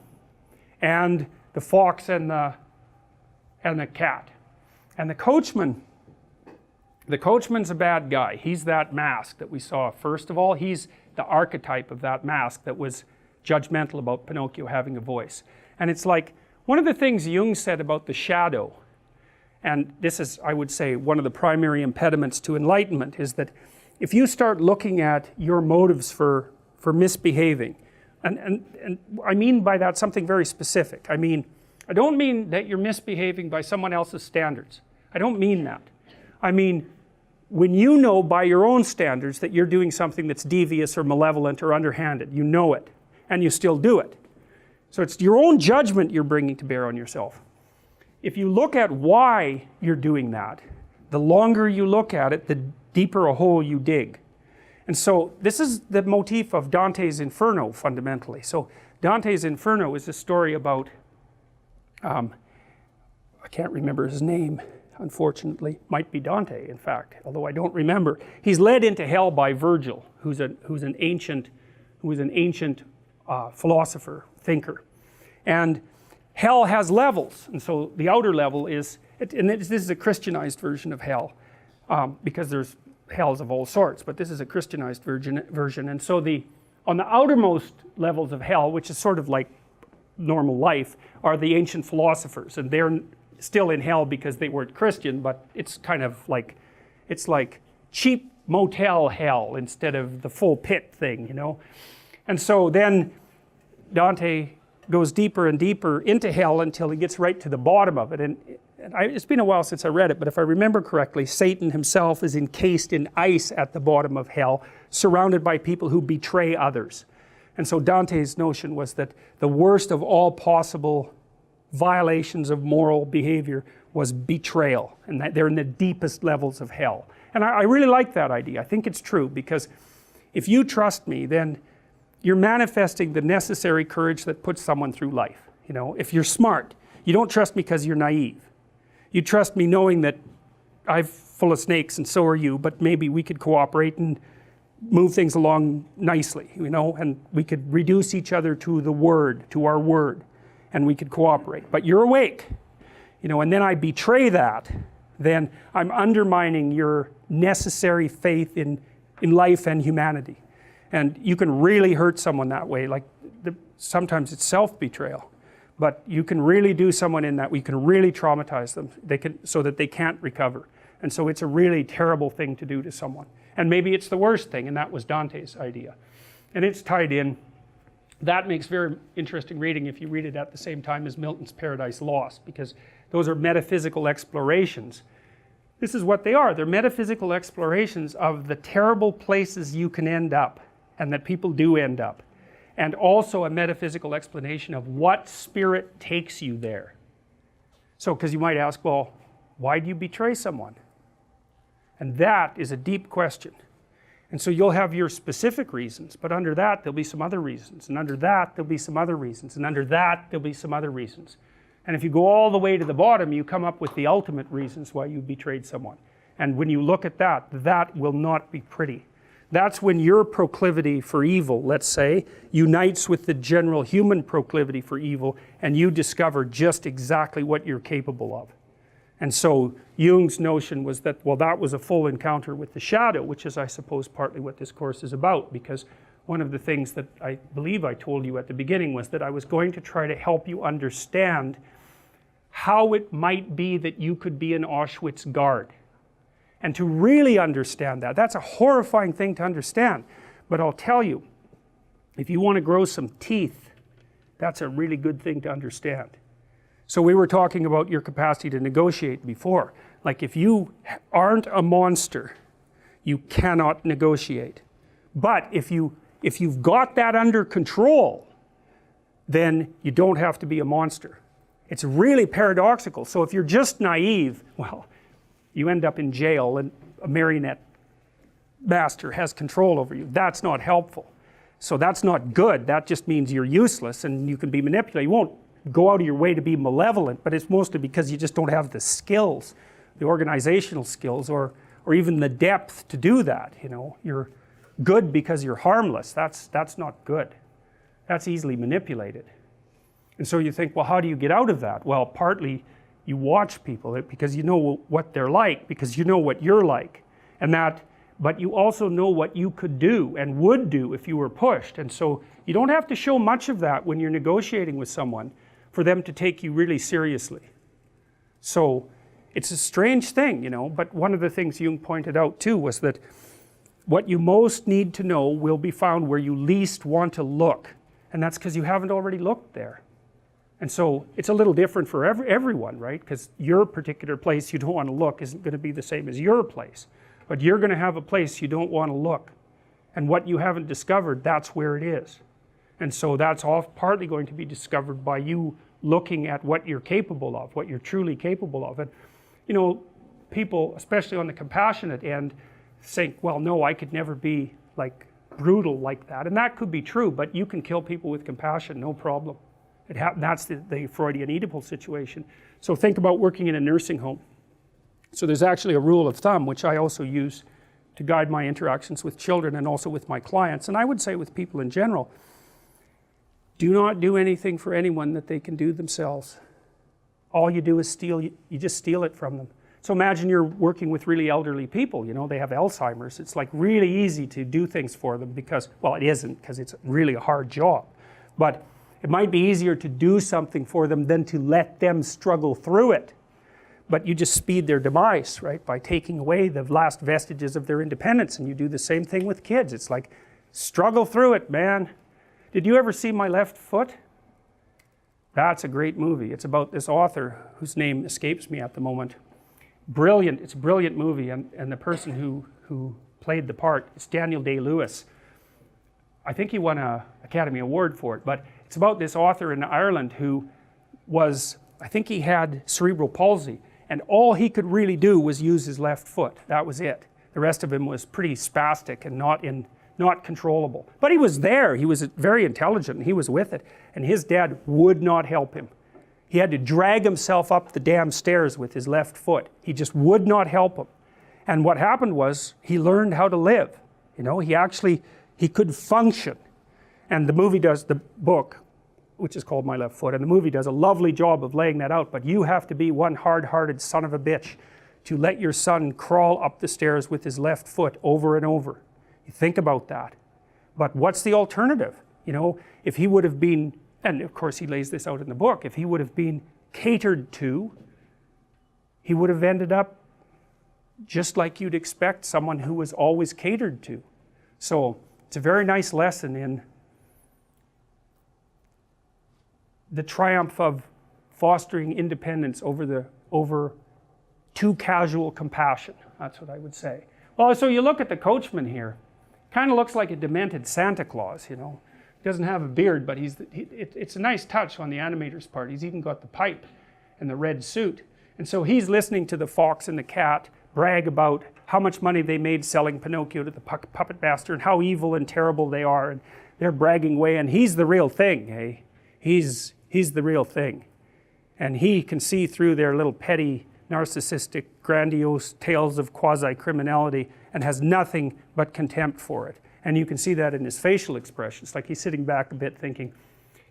and the fox and the cat. And the coachman's a bad guy. He's that mask that we saw first of all. He's the archetype of that mask that was judgmental about Pinocchio having a voice. And it's like one of the things Jung said about the shadow, and this is, I would say, one of the primary impediments to enlightenment, is that if you start looking at your motives for misbehaving, and I mean by that something very specific. I don't mean that you're misbehaving by someone else's standards. I don't mean that. I mean, when you know by your own standards that you're doing something that's devious or malevolent or underhanded, you know it, and you still do it. So it's your own judgment you're bringing to bear on yourself. If you look at why you're doing that, the longer you look at it, the deeper a hole you dig. And so this is the motif of Dante's Inferno, fundamentally. So Dante's Inferno is a story about, I can't remember his name, unfortunately. Might be Dante, in fact, although I don't remember. He's led into hell by Virgil, who's an ancient philosopher, thinker. And hell has levels, and so the outer level is, and this is a Christianized version of hell. because there's hells of all sorts, but this is a Christianized version. And so on the outermost levels of hell, which is sort of like normal life, are the ancient philosophers, and they're still in hell because they weren't Christian, but it's kind of like, it's like cheap motel hell instead of the full pit thing, you know. And so then Dante goes deeper and deeper into hell until he gets right to the bottom of it. And it's been a while since I read it, but if I remember correctly, Satan himself is encased in ice at the bottom of hell, surrounded by people who betray others. And so Dante's notion was that the worst of all possible violations of moral behavior was betrayal, and that they're in the deepest levels of hell. And I really like that idea. I think it's true, because if you trust me, then you're manifesting the necessary courage that puts someone through life. You know, if you're smart, you don't trust me because you're naive. You trust me knowing that I'm full of snakes and so are you, but maybe we could cooperate and move things along nicely, you know, and we could reduce each other to the word, to our word, and we could cooperate. But you're awake, you know, and then I betray that, then I'm undermining your necessary faith in life and humanity. And you can really hurt someone that way. Like sometimes it's self-betrayal, but you can really do someone in that. We can really traumatize them. So that they can't recover. And so it's a really terrible thing to do to someone. And maybe it's the worst thing, and that was Dante's idea. And it's tied in. That makes very interesting reading if you read it at the same time as Milton's Paradise Lost, because those are metaphysical explorations. This is what they are. They're metaphysical explorations of the terrible places you can end up, and that people do end up. And also a metaphysical explanation of what spirit takes you there. So, because you might ask, well, why do you betray someone? And that is a deep question. And so you'll have your specific reasons, but under that there'll be some other reasons, and under that there'll be some other reasons, and under that there'll be some other reasons. And if you go all the way to the bottom, you come up with the ultimate reasons why you betrayed someone. And when you look at that, that will not be pretty. That's when your proclivity for evil, let's say, unites with the general human proclivity for evil, and you discover just exactly what you're capable of. And so Jung's notion was that, well, that was a full encounter with the shadow, which is, I suppose, partly what this course is about, because one of the things that I believe I told you at the beginning was that I was going to try to help you understand how it might be that you could be an Auschwitz guard. And to really understand that, that's a horrifying thing to understand. But I'll tell you, if you want to grow some teeth, that's a really good thing to understand. So we were talking about your capacity to negotiate before. Like if you aren't a monster, you cannot negotiate. But if you've got that under control, then you don't have to be a monster. It's really paradoxical. So if you're just naive, well, you end up in jail and a marionette master has control over you. That's not helpful. So that's not good. That just means you're useless and you can be manipulated. You won't go out of your way to be malevolent, but it's mostly because you just don't have the skills, the organizational skills, or even the depth to do that. You know, you're good because you're harmless. That's not good. That's easily manipulated. And so you think, well, how do you get out of that? Well, partly you watch people because you know what they're like, because you know what you're like, but you also know what you could do and would do if you were pushed. And so you don't have to show much of that when you're negotiating with someone for them to take you really seriously. So it's a strange thing, you know, but one of the things Jung pointed out too was that what you most need to know will be found where you least want to look. And that's because you haven't already looked there. And so it's a little different for everyone, right? Because your particular place you don't want to look isn't going to be the same as your place. But you're going to have a place you don't want to look. And what you haven't discovered, that's where it is. And so that's all partly going to be discovered by you looking at what you're capable of, what you're truly capable of. And, you know, people, especially on the compassionate end, think, well, no, I could never be like brutal like that. And that could be true, but you can kill people with compassion, no problem. That's the Freudian Oedipal situation. So think about working in a nursing home. So there's actually a rule of thumb, which I also use to guide my interactions with children and also with my clients. And I would say with people in general, do not do anything for anyone that they can do themselves. All you do is steal, you just steal it from them. So imagine you're working with really elderly people, you know, they have Alzheimer's. It's like really easy to do things for them because, well, it isn't, because it's really a hard job. But it might be easier to do something for them than to let them struggle through it. But you just speed their demise, right, by taking away the last vestiges of their independence. And you do the same thing with kids. It's like, struggle through it, man. Did you ever see My Left Foot? That's a great movie. It's about this author whose name escapes me at the moment. Brilliant, it's a brilliant movie, and the person who played the part is Daniel Day-Lewis. I think he won an Academy Award for it, but it's about this author in Ireland who was, I think he had cerebral palsy, and all he could really do was use his left foot. That was it. The rest of him was pretty spastic and not controllable. But he was there, he was very intelligent, and he was with it, and his dad would not help him. He had to drag himself up the damn stairs with his left foot. He just would not help him. And what happened was, he learned how to live. You know, he could function. And the movie does, the book, which is called My Left Foot, and the movie does a lovely job of laying that out, but you have to be one hard-hearted son of a bitch to let your son crawl up the stairs with his left foot over and over. You think about that. But what's the alternative? You know, if he would have been, and of course he lays this out in the book, if he would have been catered to, he would have ended up just like you'd expect someone who was always catered to. So it's a very nice lesson in the triumph of fostering independence over too casual compassion. That's what I would say. Well, so you look at the coachman here, kind of looks like a demented Santa Claus, you know. He doesn't have a beard, but it's a nice touch on the animator's part. He's even got the pipe and the red suit. And so he's listening to the fox and the cat brag about how much money they made selling Pinocchio to the puppet master and how evil and terrible they are, and they're bragging away, and he's the real thing, hey? He's the real thing. And he can see through their little petty, narcissistic, grandiose tales of quasi-criminality and has nothing but contempt for it. And you can see that in his facial expressions, like he's sitting back a bit thinking,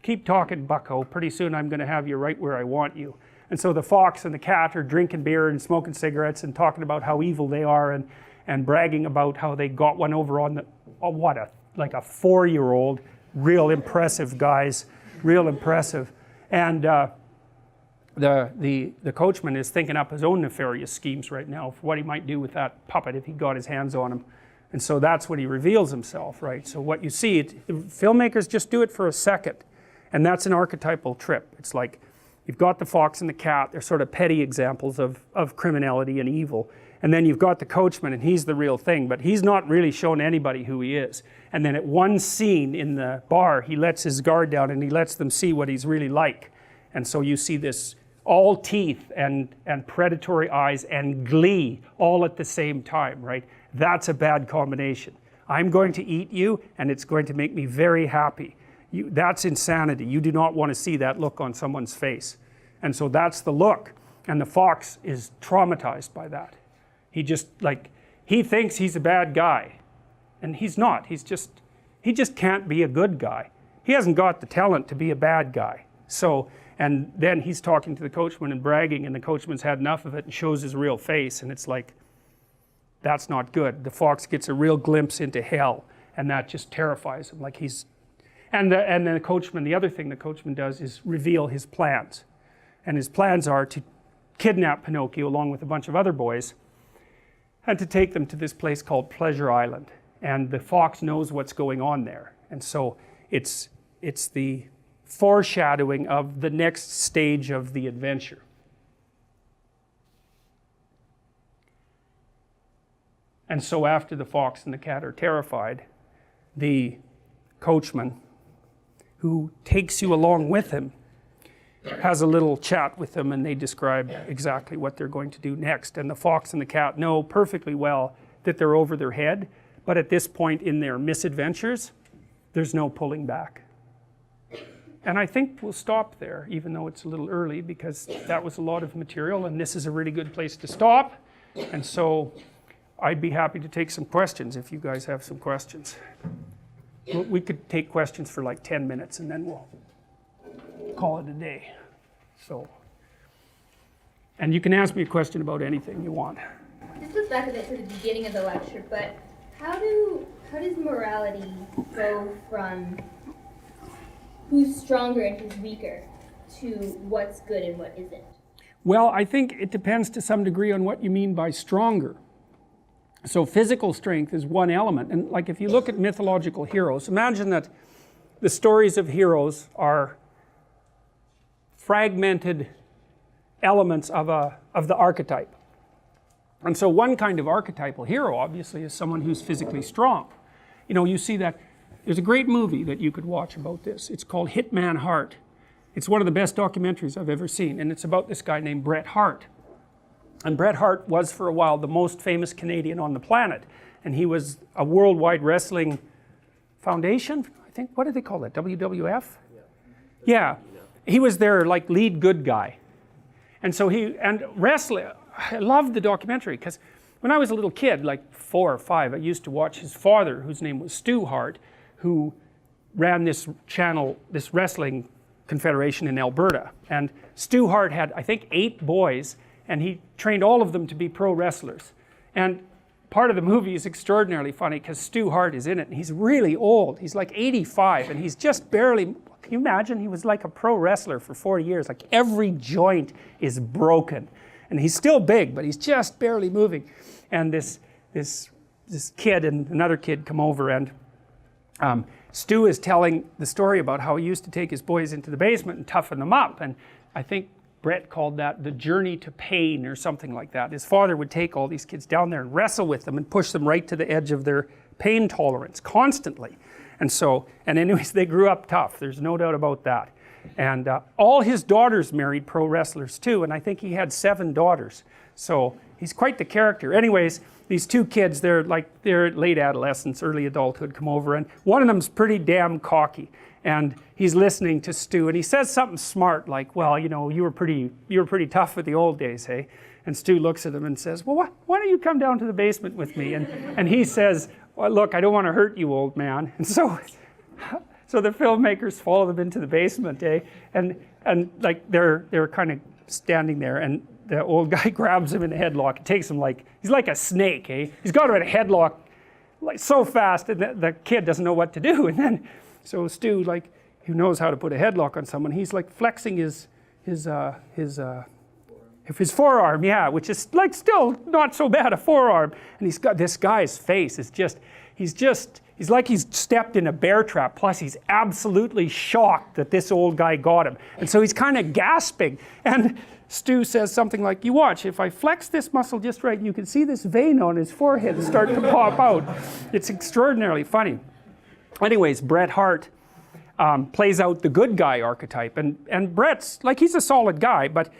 keep talking, bucko, pretty soon I'm going to have you right where I want you. And so the fox and the cat are drinking beer and smoking cigarettes and talking about how evil they are, and bragging about how they got one over on like a 4-year-old, real impressive guys, real impressive. And the coachman is thinking up his own nefarious schemes right now for what he might do with that puppet if he got his hands on him. And so that's when he reveals himself, right? So what you see, filmmakers just do it for a second, and that's an archetypal trip. It's like, you've got the fox and the cat, they're sort of petty examples of criminality and evil. And then you've got the coachman, and he's the real thing, but he's not really shown anybody who he is. And then at one scene in the bar, he lets his guard down and he lets them see what he's really like. And so you see this all teeth and predatory eyes and glee all at the same time, right? That's a bad combination. I'm going to eat you, and it's going to make me very happy. That's insanity. You do not want to see that look on someone's face. And so that's the look. And the fox is traumatized by that. He thinks he's a bad guy. And he's not. He just can't be a good guy. He hasn't got the talent to be a bad guy. So, and then he's talking to the coachman and bragging, and the coachman's had enough of it and shows his real face, and it's like, that's not good. The fox gets a real glimpse into hell, and that just terrifies him. Like and then the coachman, the other thing the coachman does is reveal his plans. And his plans are to kidnap Pinocchio along with a bunch of other boys and to take them to this place called Pleasure Island. And the fox knows what's going on there. And so it's the foreshadowing of the next stage of the adventure. And so after the fox and the cat are terrified, the coachman, who takes you along with him, has a little chat with them, and they describe exactly what they're going to do next. And the fox and the cat know perfectly well that they're over their head, but at this point in their misadventures, there's no pulling back. And I think we'll stop there, even though it's a little early, because that was a lot of material, and this is a really good place to stop. And so I'd be happy to take some questions if you guys have some questions. We could take questions for like 10 minutes, and then we'll call it a day. So And you can ask me a question about anything you want.
This goes back a bit to the beginning of the lecture, but how does morality go from who's stronger and who's weaker to what's good and what isn't?
Well, I think it depends to some degree on what you mean by stronger. So physical strength is one element, and like if you look at mythological heroes, imagine that the stories of heroes are fragmented elements of the archetype. And so one kind of archetypal hero obviously is someone who's physically strong. You know, you see that there's a great movie that you could watch about this. It's called Hitman Hart. It's one of the best documentaries I've ever seen, and it's about this guy named Bret Hart. And Bret Hart was for a while the most famous Canadian on the planet, and he was a worldwide wrestling foundation, I think. What do they call that? WWF? Yeah. He was their like lead good guy. And so wrestling, I loved the documentary because when I was a little kid, like 4 or 5, I used to watch his father, whose name was Stu Hart, who ran this channel, this wrestling confederation in Alberta. And Stu Hart had, I think, 8 boys, and he trained all of them to be pro wrestlers. And part of the movie is extraordinarily funny because Stu Hart is in it, and he's really old. He's like 85, and he's just barely, can you imagine? He was like a pro wrestler for 40 years. Like every joint is broken. And he's still big, but he's just barely moving. And this kid and another kid come over, and Stu is telling the story about how he used to take his boys into the basement and toughen them up. And I think Brett called that the journey to pain or something like that. His father would take all these kids down there and wrestle with them and push them right to the edge of their pain tolerance constantly. And anyways, they grew up tough. There's no doubt about that. And all his daughters married pro wrestlers too, and I think he had 7 daughters. So he's quite the character. Anyways, these 2 kids, they're late adolescence, early adulthood, come over, and one of them's pretty damn cocky. And he's listening to Stu, and he says something smart like, well, you know, you were pretty tough in the old days, hey? And Stu looks at him and says, well, why don't you come down to the basement with me? And he says, well, look, I don't want to hurt you, old man. And so the filmmakers follow them into the basement, eh? And like they're kind of standing there, and the old guy grabs him in a headlock. It takes him he's like a snake, eh? He's got him in a headlock like so fast, and the kid doesn't know what to do. And then, so Stu, like, who knows how to put a headlock on someone, he's like flexing his forearm, yeah, which is like still not so bad, a forearm. And he's got this guy's face is just, he's like he's stepped in a bear trap, plus he's absolutely shocked that this old guy got him. And so he's kind of gasping. And Stu says something like, you watch, if I flex this muscle just right, you can see this vein on his forehead start to pop out. It's extraordinarily funny. Anyways, Bret Hart plays out the good guy archetype. And Bret's, like, he's a solid guy, but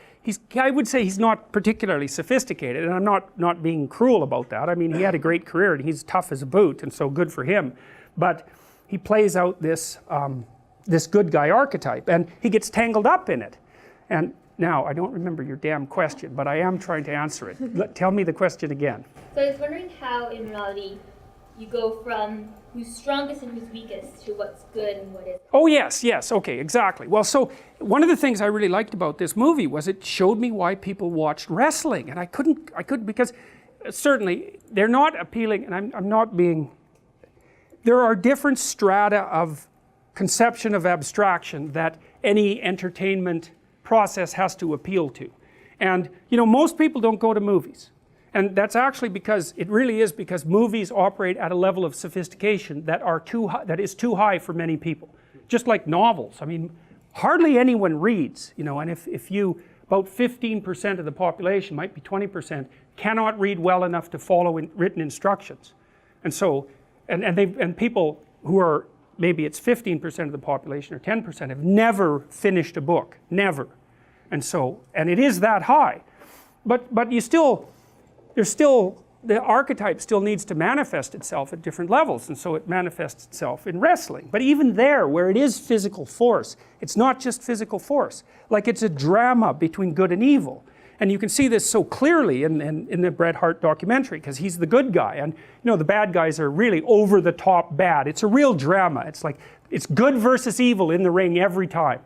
I would say he's not particularly sophisticated, and I'm not being cruel about that. I mean, he had a great career, and he's tough as a boot, and so good for him. But he plays out this good guy archetype, and he gets tangled up in it. And now, I don't remember your damn question, but I am trying to answer it. Tell me the question again.
So I was wondering how, in reality, you go from who's strongest and who's weakest to what's good and what isn't.
Oh yes, okay, exactly. Well, so one of the things I really liked about this movie was it showed me why people watched wrestling, and I couldn't because certainly they're not appealing, and I'm not being, there are different strata of conception of abstraction that any entertainment process has to appeal to. And you know, most people don't go to movies. And that's actually because, it really is because movies operate at a level of sophistication that is too high for many people. Just like novels. I mean, hardly anyone reads, you know, and if you, about 15% of the population, might be 20%, cannot read well enough to follow written instructions. And so, and people who are, maybe it's 15% of the population or 10%, have never finished a book, never. And so, and it is that high. But you still, the archetype still needs to manifest itself at different levels, and so it manifests itself in wrestling. But even there, where it is physical force, it's not just physical force. Like, it's a drama between good and evil. And you can see this so clearly in the Bret Hart documentary, because he's the good guy, and you know, the bad guys are really over the top bad. It's a real drama. It's like, it's good versus evil in the ring every time.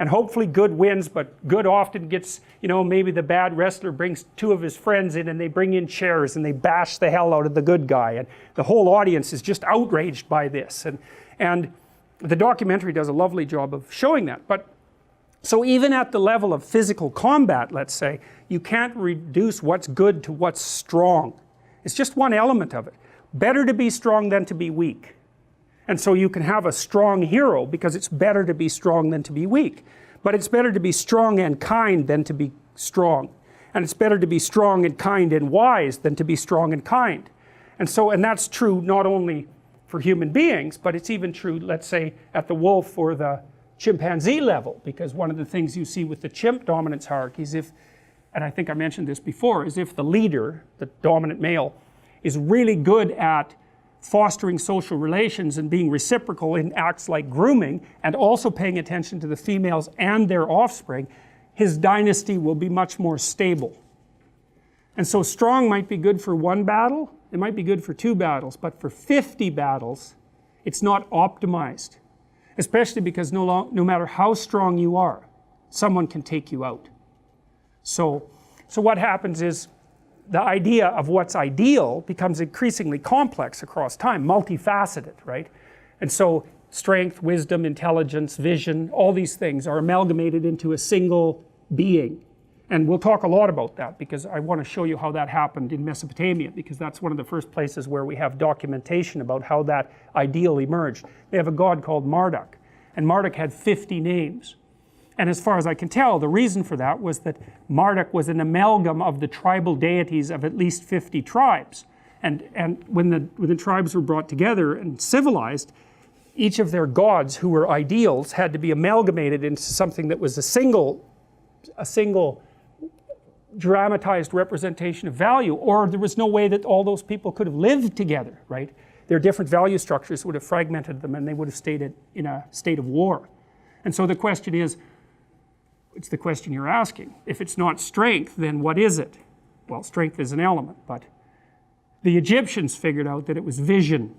And hopefully good wins, but good often gets, you know, maybe the bad wrestler brings two of his friends in and they bring in chairs and they bash the hell out of the good guy. And the whole audience is just outraged by this. And the documentary does a lovely job of showing that. But so even at the level of physical combat, let's say, you can't reduce what's good to what's strong. It's just one element of it. Better to be strong than to be weak. And so you can have a strong hero because it's better to be strong than to be weak. But it's better to be strong and kind than to be strong. And it's better to be strong and kind and wise than to be strong and kind. And that's true not only for human beings, but it's even true, let's say, at the wolf or the chimpanzee level. Because one of the things you see with the chimp dominance hierarchies, and I think I mentioned this before, is if the leader, the dominant male, is really good at fostering social relations and being reciprocal in acts like grooming and also paying attention to the females and their offspring, his dynasty will be much more stable. And so strong might be good for one battle, it might be good for 2 battles, but for 50 battles, it's not optimized. Especially because no matter how strong you are, someone can take you out. So what happens is, the idea of what's ideal becomes increasingly complex across time, multifaceted, right? And so strength, wisdom, intelligence, vision, all these things are amalgamated into a single being. And we'll talk a lot about that because I want to show you how that happened in Mesopotamia, because that's one of the first places where we have documentation about how that ideal emerged. They have a god called Marduk, and Marduk had 50 names. And as far as I can tell, the reason for that was that Marduk was an amalgam of the tribal deities of at least 50 tribes. And when the tribes were brought together and civilized, each of their gods who were ideals had to be amalgamated into something that was a single dramatized representation of value, or there was no way that all those people could have lived together, right? Their different value structures would have fragmented them and they would have stayed in a state of war. And so the question is, it's the question you're asking. If it's not strength, then what is it? Well, strength is an element, but the Egyptians figured out that it was vision.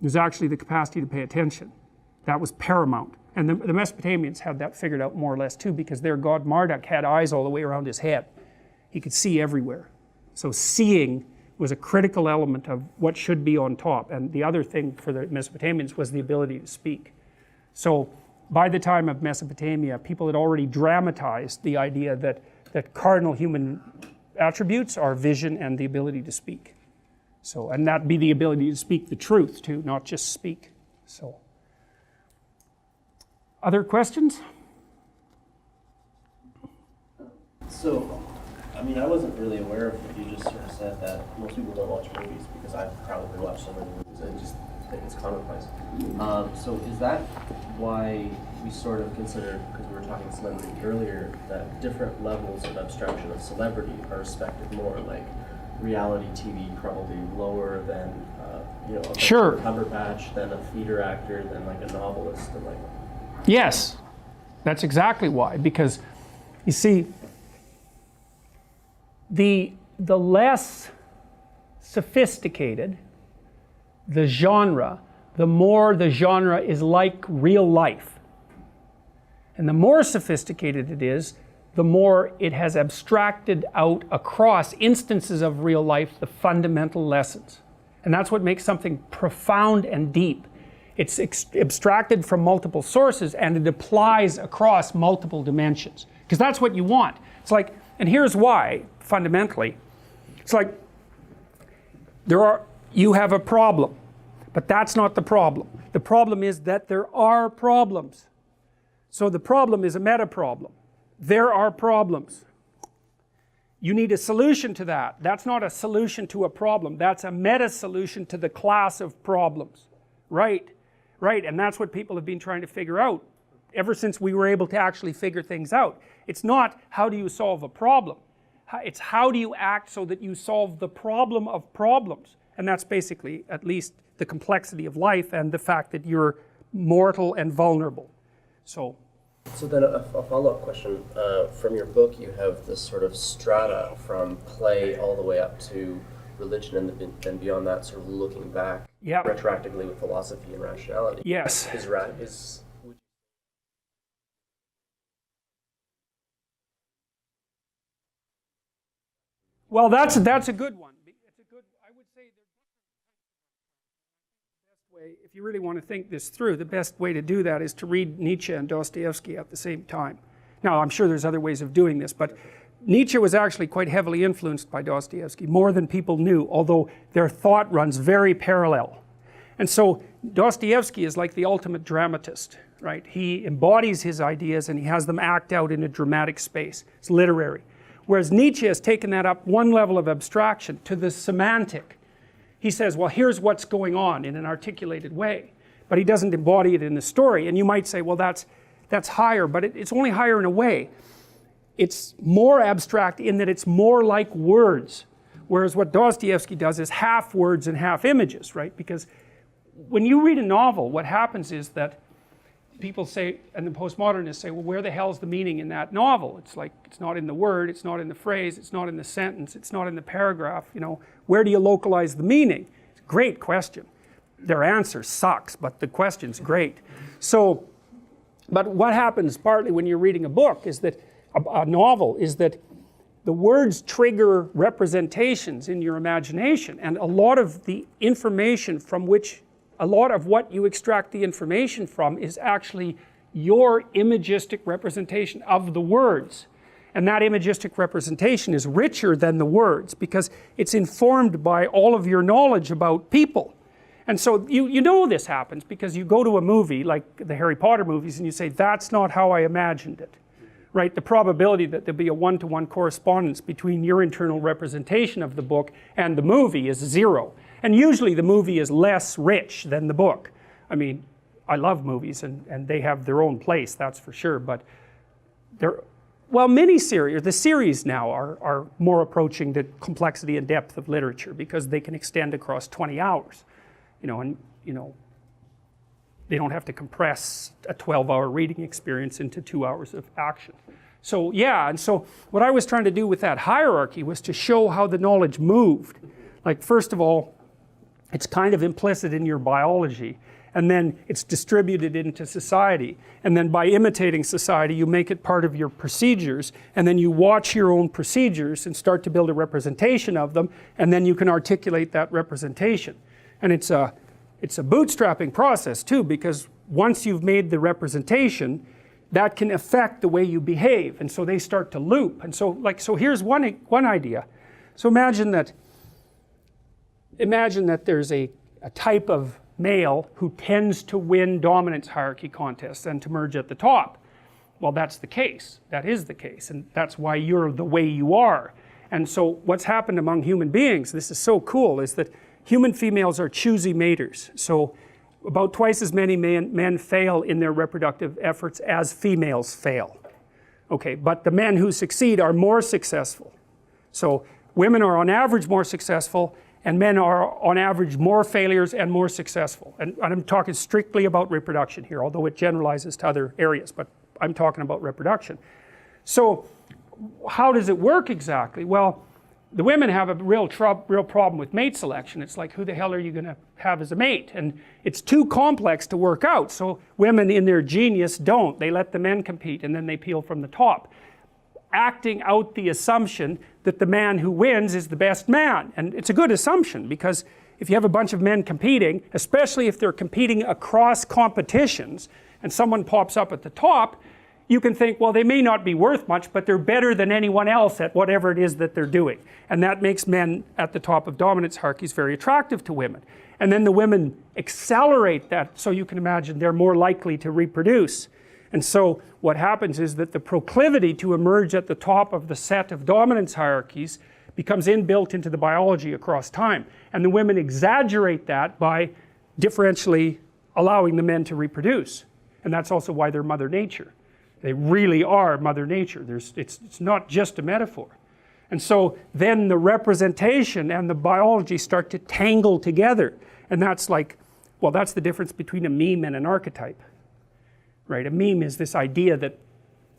It was actually the capacity to pay attention. That was paramount. And the Mesopotamians had that figured out more or less too, because their god Marduk had eyes all the way around his head. He could see everywhere. So seeing was a critical element of what should be on top. And the other thing for the Mesopotamians was the ability to speak. So by the time of Mesopotamia, people had already dramatized the idea that cardinal human attributes are vision and the ability to speak. So, and that be the ability to speak the truth too, not just speak. So, other questions?
So, I mean, I wasn't really aware of what you just sort of said, that most people don't watch movies, because I've probably watched so many movies, I just think it's commonplace. So is that why we sort of consider, because we were talking celebrity earlier, that different levels of abstraction of celebrity are respected more, like reality TV probably lower than, a
Sure.
Cumberbatch, than a theater actor, than like a novelist, and like...
Yes, that's exactly why, because you see, the less sophisticated the genre, the more the genre is like real life. And the more sophisticated it is, the more it has abstracted out across instances of real life the fundamental lessons. And that's what makes something profound and deep. It's abstracted from multiple sources and it applies across multiple dimensions. Because that's what you want. It's like, and here's why, fundamentally. It's like, you have a problem, but that's not the problem. The problem is that there are problems. So the problem is a meta problem. There are problems. You need a solution to that. That's not a solution to a problem. That's a meta solution to the class of problems. Right, and that's what people have been trying to figure out ever since we were able to actually figure things out. It's not how do you solve a problem. It's how do you act so that you solve the problem of problems. And that's basically at least the complexity of life and the fact that you're mortal and vulnerable. So
then a follow-up question. From your book, you have this sort of strata from play all the way up to religion, and then beyond that, sort of looking back retroactively with philosophy and rationality.
Yes. Well, that's a good one. It's a good, I would say the best way, if you really want to think this through, the best way to do that is to read Nietzsche and Dostoevsky at the same time. Now, I'm sure there's other ways of doing this, but Nietzsche was actually quite heavily influenced by Dostoevsky, more than people knew, although their thought runs very parallel. And so Dostoevsky is like the ultimate dramatist, right? He embodies his ideas and he has them act out in a dramatic space. It's literary. Whereas Nietzsche has taken that up one level of abstraction to the semantic. He says, well, here's what's going on in an articulated way, but he doesn't embody it in the story. And you might say, well, that's higher, but it's only higher in a way. It's more abstract in that it's more like words, whereas what Dostoevsky does is half words and half images, right? Because when you read a novel, what happens is that people say, and the postmodernists say, well, where the hell's the meaning in that novel? It's like, it's not in the word, it's not in the phrase, it's not in the sentence, it's not in the paragraph, you know, where do you localize the meaning? It's a great question. Their answer sucks, but the question's great. So, but what happens partly when you're reading a book is that, a novel, is that the words trigger representations in your imagination, and a lot of the information from which, a lot of what you extract the information from is actually your imagistic representation of the words. And that imagistic representation is richer than the words because it's informed by all of your knowledge about people. And so you know this happens because you go to a movie like the Harry Potter movies and you say, that's not how I imagined it. Right? The probability that there'll be a one-to-one correspondence between your internal representation of the book and the movie is 0. And usually the movie is less rich than the book. I mean, I love movies and they have their own place, that's for sure, but they're, well, miniseries, the series now are more approaching the complexity and depth of literature because they can extend across 20 hours, you know, and, you know, they don't have to compress a 12-hour reading experience into 2 hours of action. So yeah, and so what I was trying to do with that hierarchy was to show how the knowledge moved. Like, first of all, it's kind of implicit in your biology, and then it's distributed into society, and then by imitating society you make it part of your procedures, and then you watch your own procedures and start to build a representation of them, and then you can articulate that representation. And it's a bootstrapping process too, because once you've made the representation, that can affect the way you behave, and so they start to loop. And so, so here's one idea. So imagine that there's a type of male who tends to win dominance hierarchy contests and to emerge at the top. Well, that's the case. That is the case, and that's why you're the way you are. And so what's happened among human beings, this is so cool, is that human females are choosy maters. So about twice as many men fail in their reproductive efforts as females fail. Okay, but the men who succeed are more successful. So women are on average more successful, and men are on average more failures and more successful. And I'm talking strictly about reproduction here, although it generalizes to other areas, but I'm talking about reproduction. So how does it work exactly? Well, the women have a real problem with mate selection. It's like, who the hell are you going to have as a mate? And it's too complex to work out, so women in their genius don't. They let the men compete and then they peel from the top, acting out the assumption that the man who wins is the best man. And it's a good assumption, because if you have a bunch of men competing, especially if they're competing across competitions and someone pops up at the top, you can think, well, they may not be worth much, but they're better than anyone else at whatever it is that they're doing. And that makes men at the top of dominance hierarchies very attractive to women. And then the women accelerate that, so you can imagine they're more likely to reproduce. And so what happens is that the proclivity to emerge at the top of the set of dominance hierarchies becomes inbuilt into the biology across time. And the women exaggerate that by differentially allowing the men to reproduce. And that's also why they're Mother Nature. They really are Mother Nature. It's not just a metaphor. And so then the representation and the biology start to tangle together. And that's like, well, that's the difference between a meme and an archetype. Right? A meme is this idea that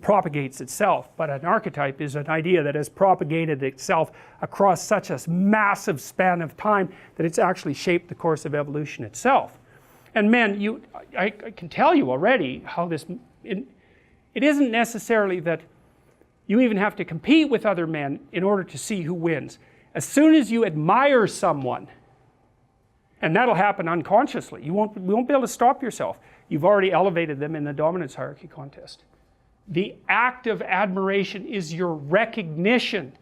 propagates itself, but an archetype is an idea that has propagated itself across such a massive span of time that it's actually shaped the course of evolution itself. And men, I can tell you already how this... It isn't necessarily that You even have to compete with other men in order to see who wins. As soon as you admire someone, and that'll happen unconsciously, you won't be able to stop yourself. You've already elevated them in the dominance hierarchy contest. The act of admiration is your recognition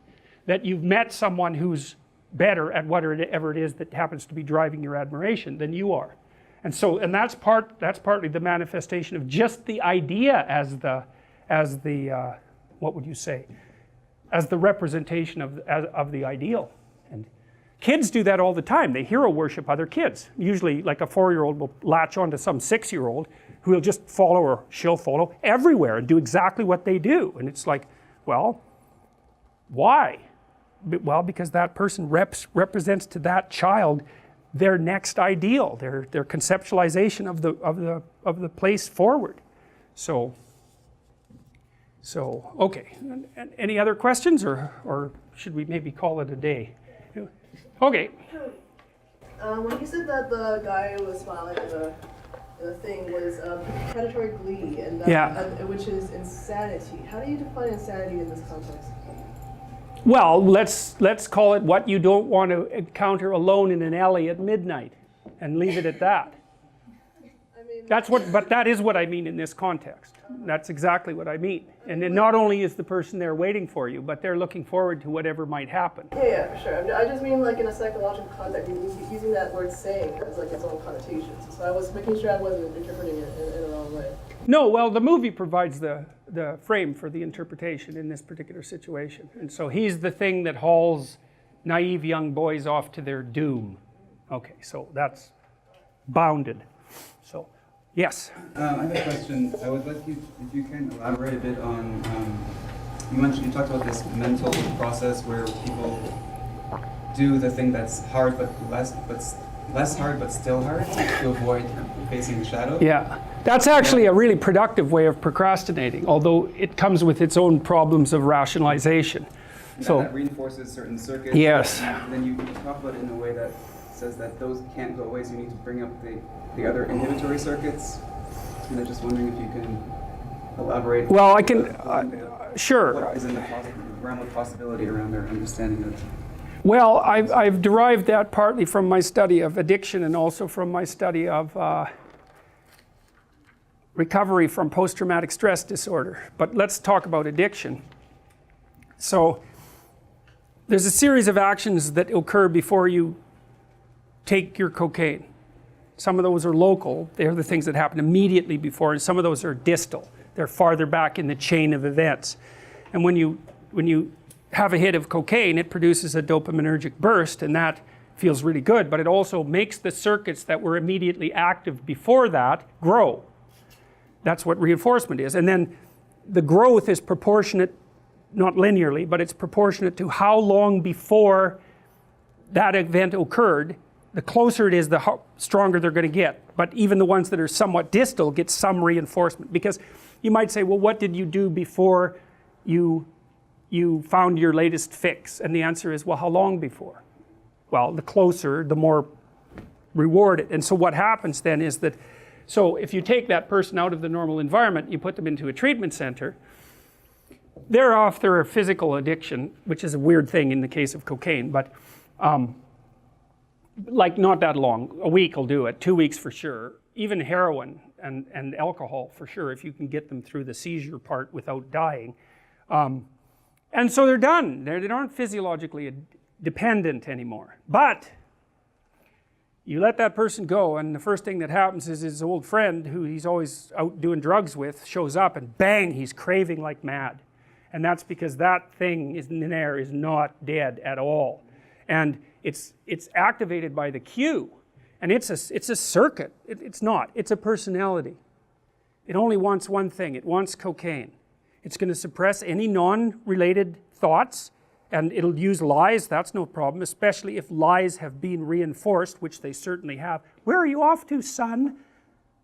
that you've met someone who's better at whatever it is that happens to be driving your admiration than you are. And so, and that's partly the manifestation of just the idea as the what would you say, as the representation of the ideal. And kids do that all the time. They hero worship other kids. Usually, like a 4-year-old will latch onto some 6-year-old who will just follow, or she'll follow everywhere and do exactly what they do. And it's like, well, why? Well, because that person represents to that child their next ideal, their conceptualization of the place forward. So okay. Any other questions, or should we maybe call it a day? Okay.
When you said that the guy who was smiling in the thing was predatory glee, and that,
Yeah.
Which is insanity. How do you define insanity in this context?
Well, let's call it what you don't want to encounter alone in an alley at midnight, and leave it at that.
I mean,
But that is what I mean in this context. That's exactly what I mean. And then not only is the person there waiting for you, but they're looking forward to whatever might happen.
yeah, for sure. I just mean like in a psychological context, using that word "saying" as like its own connotations. So I was making sure I wasn't interpreting it in the wrong way.
No, well, the movie provides the frame for the interpretation in this particular situation. And so he's the thing that hauls naive young boys off to their doom. Okay, so that's bounded. So, yes?
I have a question. I would like you, if you can elaborate a bit on, you talked about this mental process where people do the thing that's hard but less hard but still hard to avoid facing the shadow.
Yeah, that's actually a really productive way of procrastinating, although it comes with its own problems of rationalization. So
that reinforces certain circuits.
Yes.
And then you talk about it in a way that says that those can't go away, so you need to bring up the other inhibitory circuits. And I'm just wondering if you can elaborate.
Well, I can, sure.
What is in the realm of possibility around our understanding of.
Well, I've derived that partly from my study of addiction and also from my study of recovery from post-traumatic stress disorder. But let's talk about addiction. So there's a series of actions that occur before you take your cocaine. Some of those are local. They're the things that happen immediately before, and some of those are distal. They're farther back in the chain of events. And when you have a hit of cocaine, it produces a dopaminergic burst, and that feels really good, but it also makes the circuits that were immediately active before that grow. That's what reinforcement is. And then the growth is proportionate, not linearly, but it's proportionate to how long before that event occurred. The closer it is, the stronger they're going to get. But even the ones that are somewhat distal get some reinforcement. Because you might say, well, what did you do before you found your latest fix? And the answer is, well, how long before? Well, the closer, the more rewarded. And so what happens then is that, so if you take that person out of the normal environment, you put them into a treatment center, they're off their physical addiction, which is a weird thing in the case of cocaine, but like not that long. A week will do it, 2 weeks for sure. Even heroin and alcohol for sure, if you can get them through the seizure part without dying. And so they're done. They aren't physiologically dependent anymore. But you let that person go, and the first thing that happens is his old friend, who he's always out doing drugs with, shows up, and bang, he's craving like mad. And that's because that thing in there is not dead at all. And it's activated by the cue. And it's a circuit. It's not. It's a personality. It only wants one thing. It wants cocaine. It's going to suppress any non-related thoughts, and it'll use lies. That's no problem, especially if lies have been reinforced, which they certainly have. Where are you off to, son?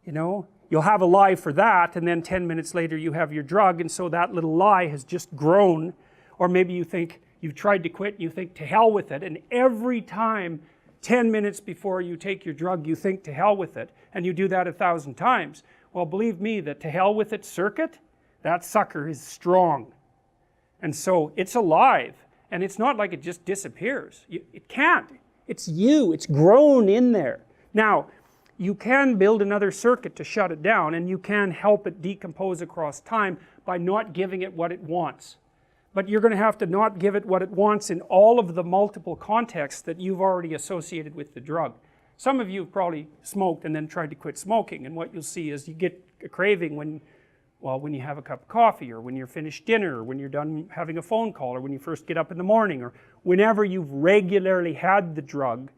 You know, you'll have a lie for that, and then 10 minutes later you have your drug, and so that little lie has just grown. Or maybe you think you've tried to quit, and you think, to hell with it, and every time 10 minutes before you take your drug, you think, to hell with it, and you do that 1,000 times. Well, believe me, the to hell with it circuit, that sucker is strong. And so it's alive, and it's not like it just disappears. It can't. It's you. It's grown in there. Now, you can build another circuit to shut it down, and you can help it decompose across time by not giving it what it wants. But you're going to have to not give it what it wants in all of the multiple contexts that you've already associated with the drug. Some of you have probably smoked and then tried to quit smoking, and what you'll see is you get a craving when you have a cup of coffee, or when you're finished dinner, or when you're done having a phone call, or when you first get up in the morning, or whenever you've regularly had the drug,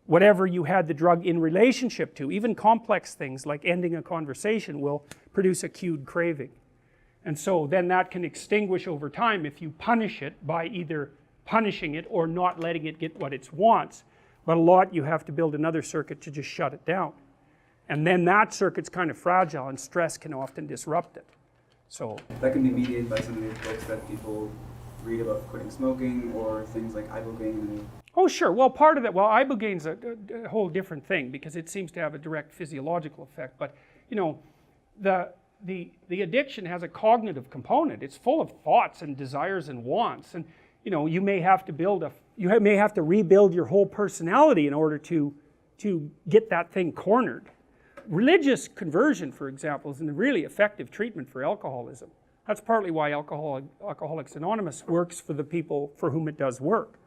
whatever you had the drug in relationship to. Even complex things like ending a conversation will produce acute craving. And so then that can extinguish over time if you punish it by either punishing it or not letting it get what it wants. But a lot you have to build another circuit to just shut it down. And then that circuit's kind of fragile, and stress can often disrupt it. So
that can be mediated by some of these books that people read about quitting smoking, or things like ibogaine.
oh sure, well part of that, well ibogaine's a whole different thing because it seems to have a direct physiological effect. But you know, the addiction has a cognitive component. It's full of thoughts and desires and wants, and you know, you may have to rebuild your whole personality in order to get that thing cornered. Religious conversion, for example, is a really effective treatment for alcoholism. That's partly why Alcoholics Anonymous works for the people for whom it does work.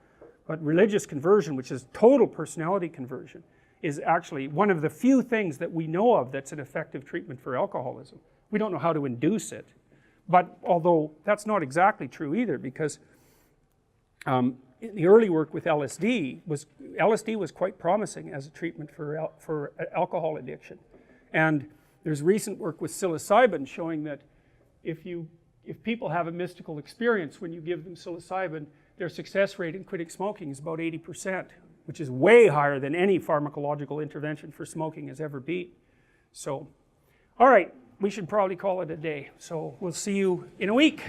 But religious conversion, which is total personality conversion, is actually one of the few things that we know of that's an effective treatment for alcoholism. We don't know how to induce it. But although that's not exactly true either, because the early work with LSD was quite promising as a treatment for alcohol addiction. And there's recent work with psilocybin showing that if people have a mystical experience when you give them psilocybin, their success rate in quitting smoking is about 80%, which is way higher than any pharmacological intervention for smoking has ever been. So, all right, we should probably call it a day. So we'll see you in a week.